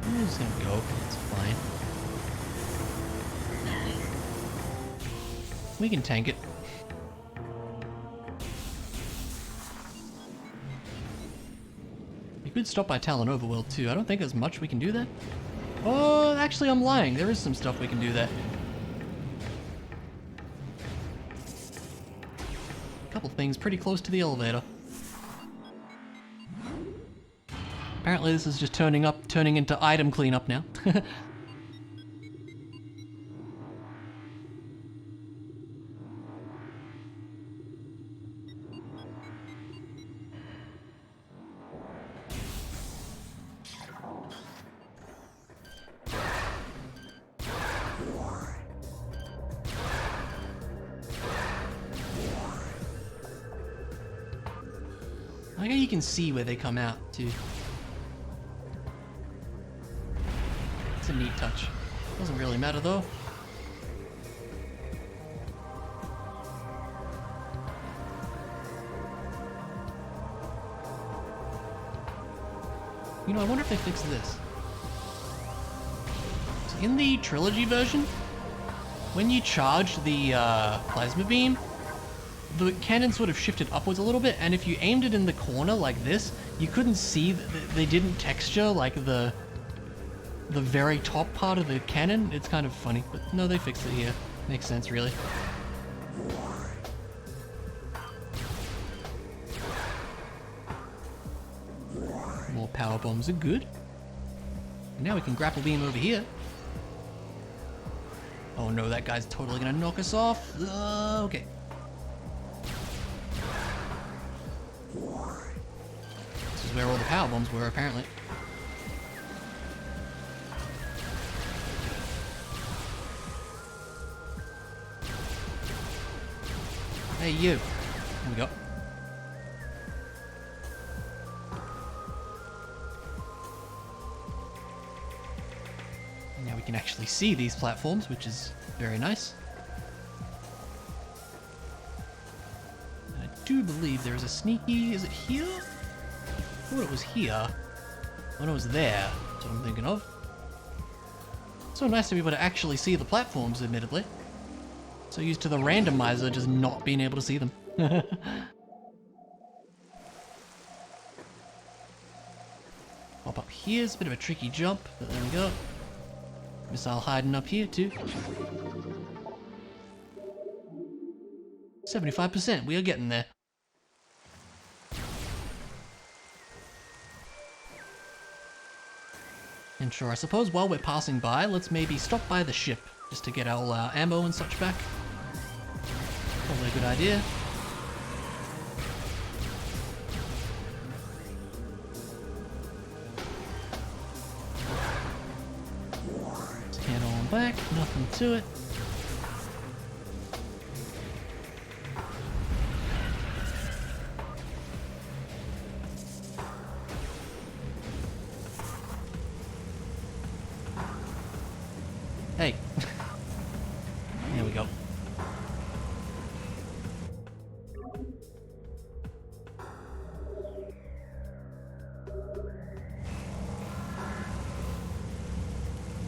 I'm just gonna go. It's fine. We can tank it. You could stop by Tallon Overworld too. I don't think there's much we can do there. Oh, actually I'm lying. There is some stuff we can do there. A couple things pretty close to the elevator. Apparently this is just turning into item cleanup now. I like how you can see where they come out too. It's a neat touch. Doesn't really matter though. You know, I wonder if they fixed this. So in the trilogy version, when you charge the plasma beam, the cannon sort of shifted upwards a little bit, and if you aimed it in the corner like this, you couldn't see that they didn't texture like the very top part of the cannon. It's kind of funny, but no, they fixed it here. Makes sense, really. More power bombs are good. Now we can grapple beam over here. Oh no, that guy's totally gonna knock us off. Okay. This is where all the power bombs were, apparently. Hey, you. Here we go. Now we can actually see these platforms, which is very nice. I do believe there is a sneaky... Is it here? I thought it was here. Oh no, it was there. That's what I'm thinking of. So nice to be able to actually see the platforms, admittedly. So used to the randomizer just not being able to see them. Hop up here's a bit of a tricky jump, but there we go. Missile hiding up here too. 75%, we are getting there. And sure, I suppose while we're passing by, let's maybe stop by the ship, just to get all our ammo and such back. Probably a good idea. Let's head on back, nothing to it. Hey. There we go.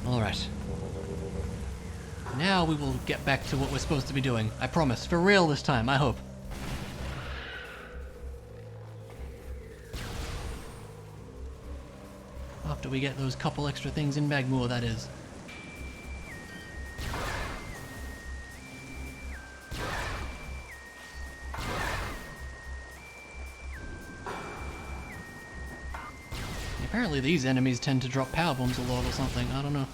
Alright. Now we will get back to what we're supposed to be doing. I promise. For real this time, I hope. After we get those couple extra things in Magmoor, that is. Apparently these enemies tend to drop power bombs a lot or something, I don't know.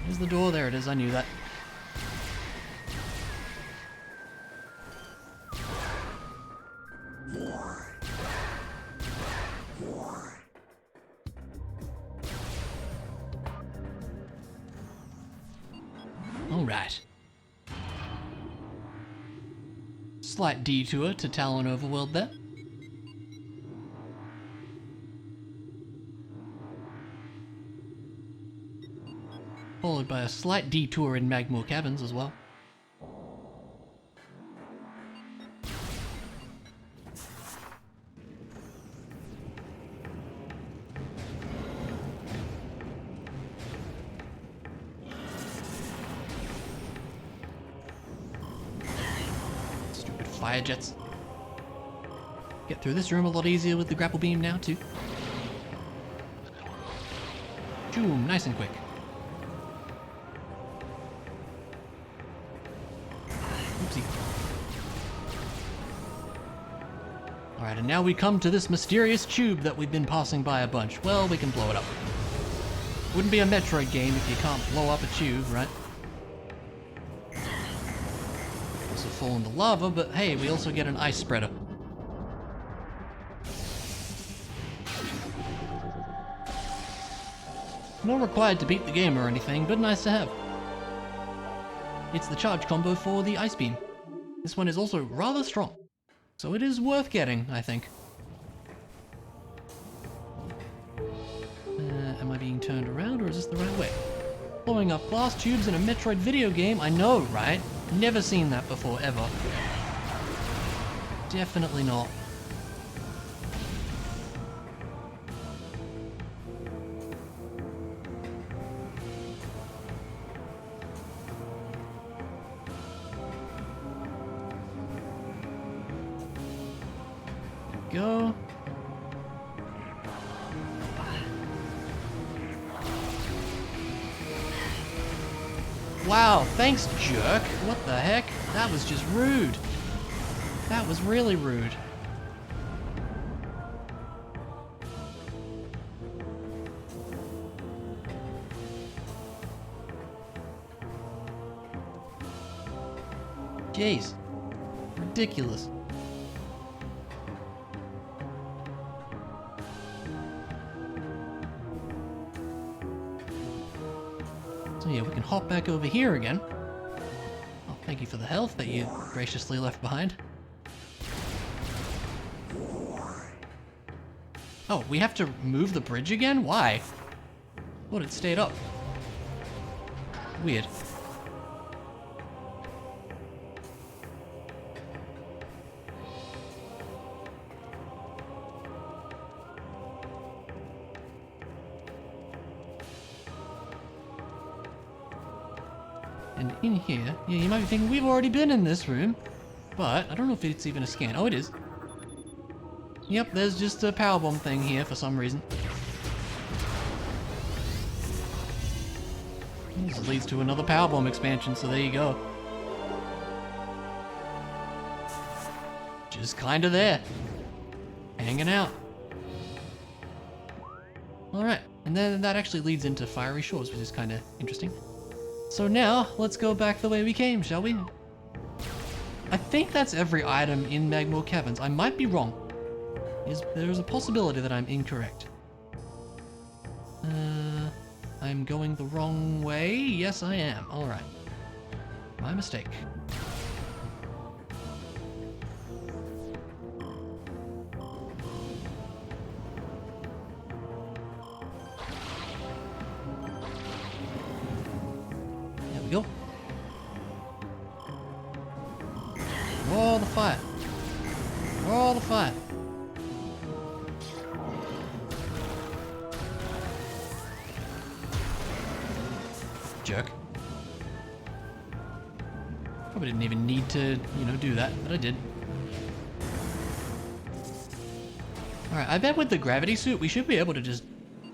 There's the door, there it is, I knew that. Alright. Slight detour to Tallon Overworld there. Followed by a slight detour in Magmoor Caverns as well. Stupid fire jets. Get through this room a lot easier with the grapple beam now too. Boom, nice and quick. Oopsie. Alright, and now we come to this mysterious tube that we've been passing by a bunch. Well, we can blow it up. Wouldn't be a Metroid game if you can't blow up a tube, right? Also fall into lava, but hey, we also get an ice spreader. Not required to beat the game or anything, but nice to have. It's the charge combo for the ice beam. This one is also rather strong, so it is worth getting, I think. Am I being turned around, or is this the right way? Blowing up glass tubes in a Metroid video game? I know, right? Never seen that before, ever. Definitely not. Go. Wow, thanks, jerk. What the heck? That was just rude. That was really rude. Jeez. Ridiculous. Yeah, we can hop back over here again. Oh, thank you for the health that you graciously left behind. Oh, we have to move the bridge again? Why? What, it stayed up. Weird. And in here, yeah, you might be thinking, we've already been in this room. But I don't know if it's even a scan. Oh, it is. Yep, there's just a power bomb thing here for some reason. This leads to another power bomb expansion, so there you go. Just kinda there. Hanging out. Alright, and then that actually leads into Fiery Shores, which is kinda interesting. So now, let's go back the way we came, shall we? I think that's every item in Magmore Caverns. I might be wrong. There's a possibility that I'm incorrect. I'm going the wrong way? Yes, I am. Alright. My mistake. There we go. Roll the fire. Roll the fire. Jerk. Probably didn't even need to, do that, but I did. Alright, I bet with the gravity suit, we should be able to just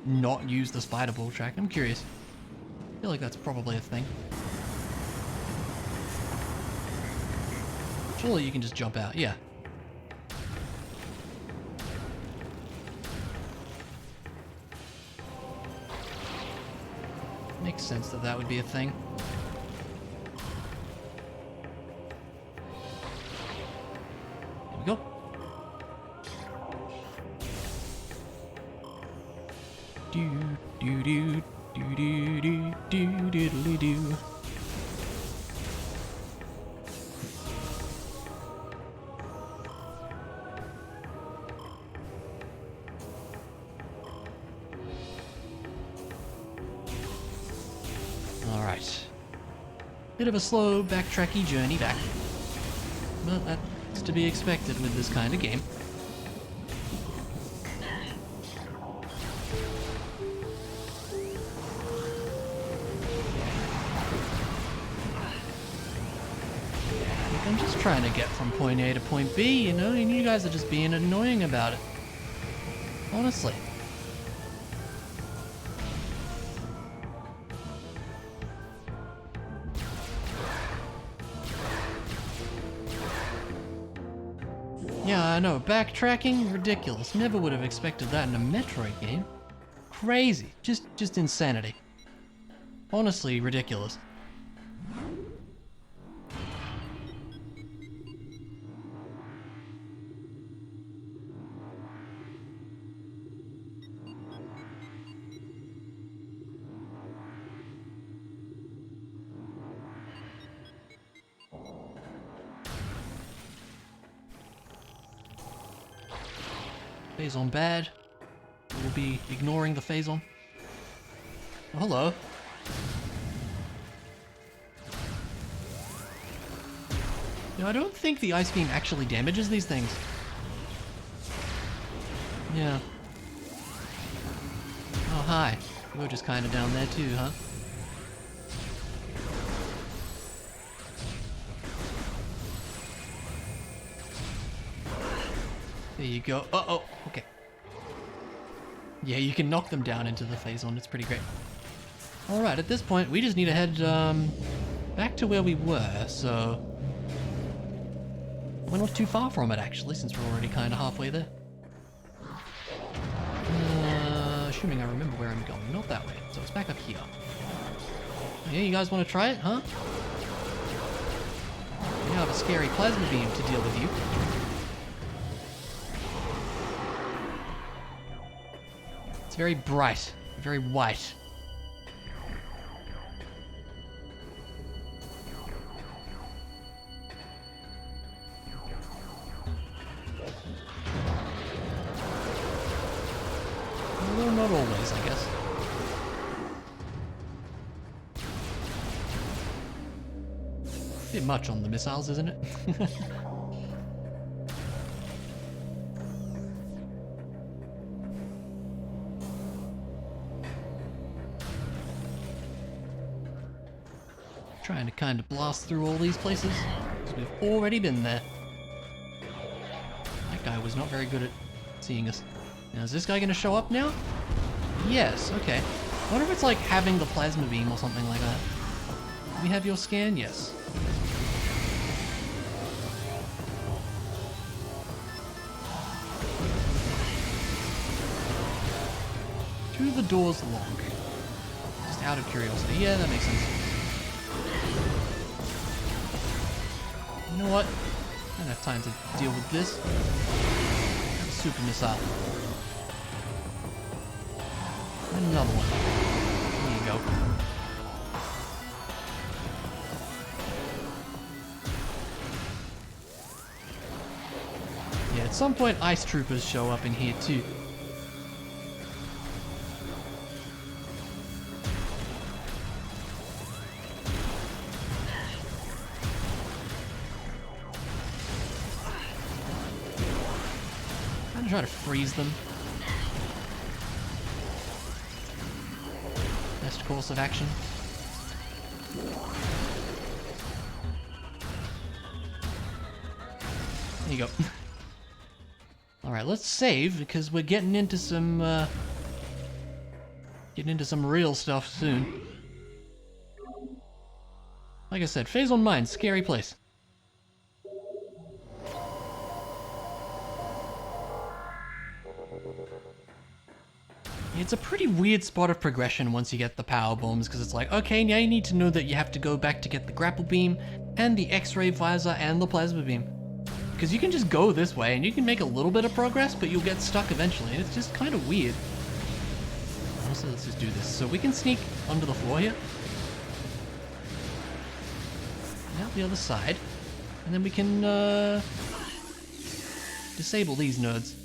not use the spider ball track. I'm curious. I feel like that's probably a thing. Surely you can just jump out, yeah. Makes sense that that would be a thing. There we go. Do do do do do do do do do. Bit of a slow, backtracky journey back. But that's to be expected with this kind of game. Look, I'm just trying to get from point A to point B, and you guys are just being annoying about it. Honestly. Yeah, I know. Backtracking? Ridiculous. Never would have expected that in a Metroid game. Crazy. Just insanity. Honestly, ridiculous. Phazon bad. We'll be ignoring the Phazon. Oh, hello. I don't think the Ice Beam actually damages these things. Yeah. Oh, hi. You're just kind of down there too, huh? There you go. Uh-oh. Okay. Yeah, you can knock them down into the Phazon. It's pretty great. Alright, at this point, we just need to head back to where we were, so... We're not too far from it, actually, since we're already kind of halfway there. Assuming I remember where I'm going. Not that way. So it's back up here. Yeah, you guys want to try it, huh? You have a scary plasma beam to deal with you. Very bright, very white. Although not always, I guess. Bit much on the missiles, isn't it? Trying to kind of blast through all these places, because we've already been there. That guy was not very good at seeing us. Now, is this guy going to show up now? Yes, okay. I wonder if it's like having the plasma beam or something like that. Do we have your scan? Yes. To the door's lock. Just out of curiosity. Yeah, that makes sense. You know what? I don't have time to deal with this. Super missile. Another one. There you go. Yeah, at some point ice troopers show up in here too. Try to freeze them. Best course of action. There you go. Alright, let's save because we're getting into some real stuff soon. Like I said, Phase on Mine, scary place. It's a pretty weird spot of progression once you get the power bombs, because it's like, okay, now you need to know that you have to go back to get the grapple beam, and the X-ray visor, and the plasma beam. Because you can just go this way, and you can make a little bit of progress, but you'll get stuck eventually, and it's just kind of weird. Also, let's just do this. So we can sneak under the floor here. And out the other side. And then we can, disable these nerds.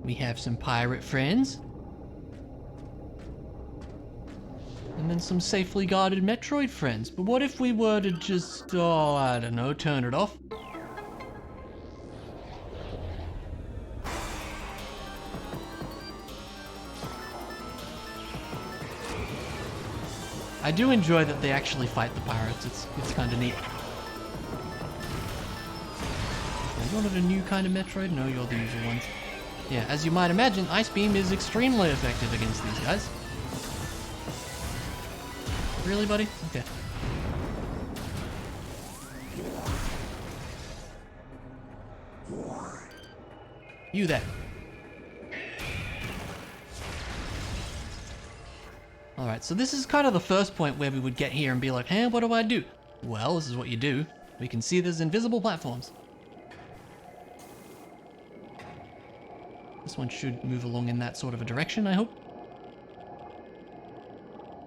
We have some pirate friends. And then some safely guarded Metroid friends. But what if we were to just, oh, I don't know, turn it off? I do enjoy that they actually fight the pirates. It's kind of neat. You wanted a new kind of Metroid? No, you're the usual ones. Yeah, as you might imagine, Ice Beam is extremely effective against these guys. Really, buddy? Okay. You there. Alright, so this is kind of the first point where we would get here and be like, hey, what do I do? Well, this is what you do. We can see there's invisible platforms. This one should move along in that sort of a direction, I hope.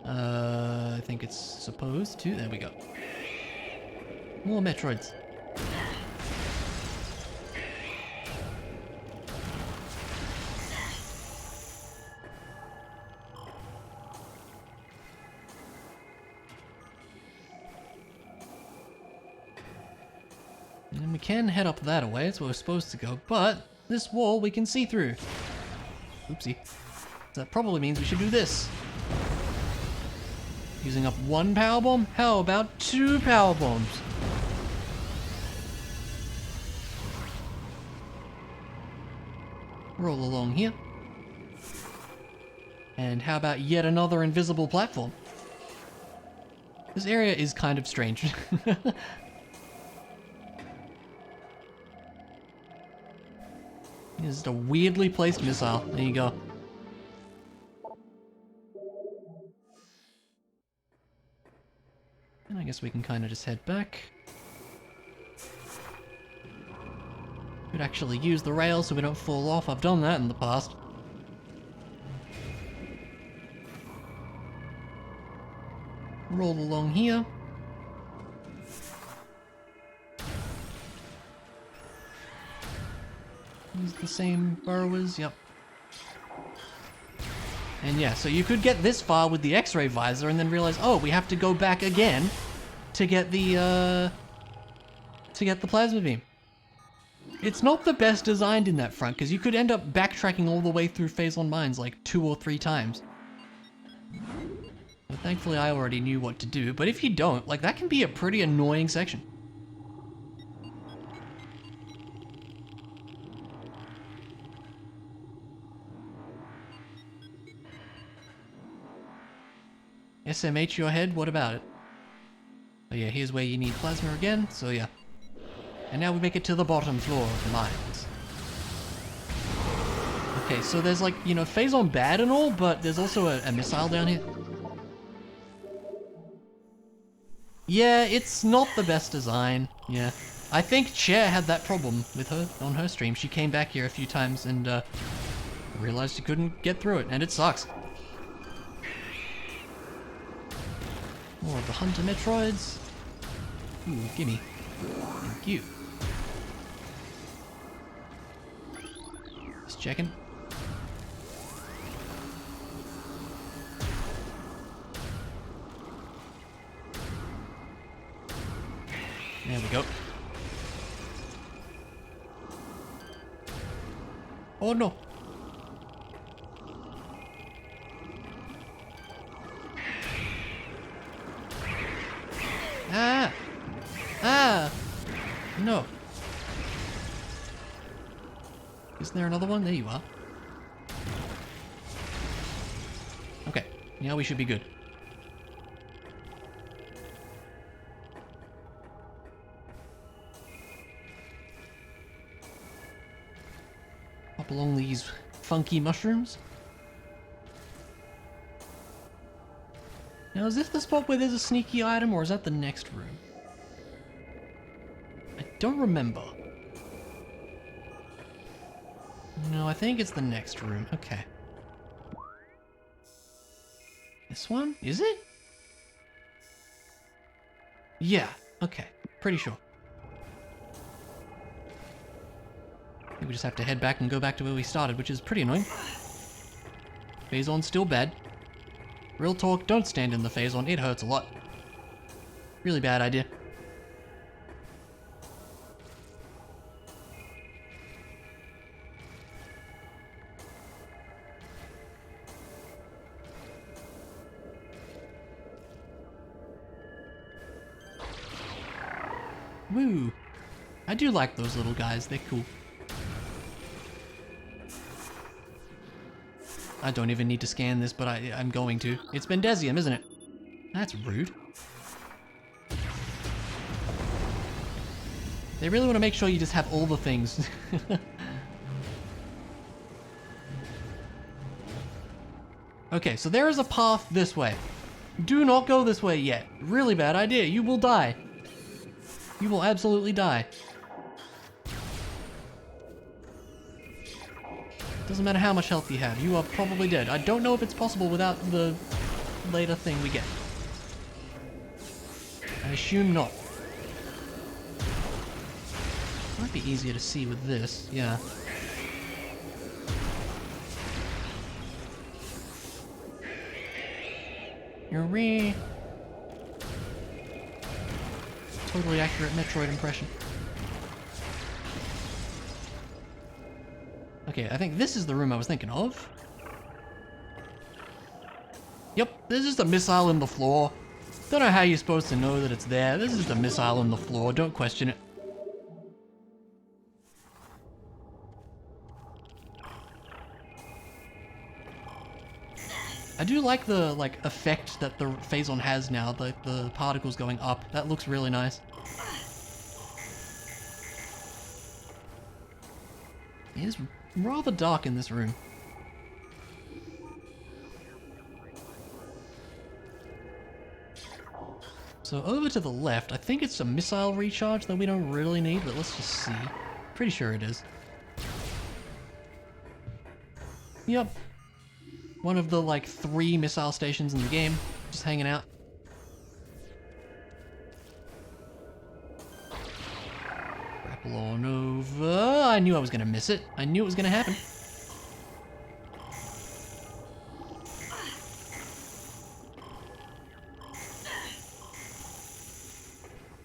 I think it's supposed to. There we go. More Metroids. And we can head up that way, that's where we're supposed to go, but this wall we can see through. Oopsie. So that probably means we should do this. Using up one power bomb? How about 2 power bombs? Roll along here. And how about yet another invisible platform? This area is kind of strange. This is a weirdly placed missile. There you go. And I guess we can kind of just head back. Could actually use the rails so we don't fall off. I've done that in the past. Roll along here. Use the same burrowers, yep. And yeah, so you could get this far with the X-ray visor and then realize, oh, we have to go back again to get the plasma beam. It's not the best designed in that front, because you could end up backtracking all the way through Phase 1 mines like 2 or 3 times. But thankfully I already knew what to do, but if you don't, like, that can be a pretty annoying section. SMH your head, what about it? Oh yeah, here's where you need plasma again, so yeah. And now we make it to the bottom floor of the mines. Okay, so there's like, you know, Phase on bad and all, but there's also a missile down here. Yeah, it's not the best design, yeah. I think Chair had that problem with her on her stream. She came back here a few times and realized she couldn't get through it, and it sucks. More of the Hunter Metroids. Ooh, gimme. Thank you. Just checking. There we go. Oh no! Ah! Ah! No. Isn't there another one? There you are. Okay, now we should be good. Hop along these funky mushrooms. Now, is this the spot where there's a sneaky item, or is that the next room? I don't remember. No, I think it's the next room. Okay. This one? Is it? Yeah, okay. Pretty sure. I think we just have to head back and go back to where we started, which is pretty annoying. Phazon's still bad. Real talk, don't stand in the Phazon, it hurts a lot. Really bad idea. Woo! I do like those little guys, they're cool. I don't even need to scan this, but I'm going to. It's Bendesium, isn't it? That's rude. They really want to make sure you just have all the things. Okay, so there is a path this way. Do not go this way yet. Really bad idea. You will die. You will absolutely die. Doesn't matter how much health you have, you are probably dead. I don't know if it's possible without the later thing we get. I assume not. Might be easier to see with this, yeah. You're totally accurate Metroid impression. Okay, I think this is the room I was thinking of. Yep, there's just a missile in the floor. Don't know how you're supposed to know that it's there. There's just a missile in the floor, don't question it. I do like the effect that the Phazon has now, the particles going up. That looks really nice. It is rather dark in this room. So over to the left, I think it's a missile recharge that we don't really need, but let's just see. Pretty sure it is. Yep. One of the 3 missile stations in the game, just hanging out. Tallon IV. I knew I was gonna miss it. I knew it was gonna happen.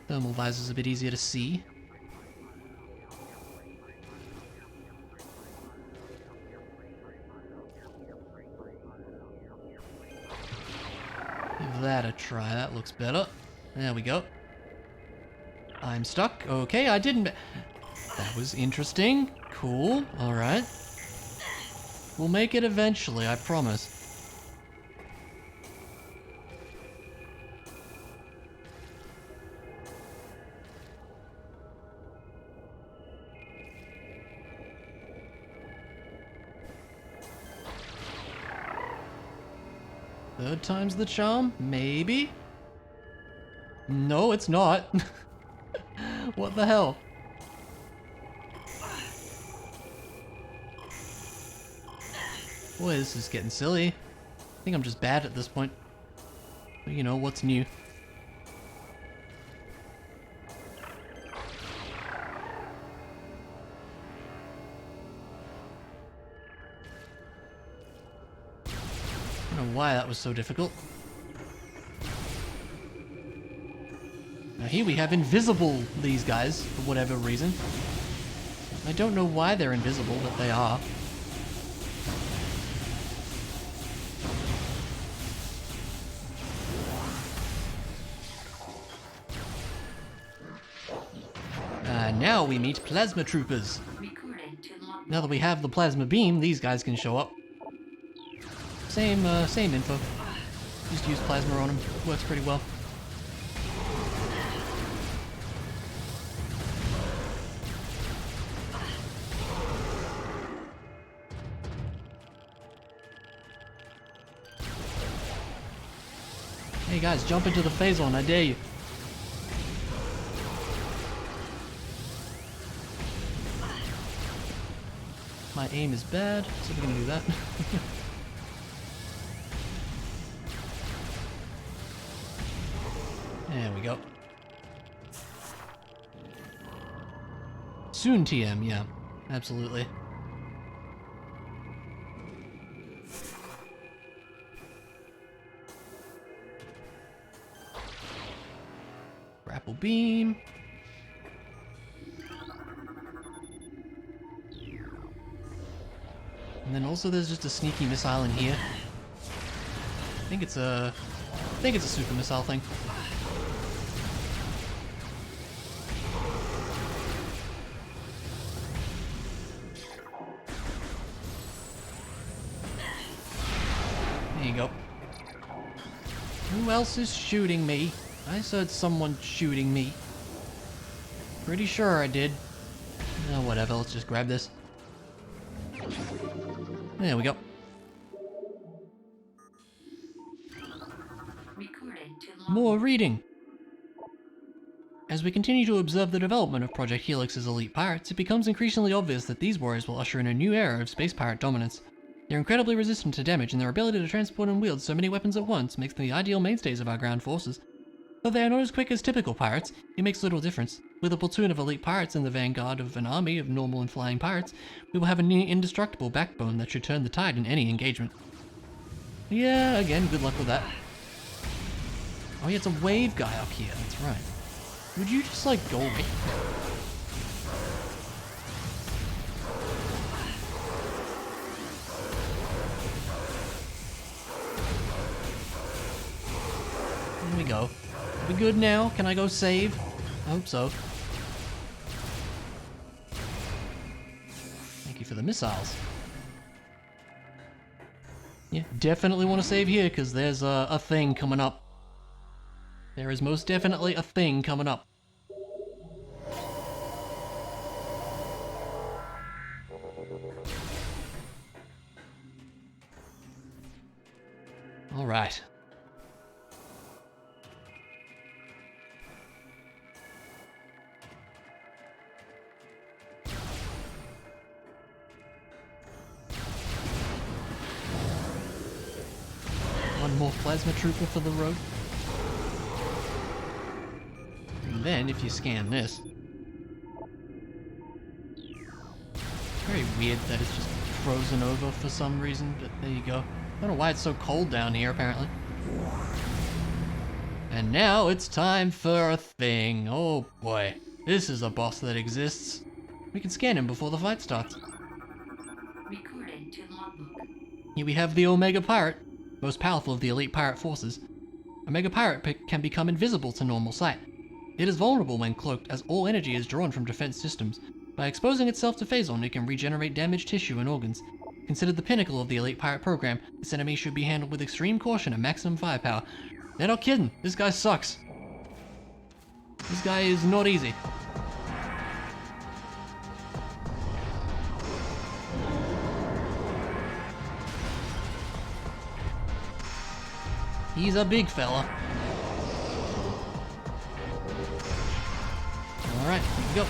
Thermal visor's a bit easier to see. Give that a try. That looks better. There we go. I'm stuck. Okay, I didn't... That was interesting. Cool. Alright. We'll make it eventually, I promise. Third time's the charm? Maybe? No, it's not. What the hell? Boy, this is getting silly. I think I'm just bad at this point. But you know, what's new? I don't know why that was so difficult. Now here we have invisible these guys, for whatever reason. I don't know why they're invisible, but they are. Now we meet plasma troopers. Recording to log. Now that we have the plasma beam, these guys can show up. Same info. Just use plasma on them. Works pretty well. Hey guys, jump into the phase one, I dare you. My aim is bad, so we're gonna do that. There we go. Soon TM, yeah, absolutely. Grapple beam. And then also there's just a sneaky missile in here. I think it's a super missile thing. There you go. Who else is shooting me? I said someone shooting me. Pretty sure I did. Oh, whatever, let's just grab this. There we go. Recording to log. More reading. As we continue to observe the development of Project Helix's elite pirates, it becomes increasingly obvious that these warriors will usher in a new era of space pirate dominance. They're incredibly resistant to damage, and their ability to transport and wield so many weapons at once makes them the ideal mainstays of our ground forces. Though they are not as quick as typical pirates, it makes little difference. With a platoon of elite pirates in the vanguard of an army of normal and flying pirates, we will have a near indestructible backbone that should turn the tide in any engagement. Yeah, again, good luck with that. Oh yeah, it's a wave guy up here, that's right. Would you just like go away? There we go. Are we good now? Can I go save? I hope so. Thank you for the missiles. Yeah, definitely want to save here because there's a thing coming up. There is most definitely a thing coming up. All right. One more plasma trooper for the road. And then, if you scan this, weird that it's just frozen over for some reason, but there you go. I don't know why it's so cold down here, apparently. And now it's time for a thing. Oh boy, this is a boss that exists. We can scan him before the fight starts. Recorded to logbook. Here we have the Omega Pirate, most powerful of the elite pirate forces. Omega Pirate can become invisible to normal sight. It is vulnerable when cloaked, as all energy is drawn from defense systems. By exposing itself to Phazon, it can regenerate damaged tissue and organs. Considered the pinnacle of the elite pirate program, this enemy should be handled with extreme caution and maximum firepower. They're not kidding, this guy sucks. This guy is not easy. He's a big fella. Alright, here we go.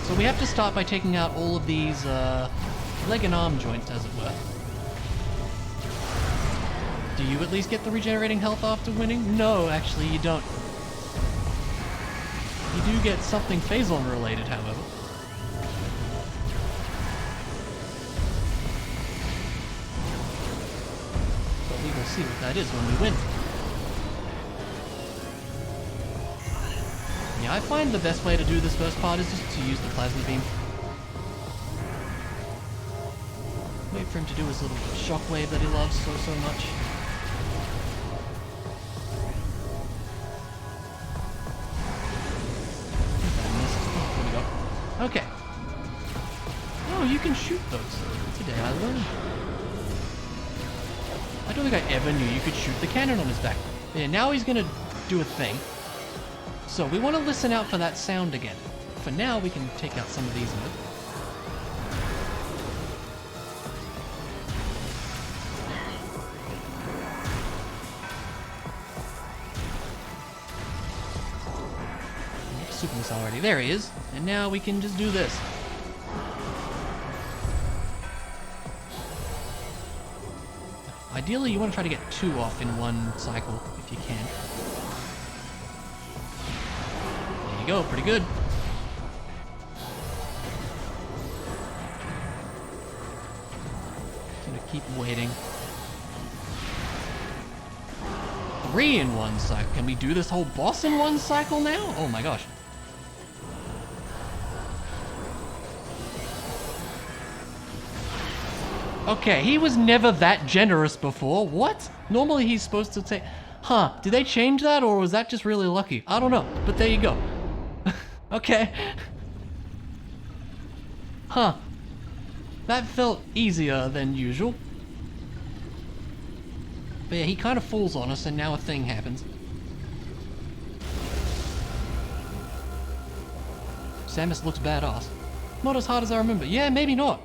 So we have to start by taking out all of these leg and arm joints, as it were. Do you at least get the regenerating health after winning? No, actually you don't. You do get something Phazon related, however. But we will see what that is when we win. Yeah, I find the best way to do this first part is just to use the plasma beam. Wait for him to do his little shockwave that he loves so much. Okay. Oh, you can shoot those. Today I learned. I don't think I ever knew you could shoot the cannon on his back. Yeah, now he's gonna do a thing. So we want to listen out for that sound again. For now, we can take out some of these in it. Super missile already. There he is. And now we can just do this. Ideally, you want to try to get 2 off in one cycle, if you can. There you go, pretty good. Just gonna keep waiting. 3 in one cycle. Can we do this whole boss in one cycle now? Oh my gosh. Okay, he was never that generous before. What? Normally he's supposed to take... Huh, did they change that or was that just really lucky? I don't know, but there you go. Okay. Huh. That felt easier than usual. But yeah, he kind of falls on us and now a thing happens. Samus looks badass. Not as hard as I remember. Yeah, maybe not.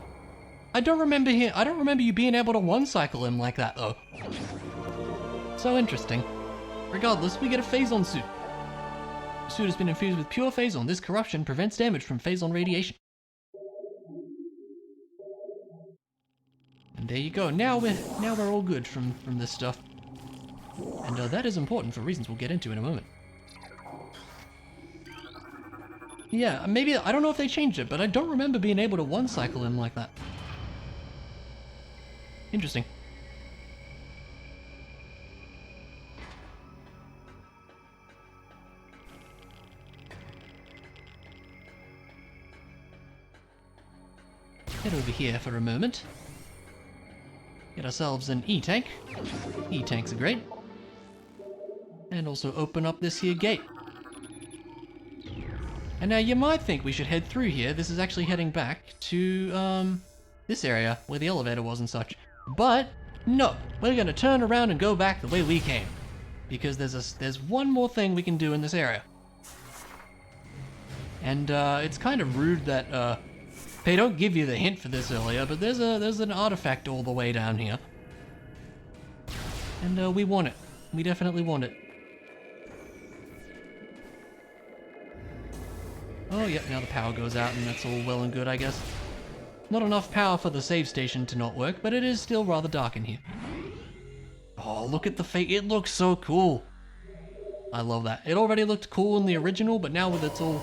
I don't remember you being able to one-cycle him like that, though. So interesting. Regardless, we get a Phazon suit. The suit has been infused with pure Phazon. This corruption prevents damage from Phazon radiation. And there you go. Now we're all good from this stuff. And that is important for reasons we'll get into in a moment. Yeah, maybe, I don't know if they changed it, but I don't remember being able to one-cycle him like that. Interesting. Head over here for a moment. Get ourselves an E-tank. E-tanks are great. And also open up this here gate. And now you might think we should head through here. This is actually heading back to this area where the elevator was and such. But no, we're gonna turn around and go back the way we came. Because there's one more thing we can do in this area. And it's kind of rude that they don't give you the hint for this earlier, but there's an artifact all the way down here. And we want it. We definitely want it. Oh, yep, now the power goes out and that's all well and good, I guess. Not enough power for the save station to not work, but it is still rather dark in here. Oh, look at the face. It looks so cool. I love that. It already looked cool in the original, but now with its all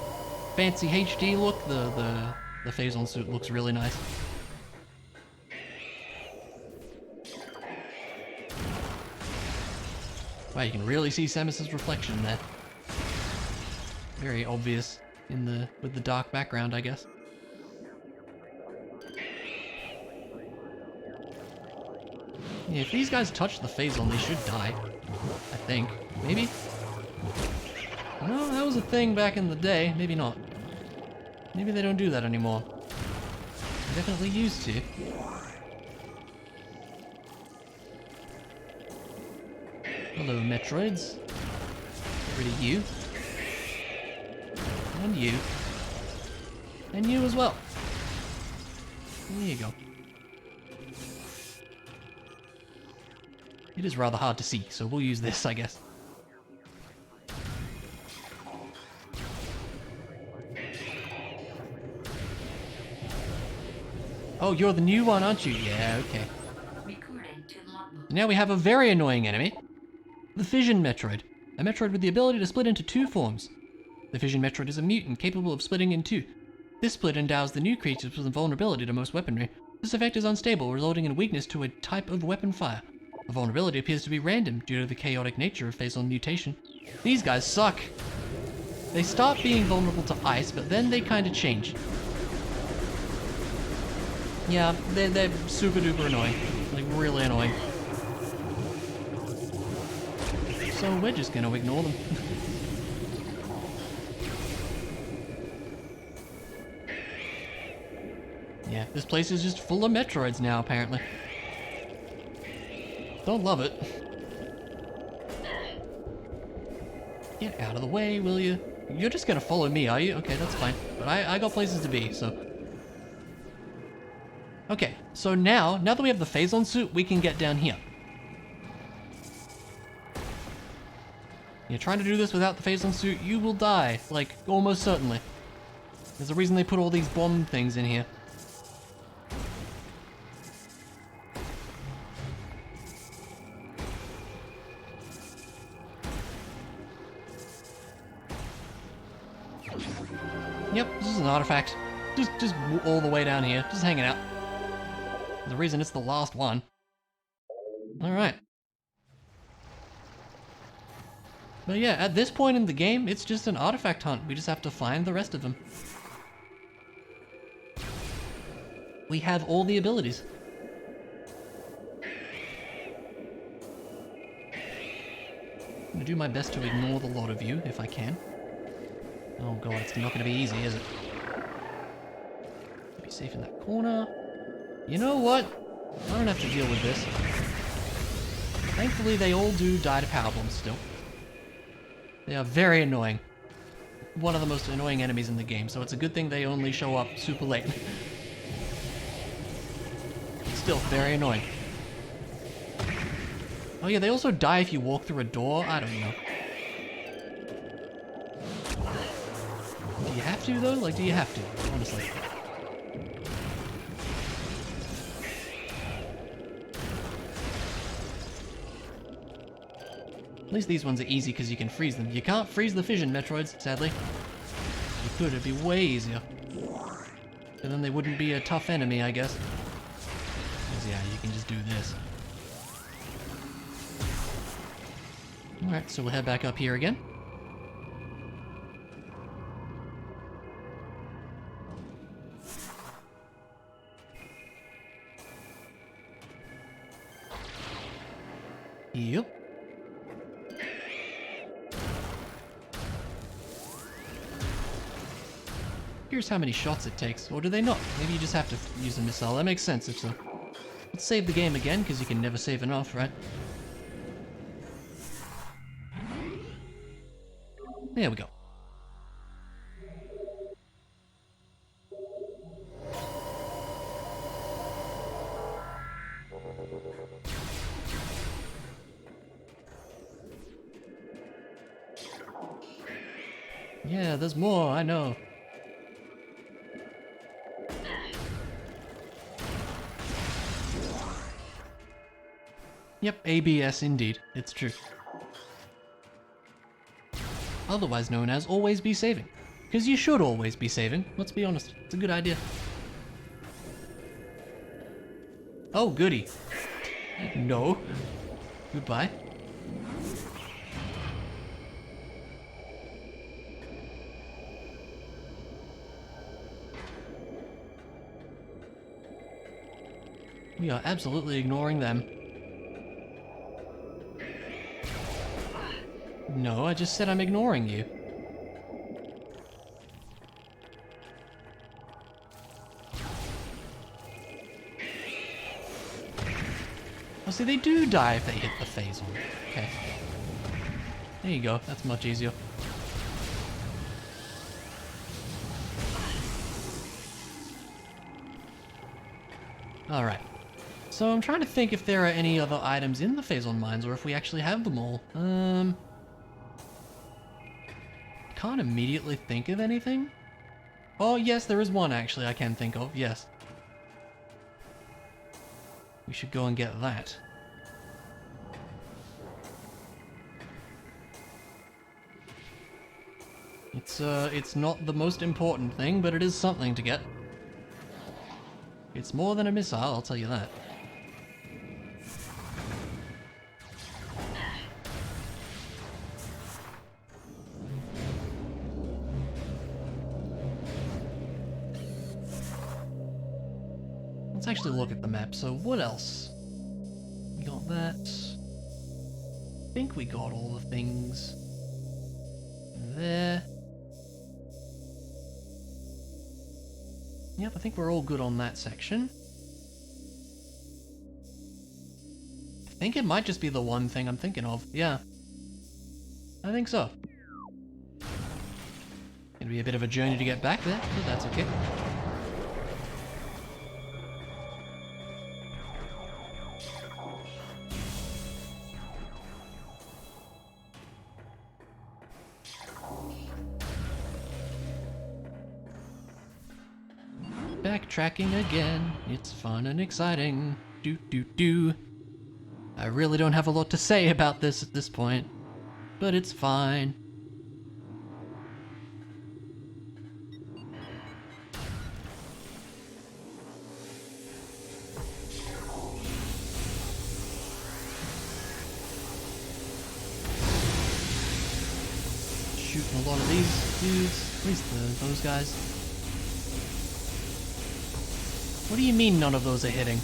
fancy HD look, the Phazon suit looks really nice. Wow, you can really see Samus's reflection there. Very obvious with the dark background, I guess. Yeah, if these guys touch the Phazon, they should die. I think. Maybe? No, that was a thing back in the day. Maybe not. Maybe they don't do that anymore. They definitely used to. Hello, Metroids. Get rid of you. And you. And you as well. There you go. It is rather hard to see, so we'll use this, I guess. Oh, you're the new one, aren't you? Yeah, okay. Now we have a very annoying enemy. The Fission Metroid. A Metroid with the ability to split into two forms. The Fission Metroid is a mutant capable of splitting in two. This split endows the new creatures with a vulnerability to most weaponry. This effect is unstable, resulting in weakness to a type of weapon fire. The vulnerability appears to be random due to the chaotic nature of Phazon mutation. These guys suck. They start being vulnerable to ice, but then they kind of change. Yeah, they're super duper annoying. Like, really annoying. So we're just gonna ignore them. Yeah, this place is just full of Metroids now, apparently. Don't love it. Get out of the way, will you? You're just gonna follow me, are you? Okay, that's fine. But I got places to be, so... Okay, so now that we have the Phazon suit, we can get down here. You're trying to do this without the Phazon suit, you will die. Like, almost certainly. There's a reason they put all these bomb things in here. Yep, this is an artifact. Just all the way down here, just hanging out. There's a reason it's the last one. Alright. But yeah, at this point in the game, it's just an artifact hunt. We just have to find the rest of them. We have all the abilities. I'm gonna do my best to ignore the lot of you, if I can. Oh god, it's not gonna be easy, is it? Be safe in that corner. You know what? I don't have to deal with this. Thankfully, they all do die to power bombs still. They are very annoying. One of the most annoying enemies in the game, so it's a good thing they only show up super late. Still, very annoying. Oh yeah, they also die if you walk through a door? I don't know. Do you have to, though? Like, do you have to? Honestly. At least these ones are easy because you can freeze them. You can't freeze the Fission Metroids, sadly. You could, it'd be way easier. And then they wouldn't be a tough enemy, I guess. Because yeah, you can just do this. Alright, so we'll head back up here again. Yep. Here's how many shots it takes. Or do they not? Maybe you just have to use a missile. That makes sense if so. Let's save the game again, because you can never save enough, right? There we go. Yeah, there's more, I know. Yep, ABS indeed. It's true. Otherwise known as always be saving. Because you should always be saving, let's be honest. It's a good idea. Oh, goody. No. Goodbye. We are absolutely ignoring them. No, I just said I'm ignoring you. Oh, see, they do die if they hit the phase on. Okay. There you go, that's much easier. Alright. So I'm trying to think if there are any other items in the Phazon mines, or if we actually have them all. Can't immediately think of anything. Oh yes, there is one actually I can think of, yes. We should go and get that. It's not the most important thing, but it is something to get. It's more than a missile, I'll tell you that. Let's actually look at the map. So what else? We got that. I think we got all the things there. Yep, I think we're all good on that section. I think it might just be the one thing I'm thinking of. Yeah. I think so. Gonna be a bit of a journey to get back there, but that's okay. Backtracking again, it's fun and exciting. Do. I really don't have a lot to say about this at this point, but it's fine. Shooting a lot of these dudes, at least those guys. What do you mean none of those are hitting?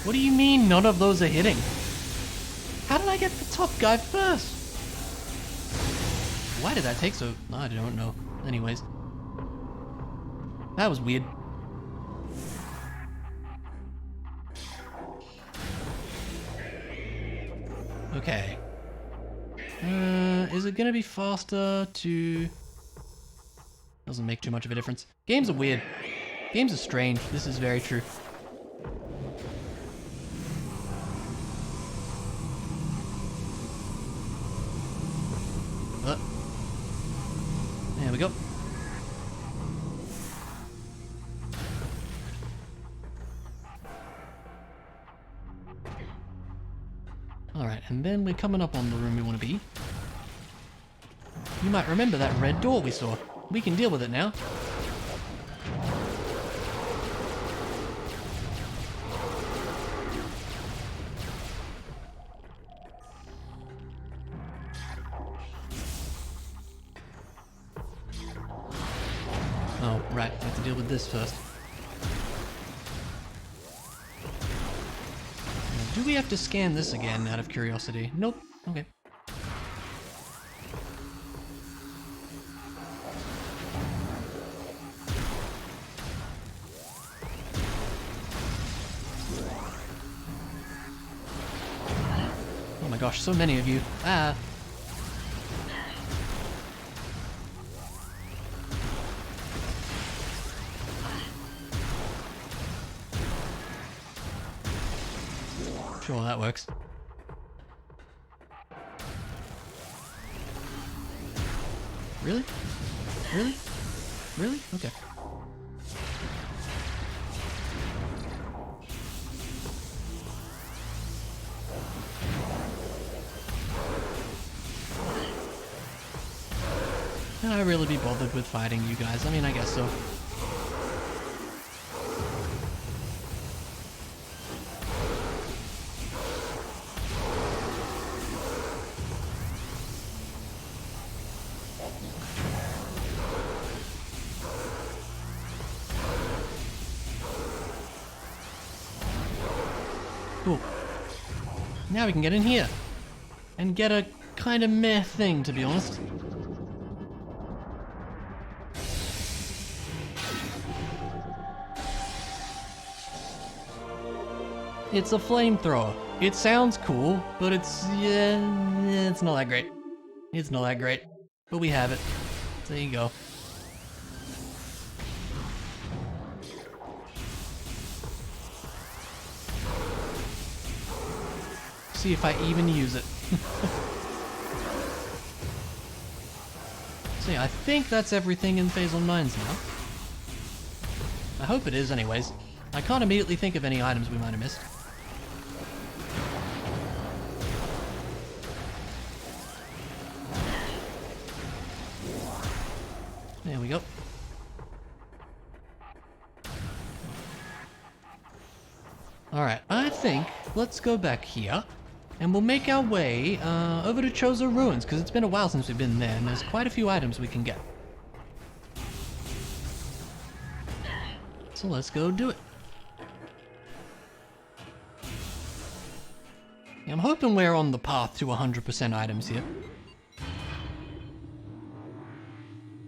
What do you mean none of those are hitting? How did I get the top guy first? Why did that take so... I don't know. Anyways. That was weird. Okay. Is it gonna be faster to... Doesn't make too much of a difference. Games are weird. Games are strange. This is very true. There we go. Alright, and then we're coming up on the room we want to be. You might remember that red door we saw. We can deal with it now. Oh, right, we have to deal with this first. Do we have to scan this again, out of curiosity? Nope. Okay. Oh my gosh, so many of you. Ah! Sure, that works. Really? Really? Really? Okay. Can I really be bothered with fighting you guys? I mean, I guess so. Cool. Now we can get in here. And get a kind of meh thing, to be honest. It's a flamethrower. It sounds cool, but it's not that great. It's not that great. But we have it. There you go. See if I even use it. So yeah, I think that's everything in Phase 9's now. I hope it is anyways. I can't immediately think of any items we might have missed. There we go. Alright, I think let's go back here and we'll make our way over to Chozo Ruins because it's been a while since we've been there and there's quite a few items we can get. So let's go do it. Yeah, I'm hoping we're on the path to 100% items here.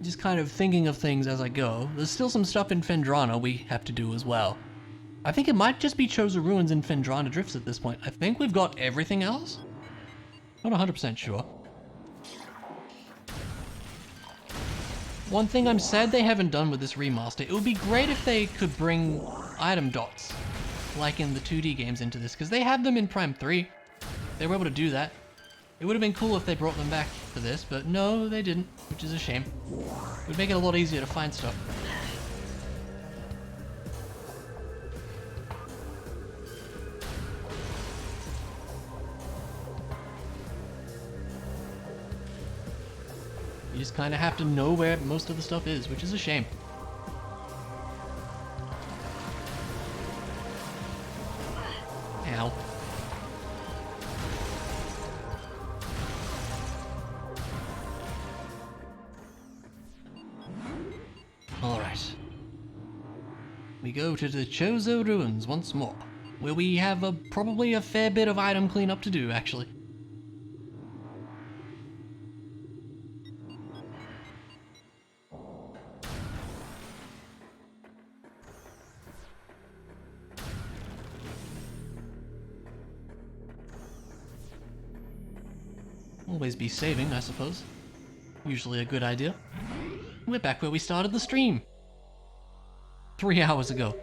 Just kind of thinking of things as I go. There's still some stuff in Phendrana we have to do as well. I think it might just be Chozo Ruins and Phendrana Drifts at this point. I think we've got everything else. Not 100% sure. One thing I'm sad they haven't done with this remaster, it would be great if they could bring item dots, like in the 2D games, into this, because they have them in Prime 3. They were able to do that. It would have been cool if they brought them back for this, but no, they didn't, which is a shame. It would make it a lot easier to find stuff. You just kind of have to know where most of the stuff is, which is a shame. Ow. Alright. We go to the Chozo Ruins once more, where we have probably a fair bit of item cleanup to do, actually. Always be saving, I suppose. Usually a good idea. We're back where we started the stream. 3 hours ago.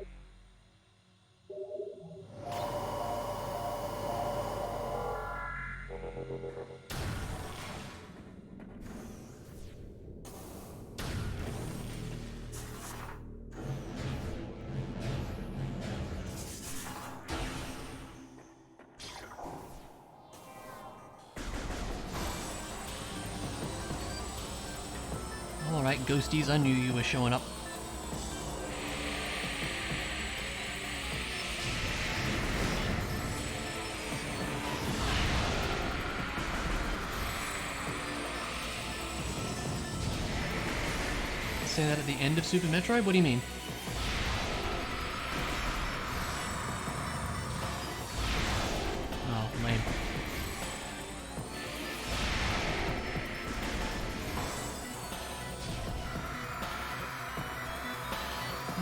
Alright, ghosties, I knew you were showing up. Say that at the end of Super Metroid? What do you mean? Oh, lame.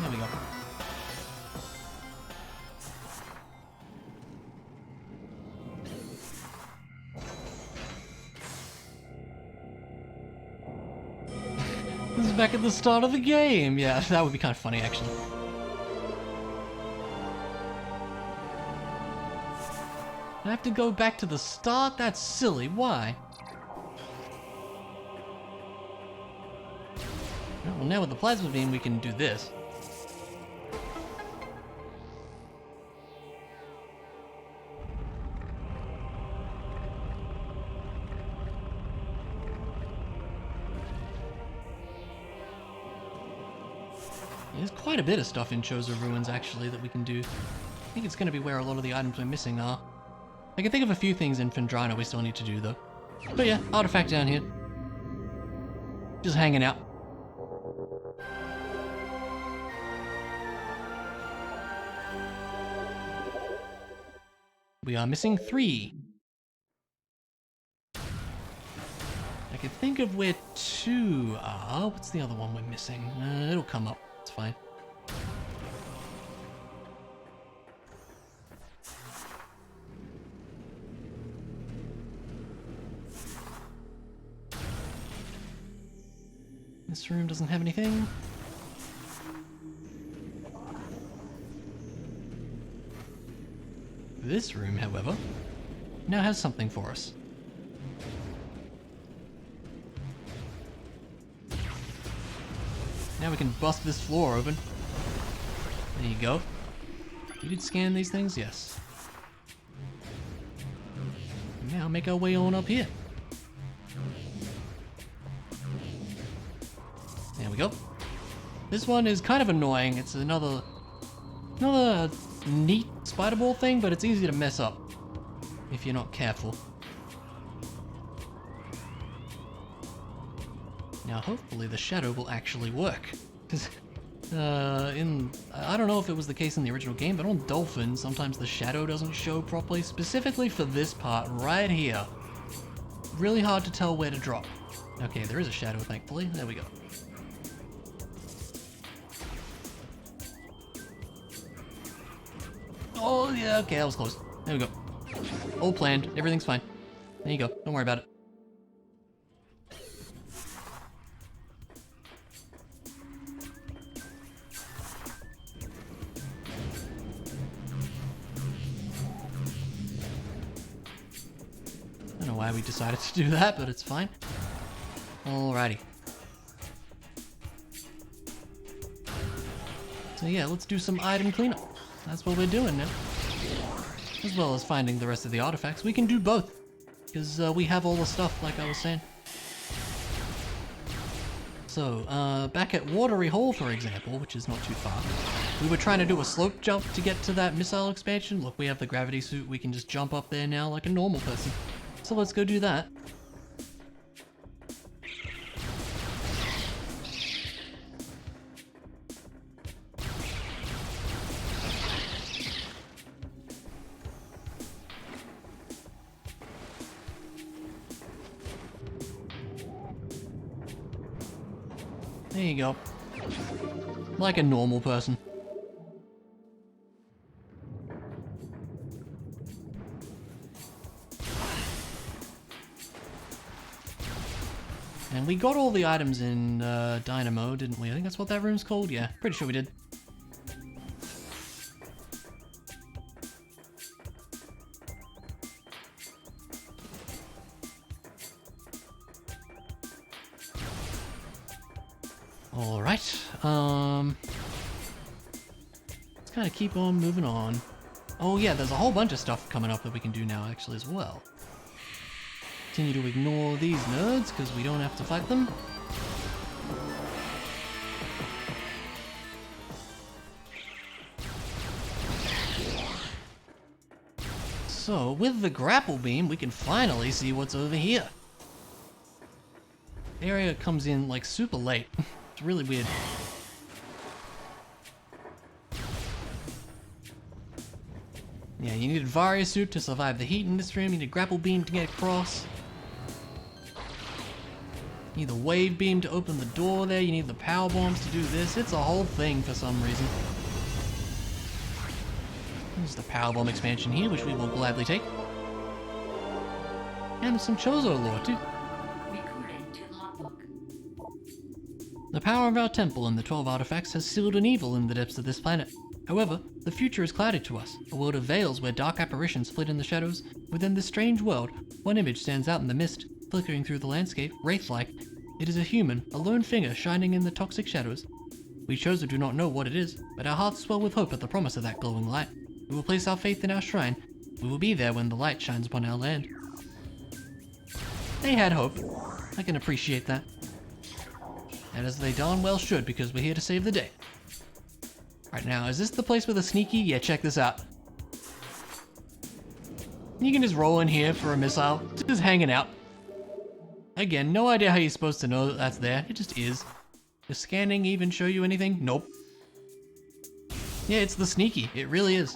There we go. This is back at the start of the game. Yeah, that would be kind of funny, actually. I have to go back to the start? That's silly. Why? Well, now with the plasma beam, we can do this. There's quite a bit of stuff in Chozo Ruins, actually, that we can do. I think it's going to be where a lot of the items we're missing are. I can think of a few things in Fendrana we still need to do, though. But yeah, artifact down here. Just hanging out. We are missing 3. I can think of where 2 are. What's the other one we're missing? It'll come up. It's fine. This room doesn't have anything. This room, however, now has something for us. Now we can bust this floor open. There you go. We did scan these things? Yes. Now make our way on up here. There we go. This one is kind of annoying. It's another neat spider ball thing, but it's easy to mess up if you're not careful. Now hopefully the shadow will actually work. Because I don't know if it was the case in the original game, but on Dolphin sometimes the shadow doesn't show properly, specifically for this part right here. Really hard to tell where to drop. Okay, there is a shadow, thankfully. There we go. Oh, yeah, okay, that was close. There we go. All planned. Everything's fine. There you go. Don't worry about it. I don't know why we decided to do that, but it's fine. Alrighty. So yeah, let's do some item cleanup. That's what we're doing now. As well as finding the rest of the artifacts. We can do both. Because we have all the stuff, like I was saying. So, back at Watery Hole, for example, which is not too far, we were trying to do a slope jump to get to that missile expansion. Look, we have the gravity suit. We can just jump up there now like a normal person. So let's go do that. There you go. Like a normal person. And we got all the items in Dynamo, didn't we? I think that's what that room's called? Yeah, pretty sure we did. Alright, let's kind of keep on moving on. Oh yeah, there's a whole bunch of stuff coming up that we can do now actually as well. Continue to ignore these nerds because we don't have to fight them. So, with the grapple beam, we can finally see what's over here. The area comes in like super late. It's really weird. Yeah, you need a Varia suit to survive the heat in this room. You need a grapple beam to get across. You need the wave beam to open the door there. You need the power bombs to do this. It's a whole thing for some reason. There's the power bomb expansion here, which we will gladly take. And some Chozo lore too. Recorded to logbook. The power of our temple and the 12 artifacts has sealed an evil in the depths of this planet. However, the future is clouded to us, a world of veils where dark apparitions flit in the shadows. Within this strange world, one image stands out in the mist, flickering through the landscape, wraith-like. It is a human, a lone finger shining in the toxic shadows. We Chozo do not know what it is, but our hearts swell with hope at the promise of that glowing light. We will place our faith in our shrine. We will be there when the light shines upon our land. They had hope. I can appreciate that. And as they darn well should, because we're here to save the day. Right now, is this the place with the sneaky? Yeah, check this out. You can just roll in here for a missile, just hanging out. Again, no idea how you're supposed to know that that's there. It just is. Does scanning even show you anything? Nope. Yeah, it's the sneaky. It really is.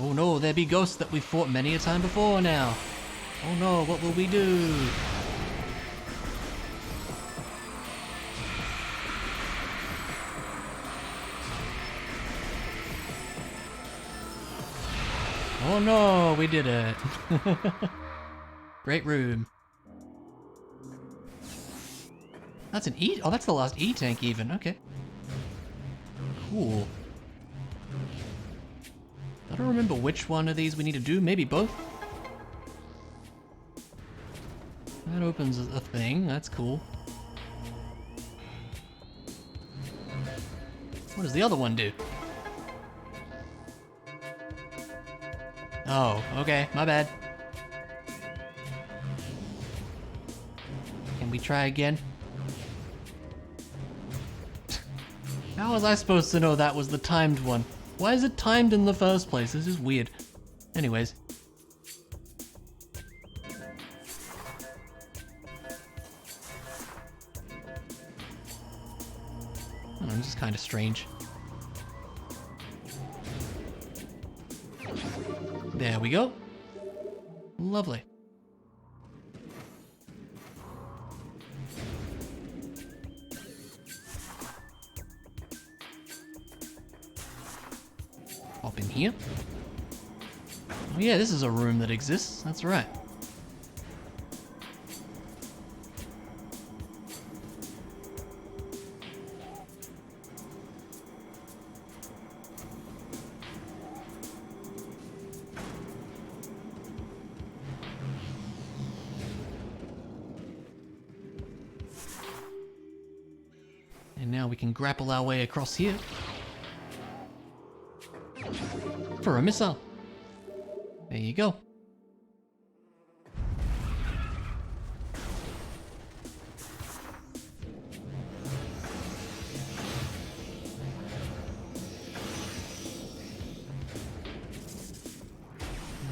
Oh no, there be ghosts that we've fought many a time before now. Oh no, what will we do? Oh no, we did it. Great room. That's an E. Oh, that's the last E tank even. Okay. Cool. I don't remember which one of these we need to do. Maybe both. That opens a thing. That's cool. What does the other one do? Oh, okay. My bad. Can we try again? How was I supposed to know that was the timed one? Why is it timed in the first place? This is weird. Anyways. Oh, this is kind of strange. There we go. Lovely. Hop in here. Oh yeah, this is a room that exists. That's right. And now we can grapple our way across here. For a missile. There you go.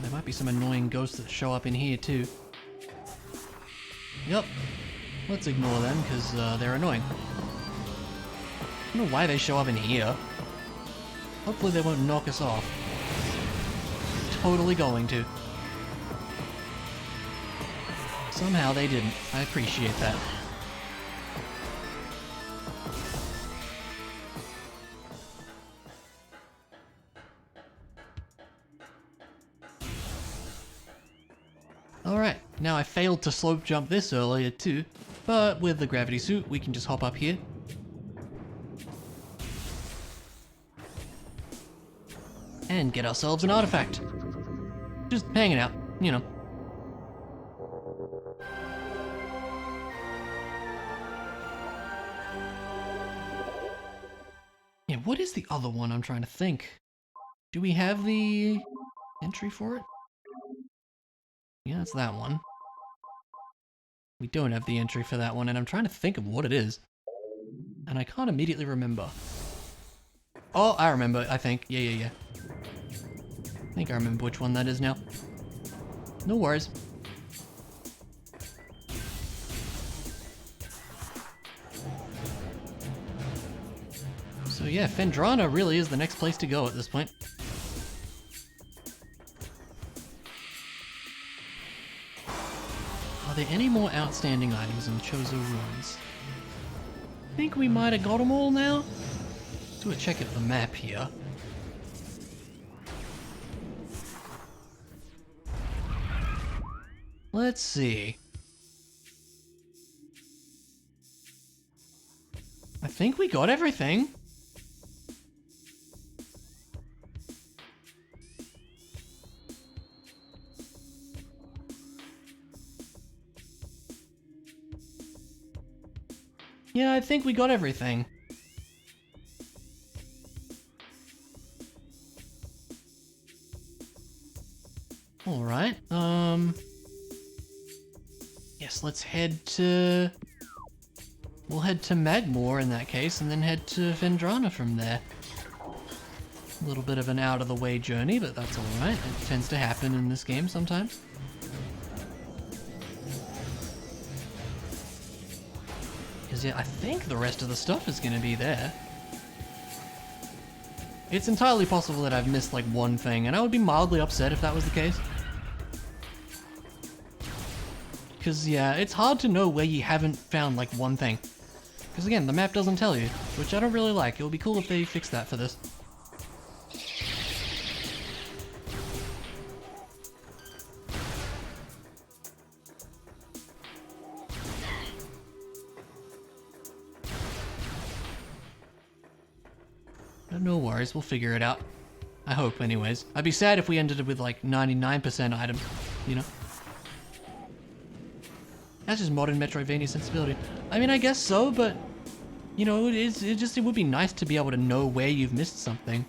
There might be some annoying ghosts that show up in here too. Yep. Let's ignore them because they're annoying. I don't know why they show up in here. Hopefully they won't knock us off. Totally going to. Somehow they didn't. I appreciate that. Alright, now I failed to slope jump this earlier too, but with the gravity suit we can just hop up here. And get ourselves an artifact. Just hanging out, you know. Yeah, what is the other one I'm trying to think? Do we have the entry for it? Yeah, it's that one. We don't have the entry for that one, and I'm trying to think of what it is. And I can't immediately remember. Oh, I remember, I think. Yeah. I think I remember which one that is now. No worries. So yeah, Phendrana really is the next place to go at this point. Are there any more outstanding items in Chozo Ruins? I think we might have got them all now. Let's do a check of the map here. Let's see. I think we got everything. Yeah, I think we got everything. Alright, yeah, guess let's head to... We'll head to Magmore in that case, and then head to Vendrana from there. A little bit of an out-of-the-way journey, but that's alright. It tends to happen in this game sometimes. Because yeah, I think the rest of the stuff is going to be there. It's entirely possible that I've missed like one thing, and I would be mildly upset if that was the case. Because yeah, it's hard to know where you haven't found like one thing. Because again, the map doesn't tell you, which I don't really like. It would be cool if they fixed that for this. No worries, we'll figure it out. I hope, anyways. I'd be sad if we ended up with like 99% items, you know? That's just modern Metroidvania sensibility. I mean, I guess so, but you know, it would be nice to be able to know where you've missed something.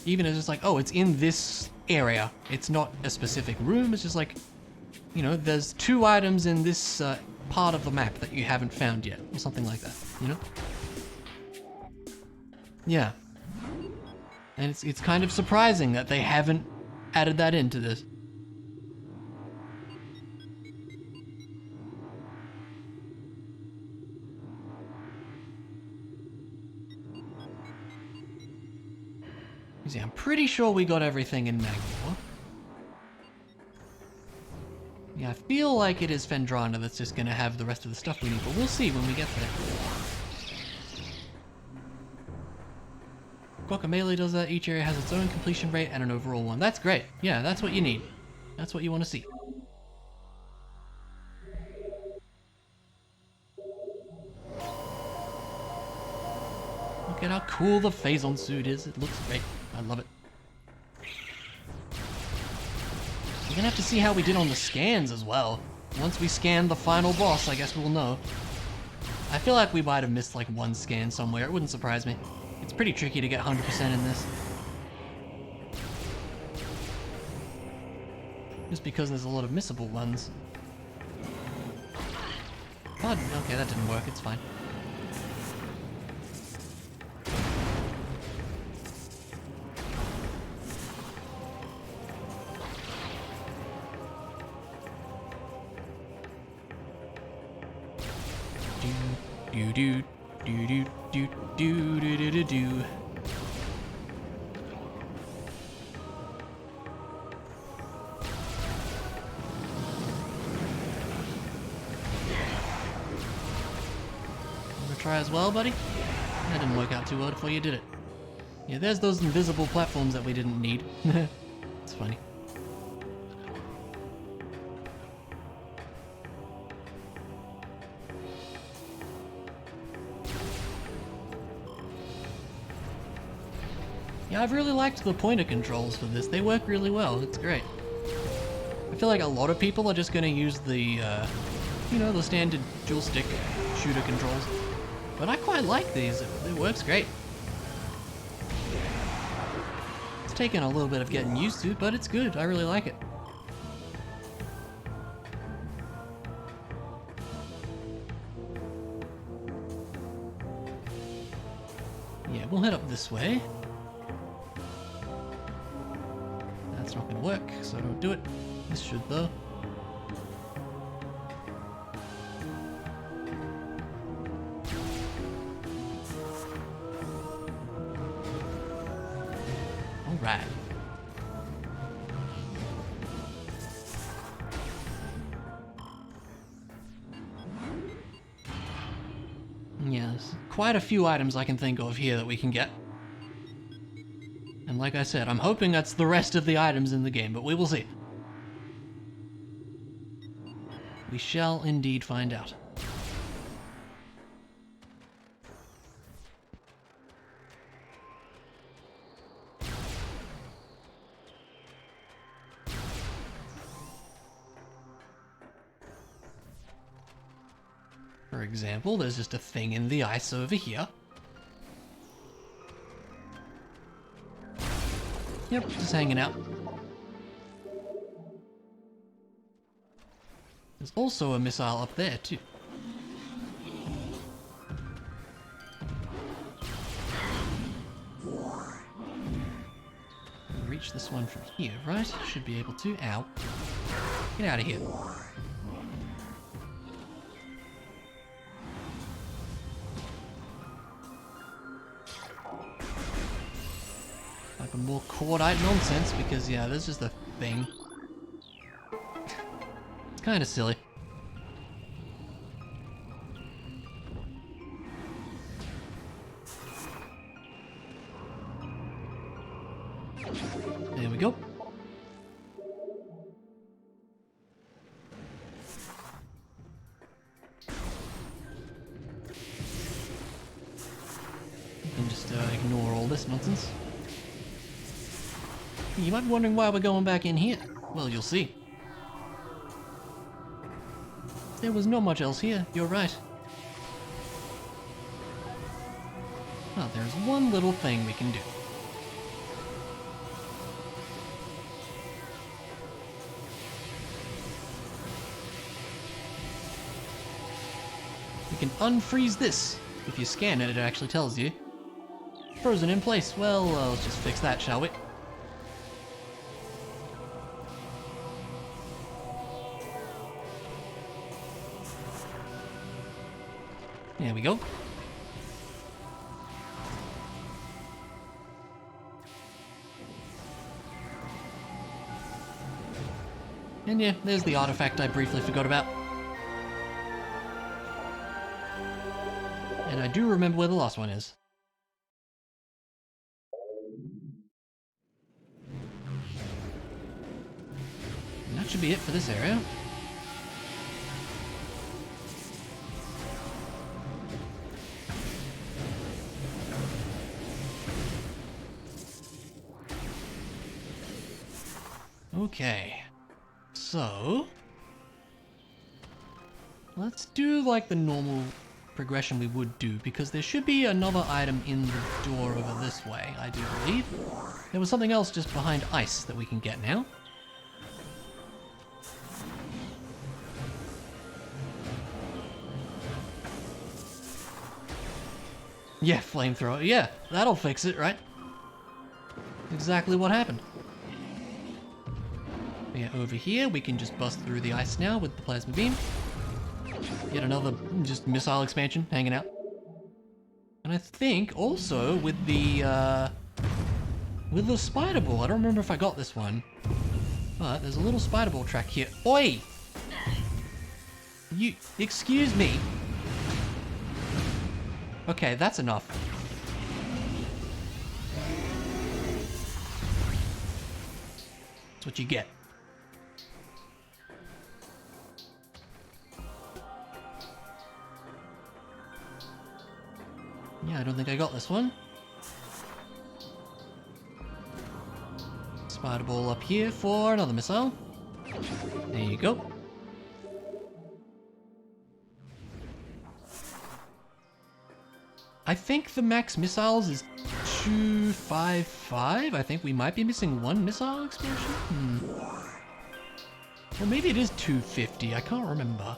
Even if it's like, oh, it's in this area. It's not a specific room, it's just like, you know, there's 2 items in this part of the map that you haven't found yet, or something like that, you know? Yeah. And it's kind of surprising that they haven't added that into this. See, I'm pretty sure we got everything in Magmore. Yeah, I feel like it is Vendrana that's just gonna have the rest of the stuff we need, but we'll see when we get there. Guacamelee does that. Each area has its own completion rate and an overall one. That's great. Yeah, that's what you need. That's what you want to see. Look at how cool the Phazon suit is. It looks great. I love it. We're gonna have to see how we did on the scans as well. Once we scan the final boss, I guess we'll know. I feel like we might have missed like one scan somewhere. It wouldn't surprise me. It's pretty tricky to get 100% in this. Just because there's a lot of missable ones. Pardon, okay, that didn't work, it's fine. Do do do do do do do do do do. Wanna try as well, buddy? That didn't work out too well for you, did it? Yeah, there's those invisible platforms that we didn't need. It's funny. Yeah, I've really liked the pointer controls for this. They work really well. It's great. I feel like a lot of people are just going to use the, you know, the standard dual stick shooter controls. But I quite like these. It works great. It's taken a little bit of getting used to, but it's good. I really like it. Yeah, we'll head up this way. That's not gonna work, so don't do it. This should though. Alright. Yeah, there's quite a few items I can think of here that we can get. And like I said, I'm hoping that's the rest of the items in the game, but we will see. We shall indeed find out. For example, there's just a thing in the ice over here. Yep, just hanging out. There's also a missile up there, too. Reach this one from here, right? Should be able to. Ow. Get out of here. Like a more cordite nonsense, because yeah, this is the thing. It's kind of silly. There we go. You can just ignore all this nonsense. You might be wondering why we're going back in here. Well, you'll see. There was not much else here, you're right. Oh, there's one little thing we can do. You can unfreeze this. If you scan it, it actually tells you. Frozen in place. Well, let's just fix that, shall we? There we go. And yeah, there's the artifact I briefly forgot about. And I do remember where the last one is. And that should be it for this area. Okay, so let's do like the normal progression we would do, because there should be another item in the door over this way, I do believe. There was something else just behind ice that we can get now. Yeah, flamethrower. Yeah, that'll fix it, right? Exactly what happened. Yeah, over here we can just bust through the ice now with the plasma beam. Yet another just missile expansion hanging out. And I think also with the spider ball, I don't remember if I got this one, but there's a little spider ball track here. Oi! You, excuse me. Okay, that's enough. That's what you get. Yeah, I don't think I got this one. Spider ball up here for another missile. There you go. I think the max missiles is 255. I think we might be missing one missile expansion. Well, maybe it is 250. I can't remember.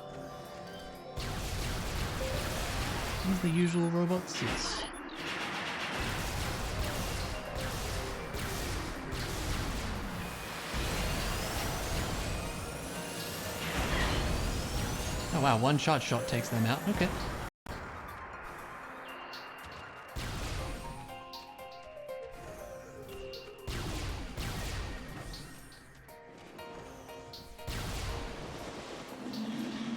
These the usual robots? Yes. Oh wow, one shot takes them out. Okay.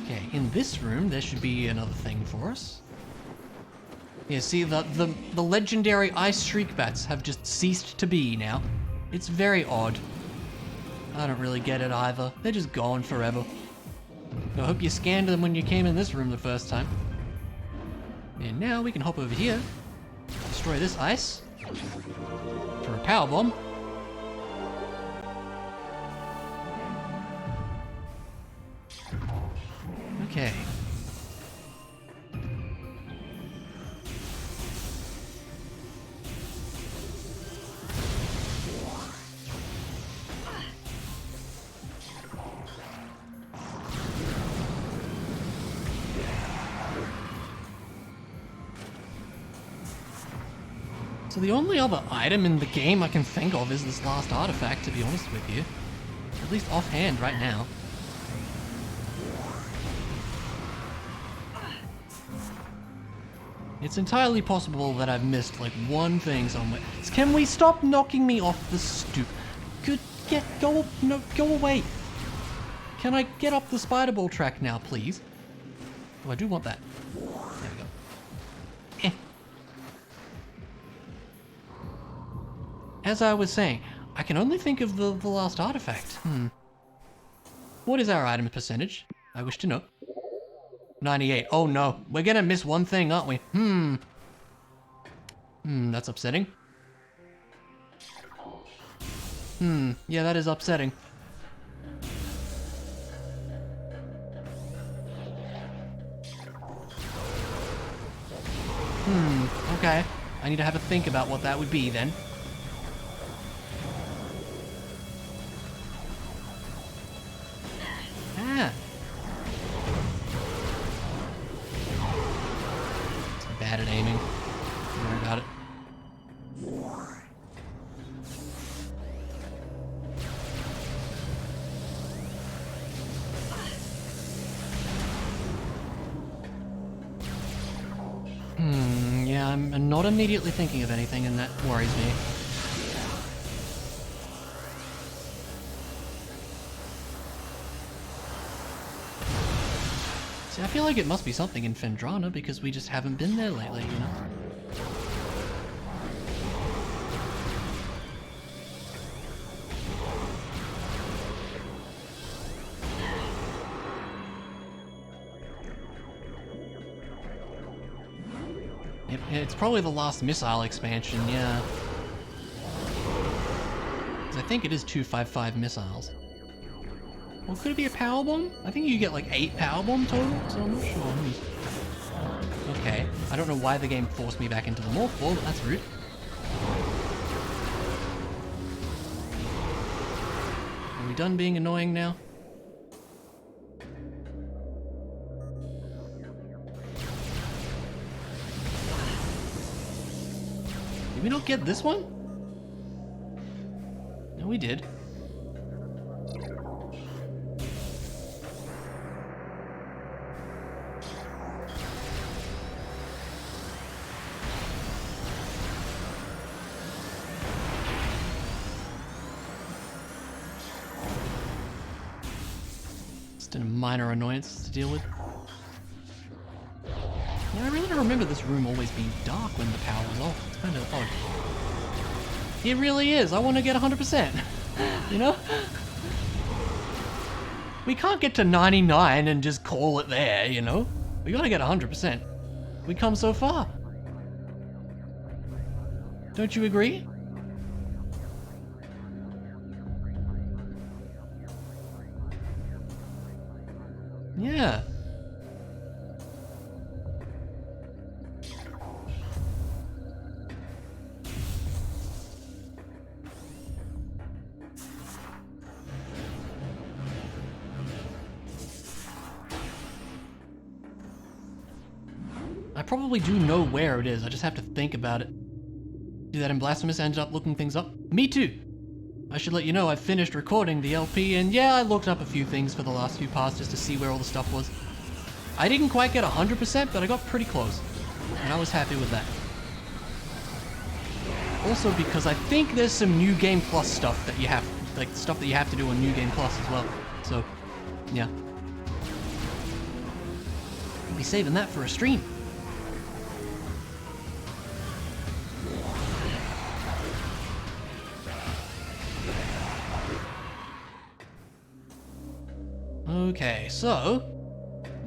Okay, in this room there should be another thing for us. Yeah, see, the legendary ice shriek bats have just ceased to be now. It's very odd. I don't really get it either. They're just gone forever. I hope you scanned them when you came in this room the first time. And now we can hop over here, destroy this ice for a power bomb. Okay. So the only other item in the game I can think of is this last artifact, to be honest with you. At least offhand right now. It's entirely possible that I've missed like one thing somewhere. Can we stop knocking me off the stoop? Go away. Can I get up the spider ball track now, please? Oh, I do want that. There we go. As I was saying, I can only think of the last artifact. What is our item percentage? I wish to know. 98. Oh no, we're gonna miss one thing, aren't we? That's upsetting. Yeah, that is upsetting. Okay. I need to have a think about what that would be then. It's bad at aiming. Don't worry about it. Yeah, I'm not immediately thinking of anything, and that worries me. See, I feel like it must be something in Fendrana because we just haven't been there lately, you know? It's probably the last missile expansion, yeah. 'Cause I think it is 255 missiles. Well, could it be a power bomb? I think you get like 8 power bomb total, so I'm not sure. Okay, I don't know why the game forced me back into the morph ball, but that's rude. Are we done being annoying now? Did we not get this one? No, we did. Just a minor annoyance to deal with. Yeah, I really don't remember this room always being dark when the power was off. It's kind of odd. It really is. I want to get 100%. You know? We can't get to 99 and just call it there, you know? We gotta get 100%. We come so far. Don't you agree? Yeah. I probably do know where it is, I just have to think about it. See that in Blasphemous ended up looking things up? Me too! I should let you know I've finished recording the LP, and yeah, I looked up a few things for the last few parts just to see where all the stuff was. I didn't quite get 100%, but I got pretty close. And I was happy with that. Also because I think there's some New Game Plus stuff that you have, like stuff that you have to do on New Game Plus as well. So, yeah. I'll be saving that for a stream. Okay, so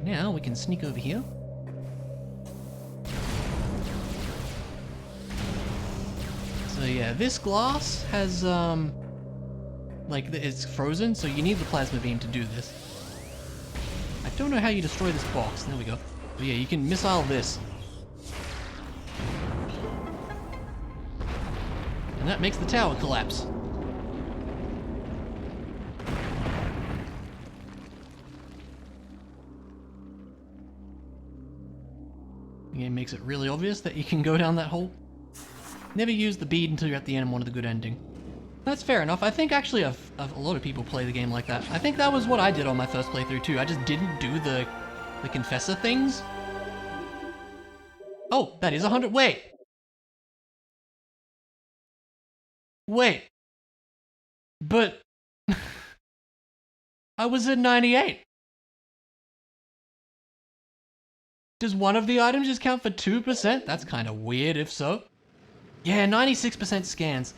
now we can sneak over here. So yeah, this glass has like it's frozen, so you need the plasma beam to do this. I don't know how you destroy this box. There we go. But yeah, you can missile this. And that makes the tower collapse. The game makes it really obvious that you can go down that hole. Never use the bead until you're at the end and wanted the good ending. That's fair enough. I think actually a lot of people play the game like that. I think that was what I did on my first playthrough too. I just didn't do the confessor things. Oh, that is 100. Wait. Wait. But I was at 98. Does one of the items just count for 2%? That's kind of weird if so. Yeah, 96% scans.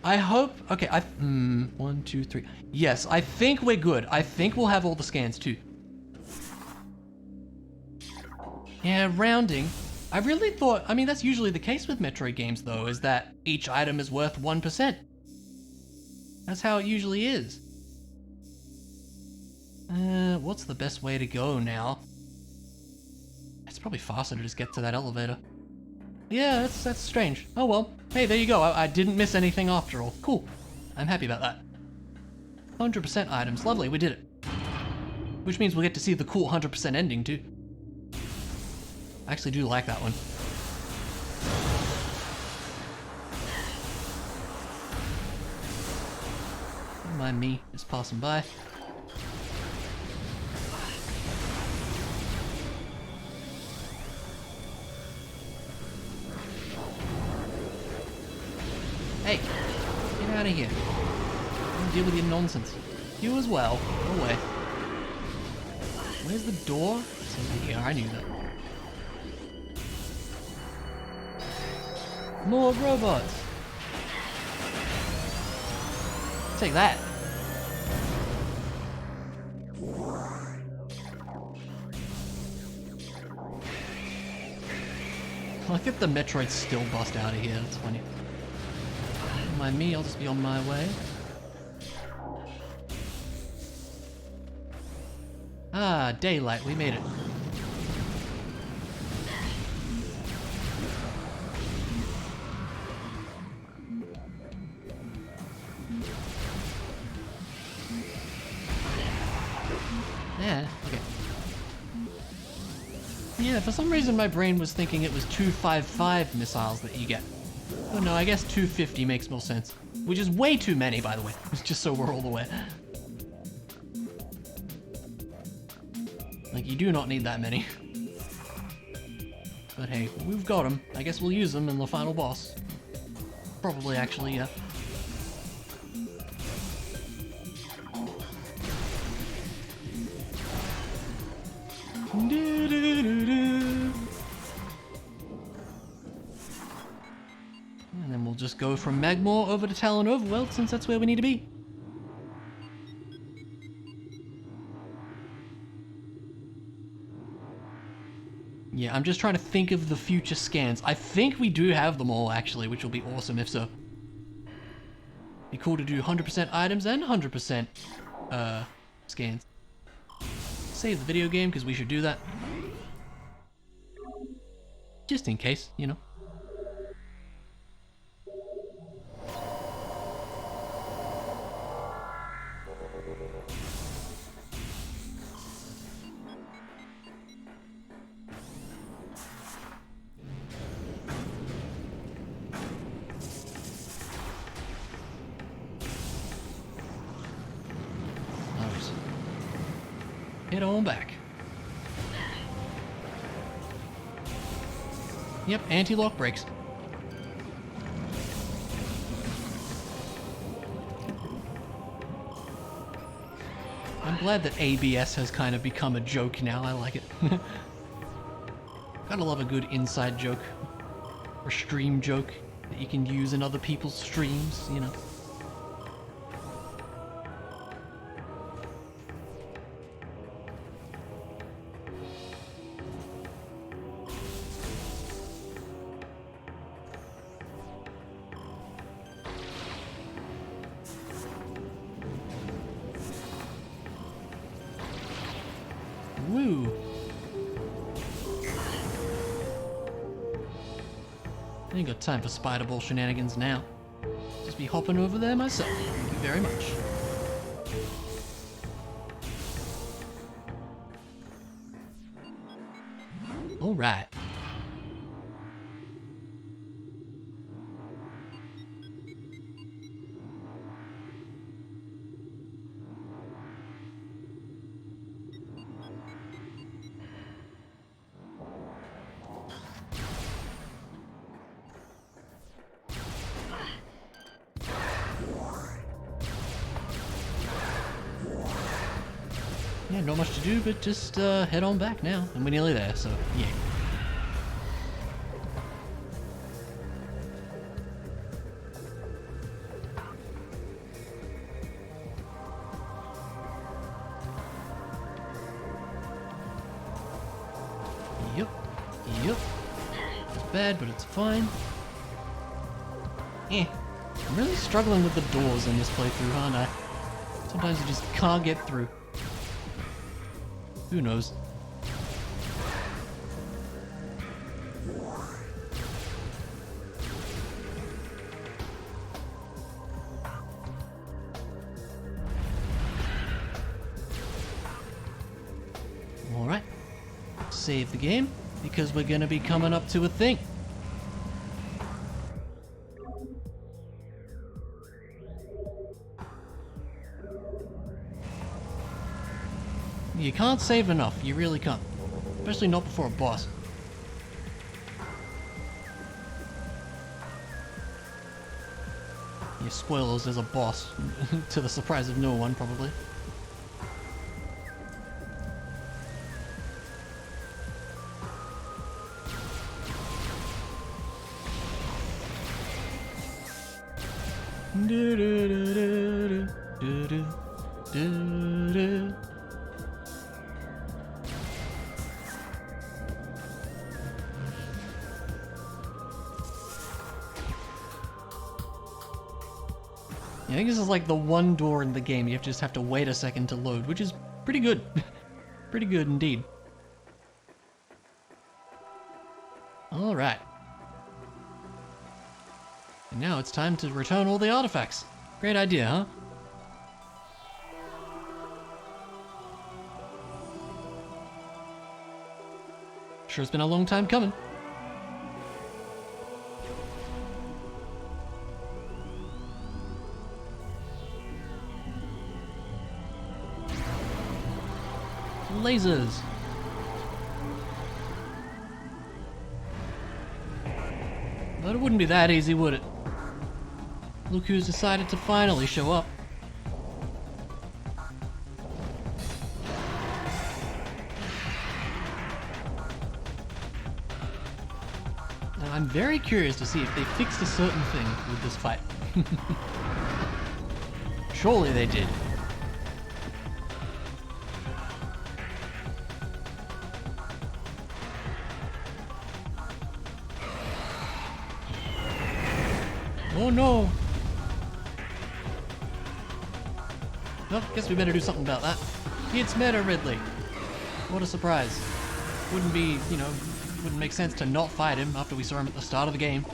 I hope, okay, 1, 2, 3. Yes, I think we're good. I think we'll have all the scans too. Yeah, rounding. I really thought, I mean, that's usually the case with Metroid games though, is that each item is worth 1%. That's how it usually is. What's the best way to go now? It's probably faster to just get to that elevator. Yeah, that's strange. Oh well. Hey, there you go. I didn't miss anything after all. Cool. I'm happy about that. 100% items. Lovely, we did it. Which means we'll get to see the cool 100% ending too. I actually do like that one. Don't mind me just passing by. Hey, get out of here. Don't deal with your nonsense. You as well. Go away. Where's the door? It's over here. I knew that. More robots. Take that. Look at the Metroid still bust out of here. That's funny. Don't mind me, I'll just be on my way. Ah, daylight, we made it. Yeah, okay. Yeah, for some reason my brain was thinking it was 255 missiles that you get. Oh no, I guess 250 makes more sense. Which is way too many, by the way. It's just so we're all aware. Like, you do not need that many. But hey, we've got them. I guess we'll use them in the final boss. Probably, actually, yeah. And then we'll just go from Magmore over to Tallon IV, since that's where we need to be. Yeah, I'm just trying to think of the future scans. I think we do have them all, actually, which will be awesome if so. Be cool to do 100% items and 100% scans. Save the video game, because we should do that. Just in case, you know. Head on back. Yep, anti-lock brakes. I'm glad that ABS has kind of become a joke now. I like it. Gotta love a good inside joke. Or stream joke that you can use in other people's streams, you know. Woo! I ain't got time for spider ball shenanigans now. Just be hopping over there myself. Thank you very much. Alright. Yeah, not much to do, but just head on back now. And we're nearly there, so yeah. Yep. Yep. It's bad, but it's fine. I'm really struggling with the doors in this playthrough, aren't I? Sometimes you just can't get through. Who knows? Alright. Save the game, because we're gonna be coming up to a thing. You can't save enough, you really can't. Especially not before a boss. Yeah, spoilers, there's a boss. To the surprise of no one, probably. Do do do do do do do do. I think this is like the one door in the game you just have to wait a second to load, which is pretty good. Pretty good indeed. Alright. And now it's time to return all the artifacts. Great idea, huh? Sure, it's been a long time coming. Lasers. But it wouldn't be that easy, would it? Look who's decided to finally show up. Now, I'm very curious to see if they fixed a certain thing with this fight. Surely they did. Oh no! Well, guess we better do something about that. It's Meta Ridley! What a surprise. Wouldn't be, wouldn't make sense to not fight him after we saw him at the start of the game.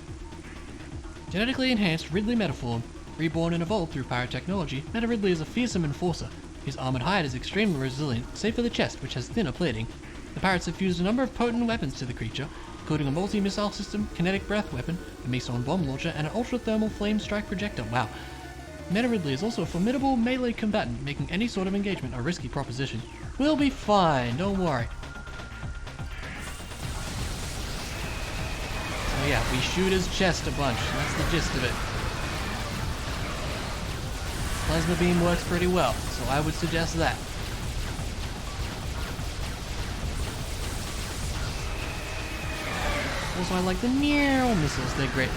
Genetically enhanced Ridley Metaform. Reborn and evolved through pyrotechnology, Meta Ridley is a fearsome enforcer. His armored hide is extremely resilient, save for the chest, which has thinner plating. The pirates have fused a number of potent weapons to the creature, including a multi-missile system, kinetic breath weapon, a meson bomb launcher, and an ultra-thermal flame strike projector. Wow. Meta Ridley is also a formidable melee combatant, making any sort of engagement a risky proposition. We'll be fine, don't worry. So yeah, we shoot his chest a bunch, that's the gist of it. Plasma beam works pretty well, so I would suggest that. Also, I like the Neo missiles, they're great.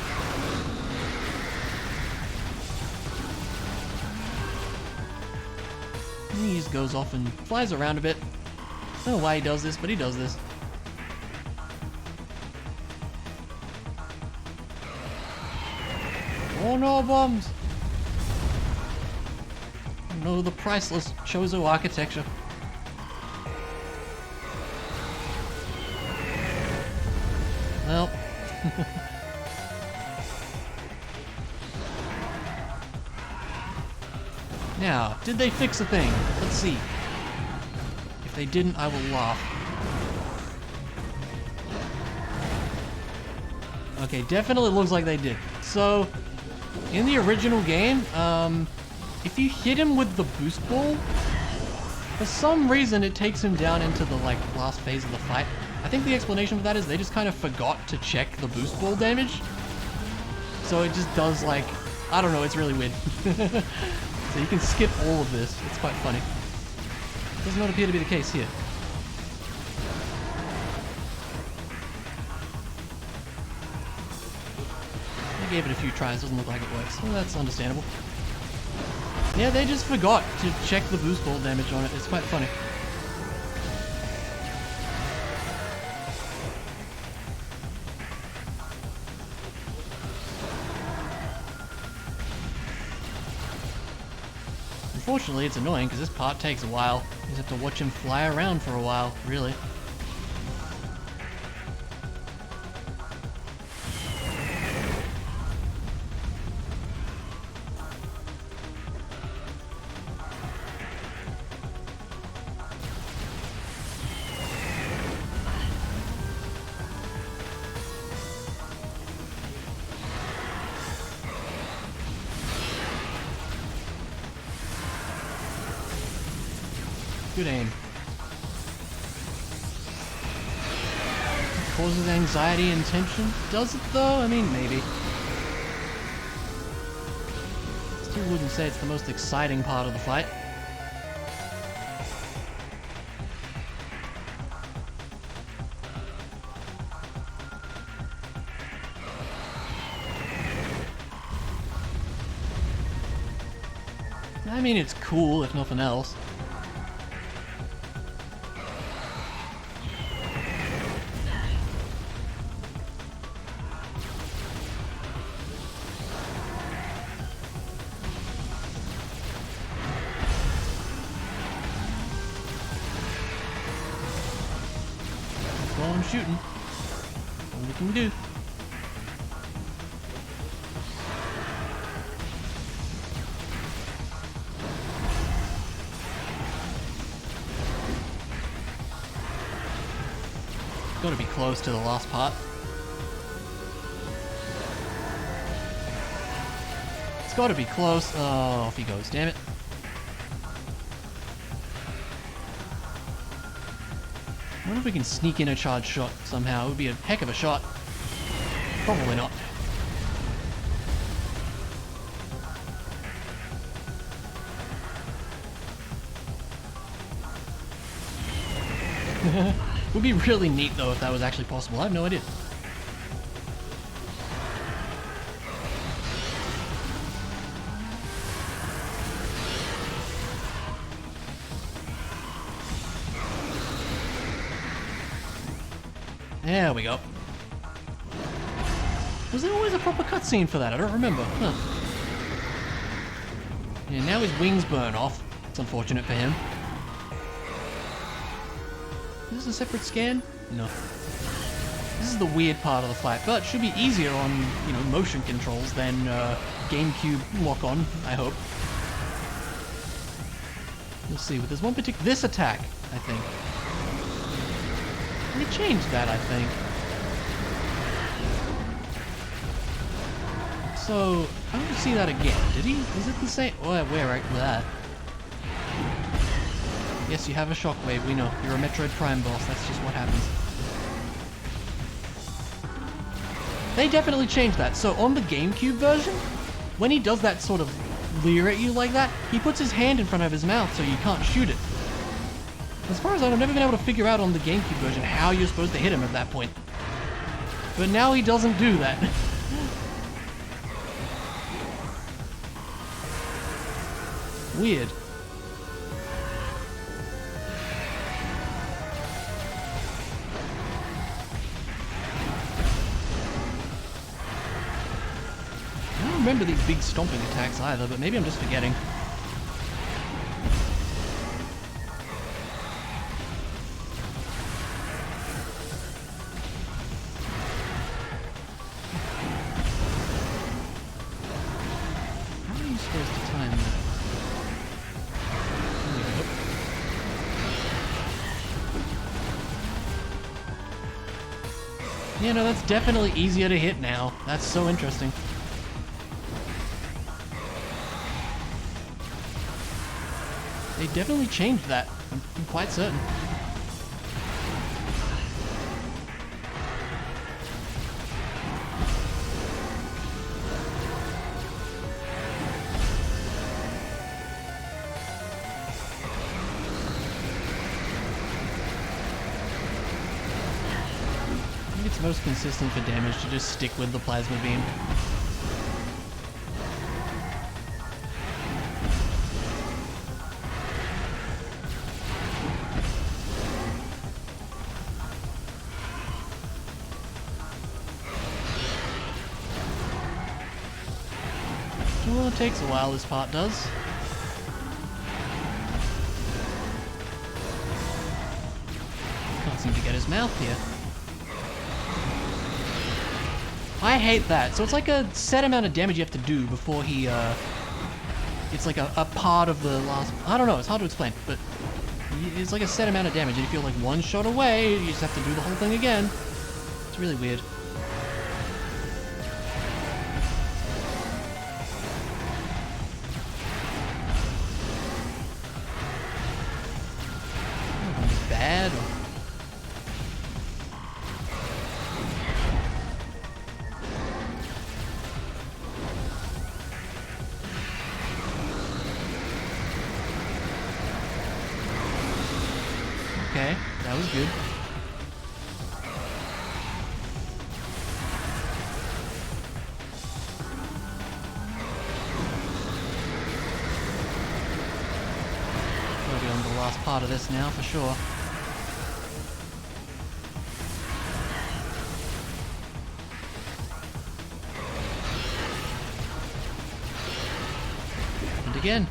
He just goes off and flies around a bit. I don't know why he does this, but he does this. Oh no, bombs! Oh no, the priceless Chozo architecture. Well. Now, did they fix a thing? Let's see. If they didn't, I will laugh. Okay, definitely looks like they did. So, in the original game, if you hit him with the boost ball, for some reason it takes him down into the last phase of the fight. I think the explanation for that is they just kind of forgot to check the boost ball damage. So it just does I don't know, it's really weird. So you can skip all of this, it's quite funny. Does not appear to be the case here. I gave it a few tries, doesn't look like it works. Well, that's understandable. Yeah, they just forgot to check the boost ball damage on it. It's quite funny. Unfortunately, it's annoying because this part takes a while. You just have to watch him fly around for a while, really. Good aim. Causes anxiety and tension? Does it though? I mean, maybe. Still wouldn't say it's the most exciting part of the fight. I mean, it's cool if nothing else. Go on shooting. All we can do. Gotta be close to the last part. It's gotta be close. Oh, off he goes, damn it. I wonder if we can sneak in a charge shot somehow. It would be a heck of a shot. Probably not. Would be really neat though if that was actually possible. I have no idea. There we go. Was there always a proper cutscene for that? I don't remember. Huh. Yeah, now his wings burn off. It's unfortunate for him. Is this a separate scan? No. This is the weird part of the fight, but it should be easier on, you know, motion controls than GameCube lock-on, I hope. You'll see, but there's one particular... This attack, I think. They changed that, I think. So, I want to see that again. Did he? Is it the same? Oh, we're right with that. Yes, you have a shockwave, we know. You're a Metroid Prime boss, that's just what happens. They definitely changed that. So on the GameCube version, when he does that sort of leer at you like that, he puts his hand in front of his mouth so you can't shoot it. As far as I know, I've never been able to figure out on the GameCube version how you're supposed to hit him at that point. But now he doesn't do that. Weird. I don't remember these big stomping attacks either, but maybe I'm just forgetting. How are you supposed to time that? Yeah, no, that's definitely easier to hit now. That's so interesting. They definitely changed that. I'm quite certain. most consistent for damage to just stick with the plasma beam. Well, it takes a while, this part does. Can't seem to get his mouth here. I hate that. So it's like a set amount of damage you have to do before he, it's like a part of the last... I don't know, it's hard to explain, but it's like a set amount of damage, and if you're like one shot away, you just have to do the whole thing again. It's really weird. Bad or... Okay, that was good. We'll be on the last part of this now for sure. And again.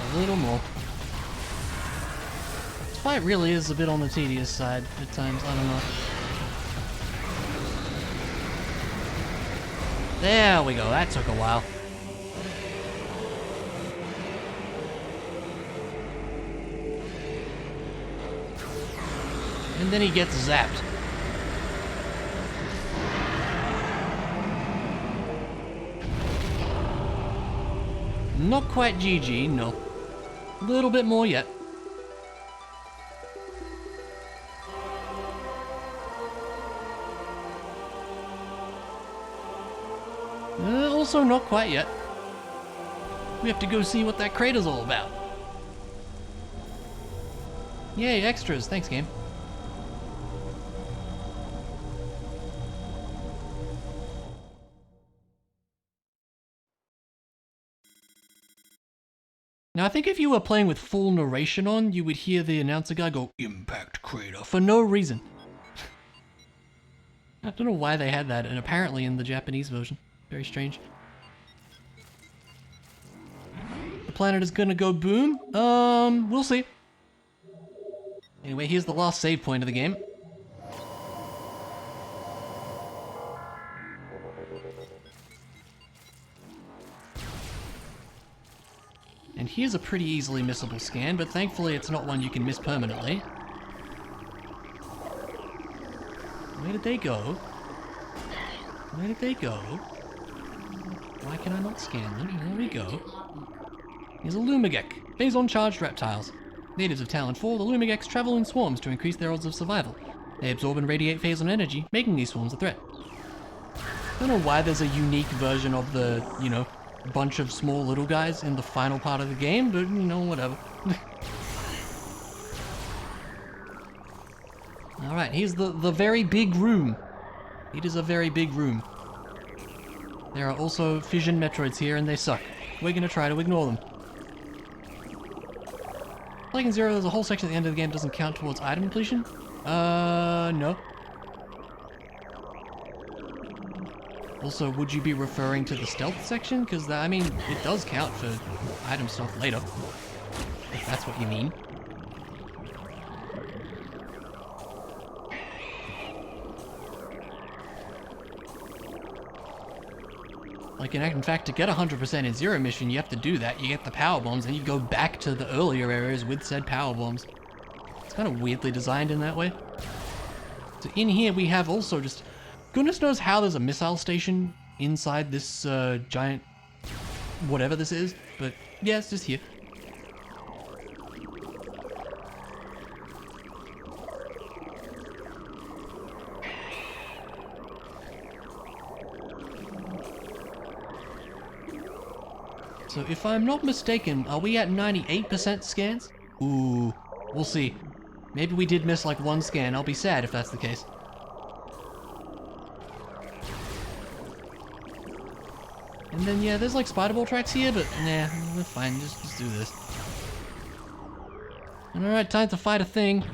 A little more. This fight really is a bit on the tedious side at times, I don't know. There we go, that took a while. And then he gets zapped. Not quite GG, no. A little bit more yet. Also not quite yet. We have to go see what that crater's all about. Yay, extras. Thanks, game. Now, I think if you were playing with full narration on, you would hear the announcer guy go, "Impact Crater," for no reason. I don't know why they had that, and apparently in the Japanese version. Very strange. The planet is gonna go boom? We'll see. Anyway, here's the last save point of the game. And here's a pretty easily missable scan, but thankfully it's not one you can miss permanently. Where did they go? Where did they go? Why can I not scan them? There we go. Here's a Lumigek. Phazon charged reptiles. Natives of Tallon IV, the Lumigeks travel in swarms to increase their odds of survival. They absorb and radiate Phazon energy, making these swarms a threat. I don't know why there's a unique version of the, you know, bunch of small little guys in the final part of the game, but, you know, whatever. Alright, here's the very big room. It is a very big room. There are also fission Metroids here, and they suck. We're gonna try to ignore them. Like in Zero, there's a whole section at the end of the game that doesn't count towards item completion? No. Also, would you be referring to the stealth section? Because, I mean, it does count for item stealth later. If that's what you mean. Like, in fact, to get 100% in Zero mission, you have to do that. You get the power bombs, and you go back to the earlier areas with said power bombs. It's kind of weirdly designed in that way. So in here, we have also just... Goodness knows how there's a missile station inside this giant... whatever this is. But, yeah, it's just here. So if I'm not mistaken, are we at 98% scans? Ooh, we'll see. Maybe we did miss like one scan. I'll be sad if that's the case. And then yeah, there's like spider ball tracks here, but nah, we're fine. Just do this. Alright, time to fight a thing.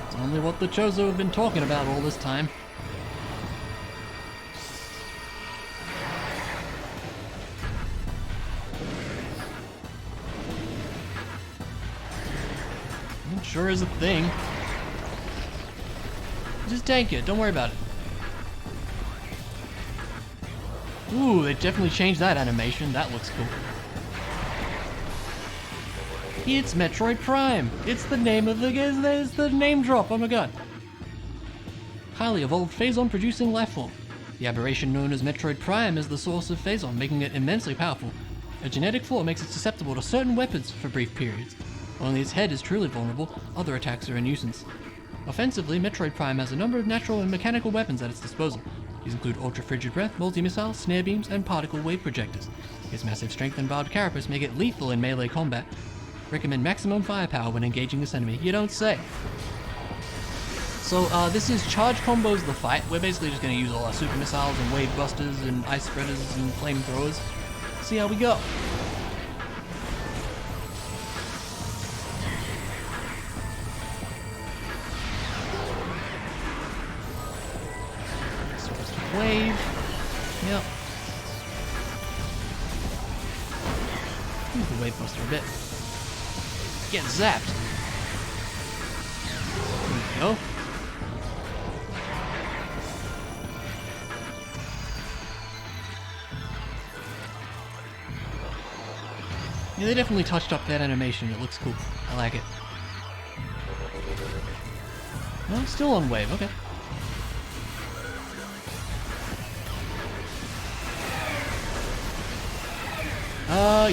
It's only what the Chozo have been talking about all this time. It sure is a thing. Just tank it, don't worry about it. Ooh, they definitely changed that animation. That looks cool. It's Metroid Prime. It's the name of the game. It's the name drop. Oh my god. Highly evolved phazon producing lifeform. The aberration known as Metroid Prime is the source of phazon, making it immensely powerful. A genetic flaw makes it susceptible to certain weapons for brief periods. Only its head is truly vulnerable. Other attacks are a nuisance. Offensively, Metroid Prime has a number of natural and mechanical weapons at its disposal. These include ultra-frigid breath, multi-missiles, snare beams, and particle wave projectors. Its massive strength and barbed carapace make it lethal in melee combat. Recommend maximum firepower when engaging this enemy. You don't say. So this is charge combos the fight. We're basically just going to use all our super missiles and wave busters and ice spreaders and flamethrowers. See how we go. Wave. Yep. Use the wave buster a bit. Get zapped. There we go. Yeah, they definitely touched up that animation. It looks cool. I like it. No, still on wave. Okay.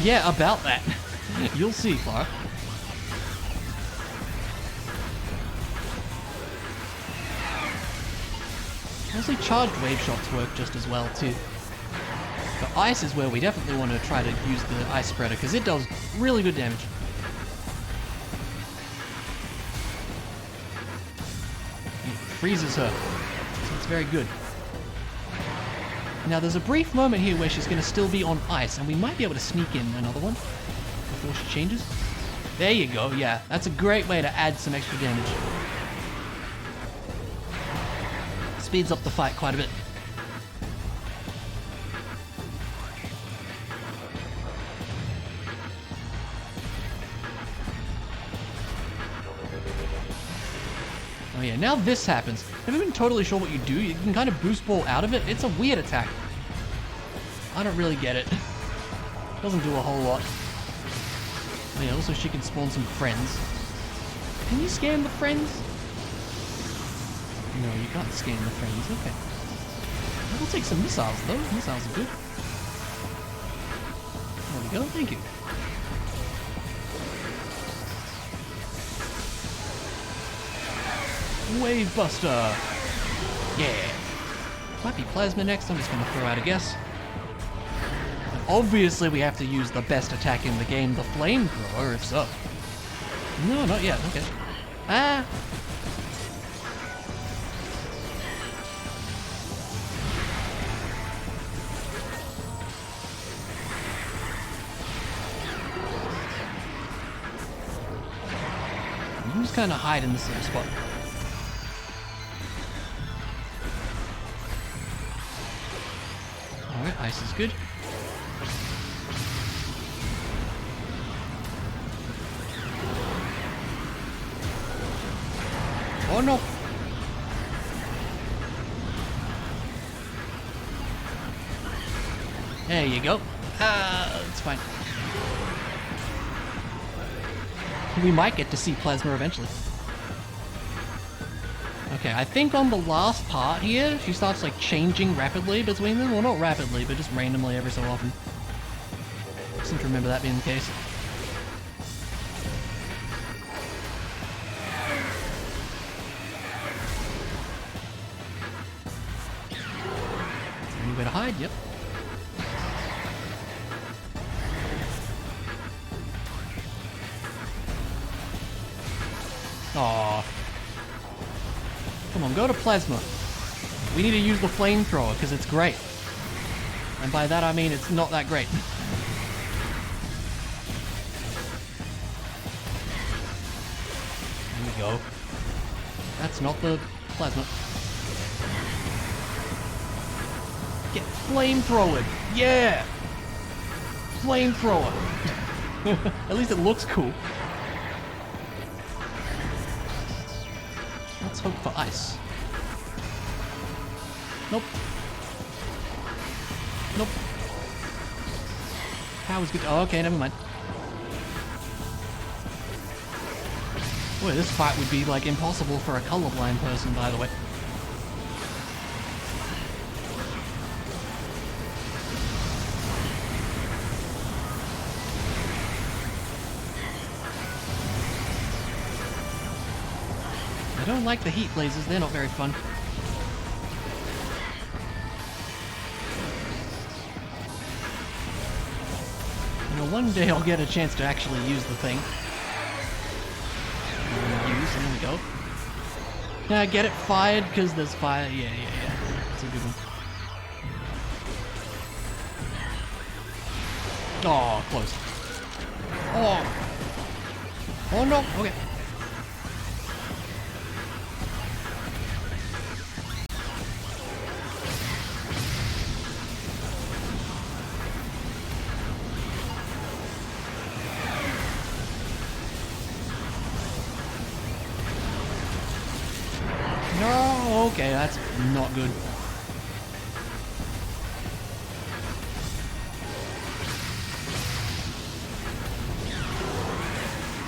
Yeah, about that. You'll see, Clark. Honestly, charged wave shots work just as well, too. But ice is where we definitely want to try to use the ice spreader, because it does really good damage. It freezes her, so it's very good. Now there's a brief moment here where she's going to still be on ice, and we might be able to sneak in another one before she changes. There you go, yeah. That's a great way to add some extra damage. Speeds up the fight quite a bit. Oh yeah, now this happens. Never been totally sure what you do. You can kind of boost ball out of it. It's a weird attack. I don't really get it. Doesn't do a whole lot. Oh yeah, also she can spawn some friends. Can you scan the friends? No, you can't scan the friends. Okay. We'll take some missiles though. Missiles are good. There we go. Thank you. Wave Buster! Yeah! Might be Plasma next, I'm just gonna throw out a guess. And obviously we have to use the best attack in the game, the Flamethrower, if so. No, not yet, okay. Ah! You can just kinda hide in this little spot. Alright, ice is good. Oh no! There you go. It's fine. We might get to see Plasma eventually. Okay, I think on the last part here, she starts like changing rapidly between them. Well, not rapidly, but just randomly every so often. seem to remember that being the case. Anywhere to hide? Yep. Aww. Come on, go to plasma. We need to use the flamethrower because it's great. And by that I mean it's not that great. There we go. That's not the plasma. Get flamethrowered! Yeah! Flamethrower! At least it looks cool. Let's hope for ice. Nope. Nope. Power's good. Oh, okay, never mind. Boy, this fight would be like impossible for a colorblind person, by the way. I don't like the heat lasers, they're not very fun. You know, one day I'll get a chance to actually use the thing. There we go. Yeah, get it fired because there's fire. Yeah. That's a good one. Oh, close. Oh no, okay. No, okay, that's not good.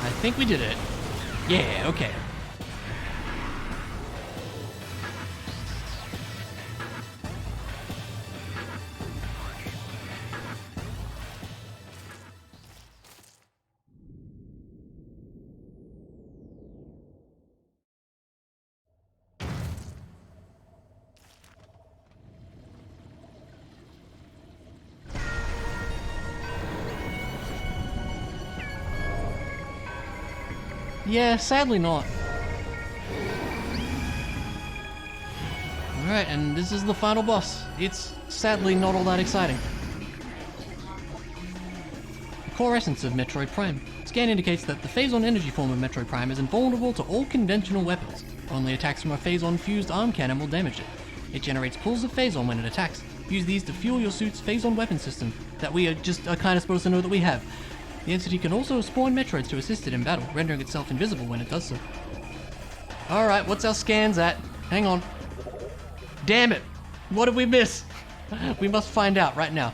I think we did it. Yeah, okay. Yeah, sadly not. Alright, and this is the final boss. It's sadly not all that exciting. The core essence of Metroid Prime. Scan indicates that the phazon energy form of Metroid Prime is invulnerable to all conventional weapons. Only attacks from a phazon-fused arm cannon will damage it. It generates pulls of phazon when it attacks. Use these to fuel your suit's phazon weapon system that we are kind of supposed to know that we have. The entity can also spawn Metroids to assist it in battle, rendering itself invisible when it does so. Alright, what's our scans at? Hang on. Damn it! What did we miss? We must find out right now.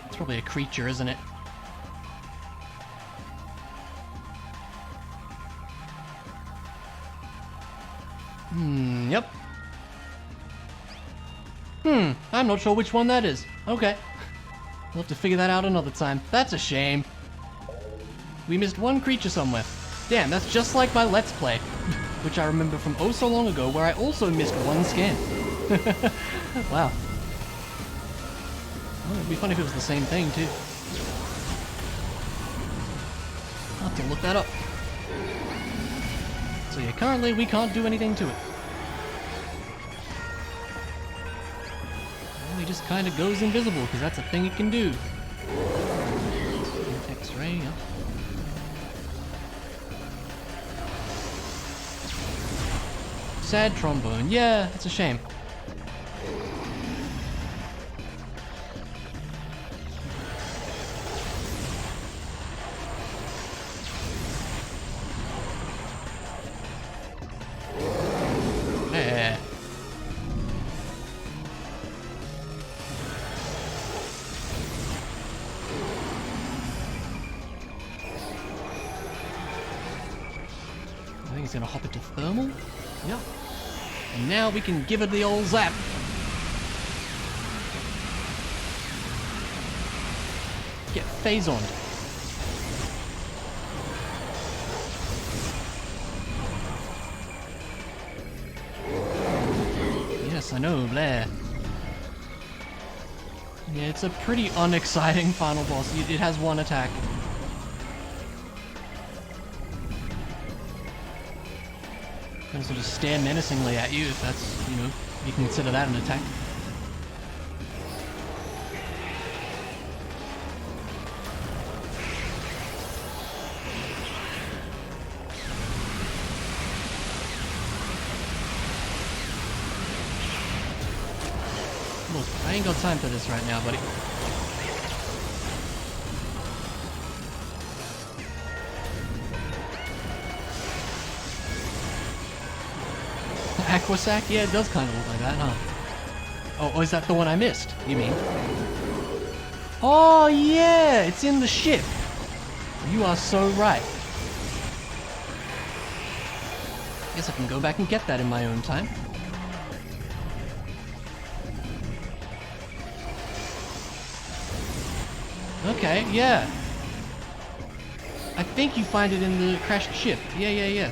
It's probably a creature, isn't it? Yep. I'm not sure which one that is. Okay. We'll have to figure that out another time. That's a shame. We missed one creature somewhere. Damn, that's just like my Let's Play, which I remember from oh so long ago, where I also missed one scan. Wow. Well, it'd be funny if it was the same thing, too. I'll have to look that up. So yeah, currently we can't do anything to it. Well, he just kind of goes invisible, because that's a thing it can do. X-ray, yeah. Sad trombone. Yeah, it's a shame. he's gonna hop into thermal. Yep. And now we can give it the old zap. Get phasoned. Yes, I know, Blair. Yeah, it's a pretty unexciting final boss. It has one attack. Can sort of stare menacingly at you if that's, you know, you can consider that an attack. Look, I ain't got time for this right now, buddy. Aquasac? Yeah, it does kind of look like that, huh? Oh, is that the one I missed, you mean? Oh, yeah! It's in the ship! You are so right. Guess I can go back and get that in my own time. Okay, yeah. I think you find it in the crashed ship. Yeah.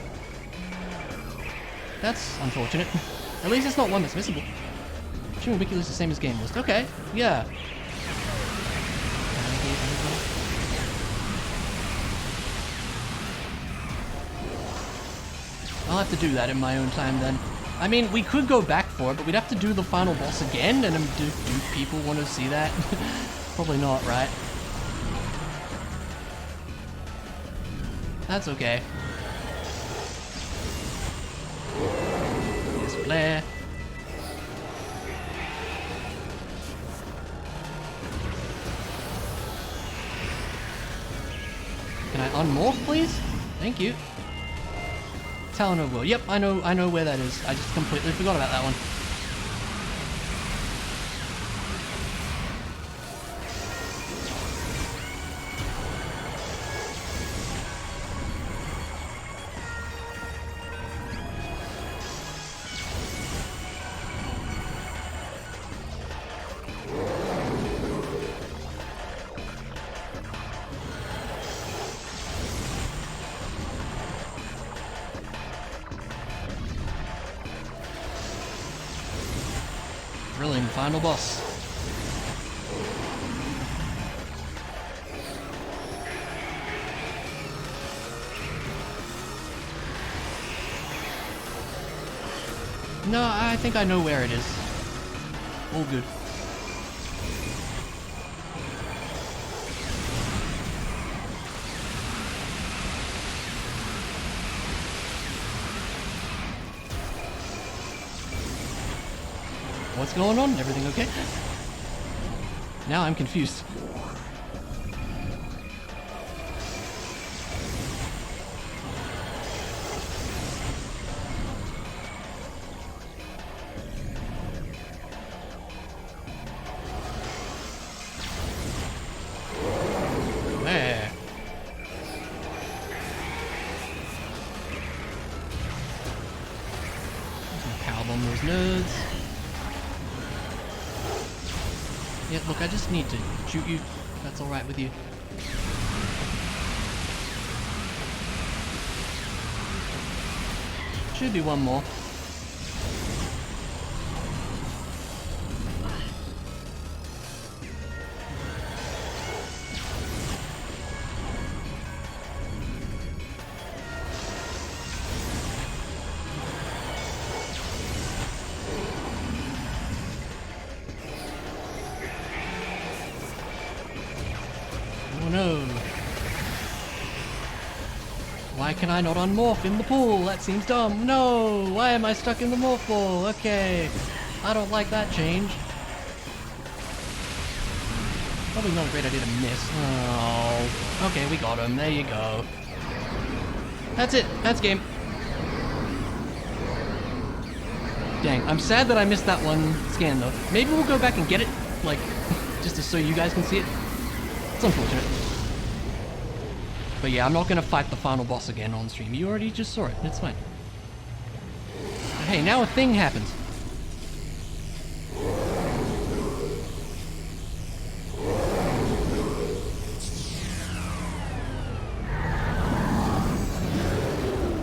That's unfortunate. At least it's not one that's missable. Assuming Wiki is the same as game list. Okay, yeah. I'll have to do that in my own time then. I mean, we could go back for it, but we'd have to do the final boss again, and do people want to see that? Probably not, right? That's okay. Here's Blair. Can I unmorph, please? Thank you. Tallon IV. Yep, I know where that is. I just completely forgot about that one. Brilliant final boss. No, I think I know where it is. All good. What's going on? Everything okay? Now I'm confused. There. Power bomb those nerds. Yeah, look, I just need to shoot you. If that's alright with you. Should be one more. Oh no. Why can I not unmorph in the pool? That seems dumb. No! Why am I stuck in the morph pool? Okay. I don't like that change. Probably not a great idea to miss. Oh. Okay, we got him. There you go. That's it. That's game. Dang, I'm sad that I missed that one scan though. Maybe we'll go back and get it, like, just to so you guys can see it. It's unfortunate. But yeah, I'm not gonna fight the final boss again on stream. You already just saw it. It's fine. hey, now a thing happens.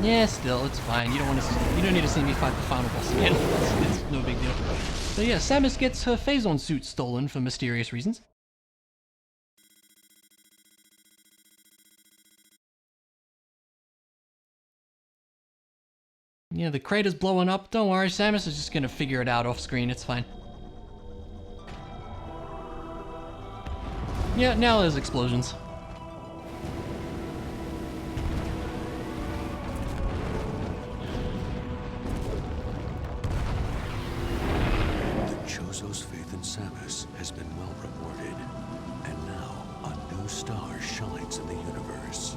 Yeah, still, it's fine. You don't need to see me fight the final boss again. It's no big deal. So yeah, Samus gets her Phazon suit stolen for mysterious reasons. Yeah, the crater's blowing up. Don't worry, Samus is just gonna figure it out off screen. It's fine. Yeah, now there's explosions. Chozo's faith in Samus has been well rewarded, and now a new star shines in the universe.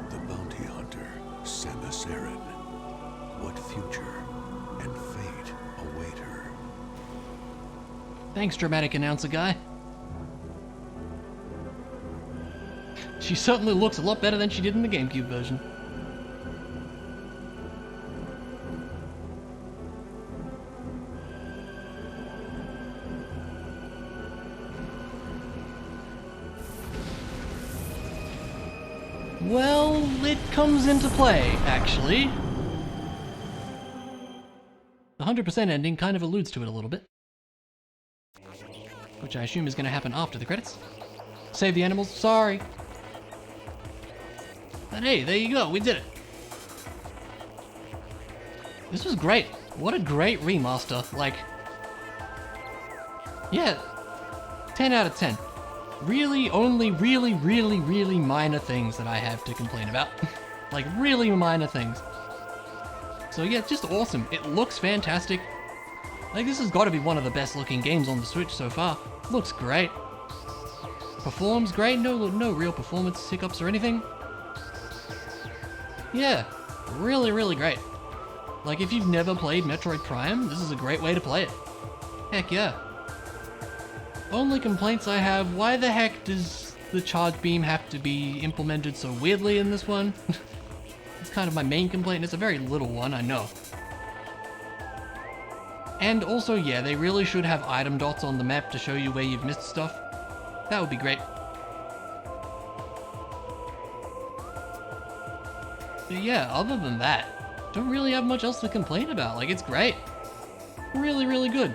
The bounty hunter, Samus Aran. What future and fate await her? Thanks, dramatic announcer guy. She certainly looks a lot better than she did in the GameCube version. Well, it comes into play, actually. The 100% ending kind of alludes to it a little bit. Which I assume is going to happen after the credits. Save the animals, sorry. But hey, there you go, we did it. This was great. What a great remaster. Like, yeah, 10 out of 10. Really only really minor things that I have to complain about. Like, really minor things. So yeah, just awesome. It looks fantastic. Like, this has got to be one of the best looking games on the Switch so far. Looks great. Performs great, no real performance hiccups or anything. Yeah, really great. Like, if you've never played Metroid Prime, this is a great way to play it. Heck yeah. Only complaints I have, why the heck does the charge beam have to be implemented so weirdly in this one? It's kind of my main complaint. It's a very little one, I know. And also, yeah, they really should have item dots on the map to show you where you've missed stuff. That would be great. But yeah, other than that, don't really have much else to complain about. Like, it's great. Really good.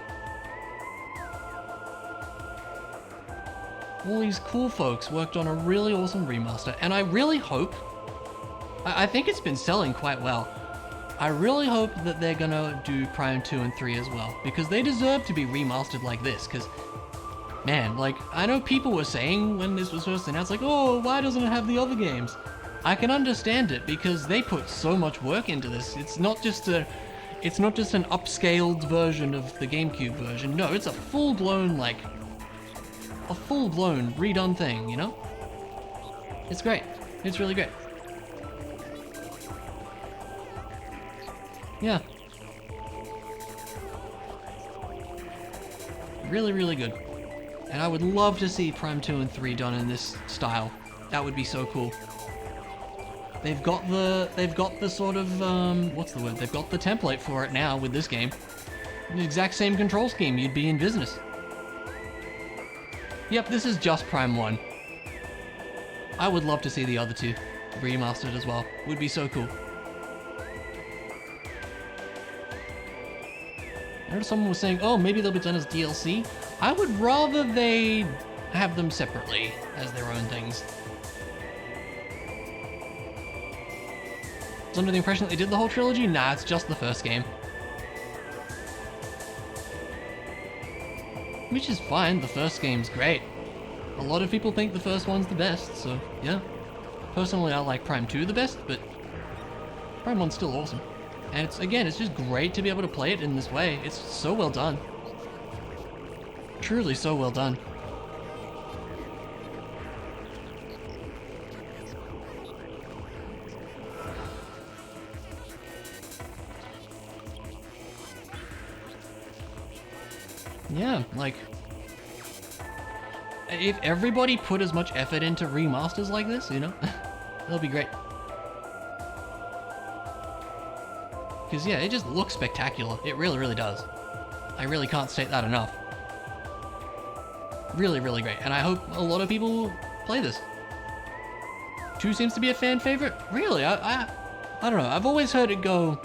All these cool folks worked on a really awesome remaster, and I really hope, I think it's been selling quite well. I really hope that they're gonna do Prime 2 and 3 as well, because they deserve to be remastered like this, because, man, like, I know people were saying when this was first announced, like, oh, why doesn't it have the other games? I can understand it, because they put so much work into this. It's not just an upscaled version of the GameCube version. No, it's a full-blown, like, redone thing, you know? It's great. It's really great. Yeah. Really good. And I would love to see Prime 2 and 3 done in this style. That would be so cool. They've got the sort of, what's the word? They've got the template for it now with this game. The exact same control scheme, you'd be in business. Yep, this is just Prime 1. I would love to see the other two remastered as well. Would be so cool. I heard someone was saying, oh, maybe they'll be done as DLC. I would rather they have them separately as their own things. I was under the impression that they did the whole trilogy? Nah, it's just the first game. Which is fine, the first game's great. A lot of people think the first one's the best, so yeah. Personally, I like Prime 2 the best, but Prime 1's still awesome. And it's just great to be able to play it in this way. It's so well done. Truly so well done. Yeah, like, if everybody put as much effort into remasters like this, you know, that'll be great. Because yeah, it just looks spectacular. It really, really does. I really can't state that enough. Really, really great. And I hope a lot of people play this. 2 seems to be a fan favorite. Really, I don't know. I've always heard it go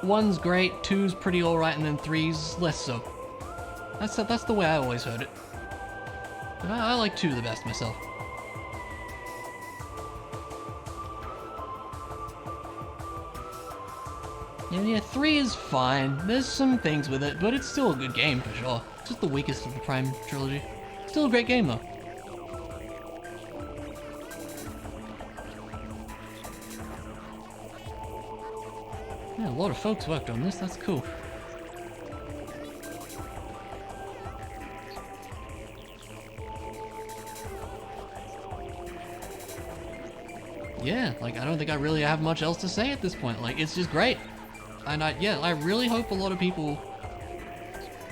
1's great, 2's pretty alright, and then 3's less so. That's the way I always heard it. But I like 2 the best myself. And yeah, 3 is fine. There's some things with it, but it's still a good game for sure. It's just the weakest of the Prime trilogy. Still a great game though. Yeah, a lot of folks worked on this, that's cool. Yeah, like I don't think I really have much else to say at this point. Like it's just great. And I really hope a lot of people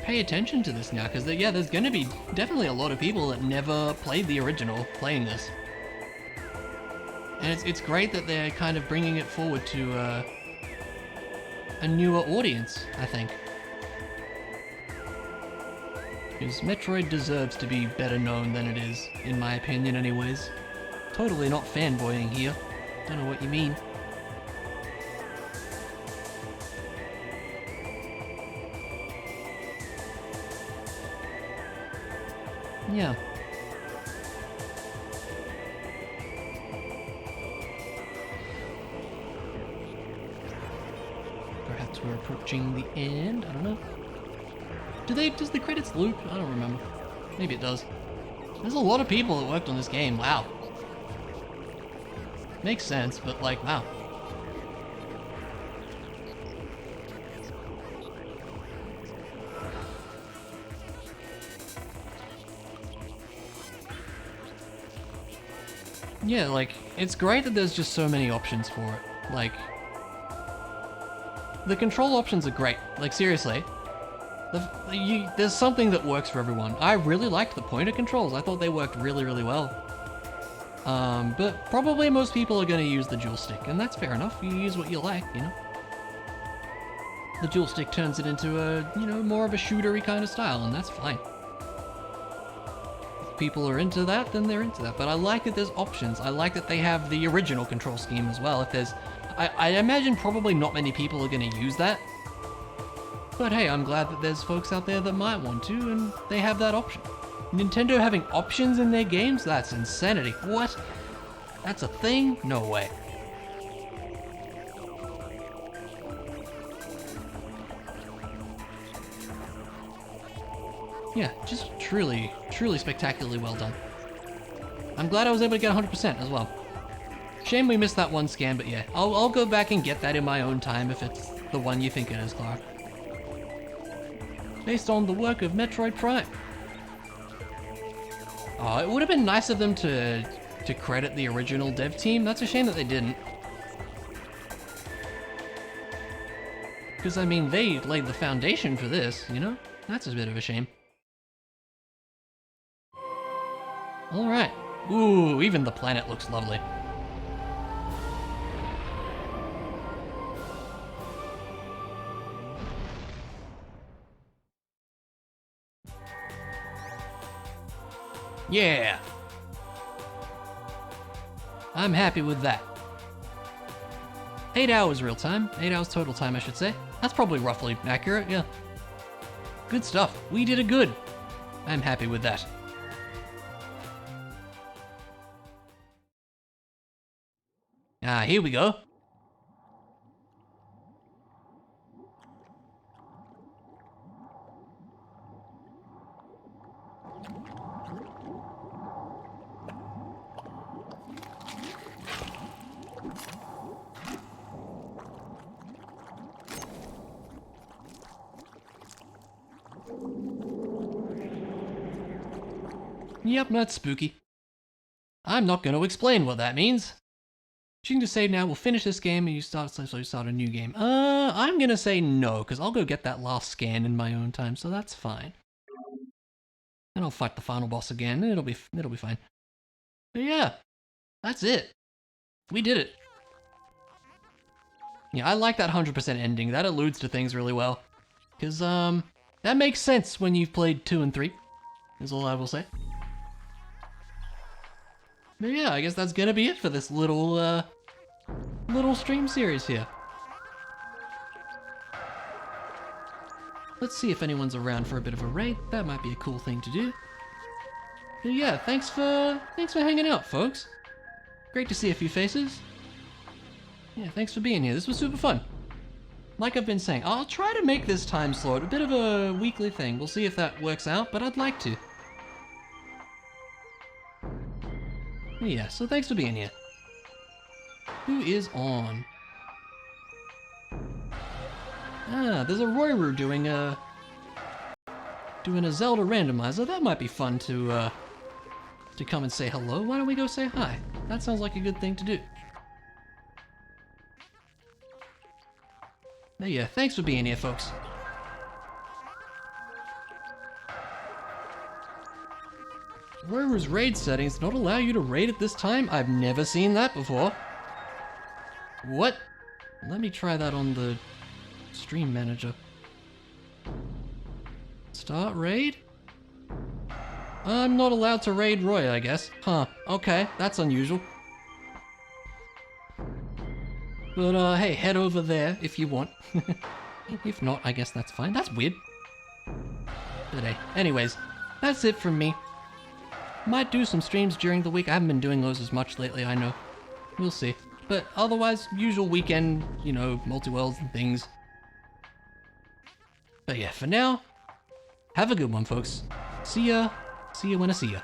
pay attention to this now, because yeah, there's gonna be definitely a lot of people that never played the original playing this. And it's great that they're kind of bringing it forward to a newer audience, I think. Because Metroid deserves to be better known than it is, in my opinion anyways. Totally not fanboying here. Don't know what you mean. Yeah. Perhaps we're approaching the end? I don't know. Does the credits loop? I don't remember. Maybe it does. There's a lot of people that worked on this game. Wow. Makes sense, but like, wow. Yeah, like, it's great that there's just so many options for it. Like, the control options are great. Like, seriously. There's something that works for everyone. I really liked the pointer controls. I thought they worked really, really well. But probably most people are going to use the dual stick, and that's fair enough. You use what you like, you know? The dual stick turns it into a, you know, more of a shootery kind of style, and that's fine. If people are into that, then they're into that. But I like that there's options. I like that they have the original control scheme as well. If there's... I imagine probably not many people are going to use that. But hey, I'm glad that there's folks out there that might want to, and they have that option. Nintendo having options in their games? That's insanity. What? That's a thing? No way. Yeah, just truly, truly spectacularly well done. I'm glad I was able to get 100% as well. Shame we missed that one scan, but yeah, I'll go back and get that in my own time if it's the one you think it is, Clark. Based on the work of Metroid Prime. Oh, it would have been nice of them to credit the original dev team. That's a shame that they didn't. Because, I mean, they laid the foundation for this, you know? That's a bit of a shame. Alright. Ooh, even the planet looks lovely. Yeah! I'm happy with that. 8 hours real time. 8 hours total time, I should say. That's probably roughly accurate, yeah. Good stuff. We did it good. I'm happy with that. Ah, here we go. Yep, that's spooky. I'm not going to explain what that means. Choosing to save now, we'll finish this game and you start a new game. I'm going to say no, because I'll go get that last scan in my own time, so that's fine. And I'll fight the final boss again, it'll be fine. But yeah, that's it. We did it. Yeah, I like that 100% ending. That alludes to things really well. Because, that makes sense when you've played 2 and 3, is all I will say. But yeah, I guess that's gonna be it for this little stream series here. Let's see if anyone's around for a bit of a raid. That might be a cool thing to do. But yeah, thanks for hanging out, folks. Great to see a few faces. Yeah, thanks for being here. This was super fun. Like I've been saying, I'll try to make this time slot a bit of a weekly thing. We'll see if that works out, but I'd like to. Yeah, so thanks for being here. Who is on? Ah, there's a Royru doing a Zelda randomizer. That might be fun to come and say hello. Why don't we go say hi? That sounds like a good thing to do. But yeah, thanks for being here, folks. Royru's raid settings not allow you to raid at this time? I've never seen that before. What? Let me try that on the stream manager. Start raid? I'm not allowed to raid Roy, I guess. Huh, okay, that's unusual. But hey, head over there if you want. If not, I guess that's fine. That's weird. But hey, anyways, that's it from me. Might do some streams during the week. I haven't been doing those as much lately, I know. We'll see. But otherwise, usual weekend, you know, multi-worlds and things. But yeah, for now, have a good one, folks. See ya when I see ya.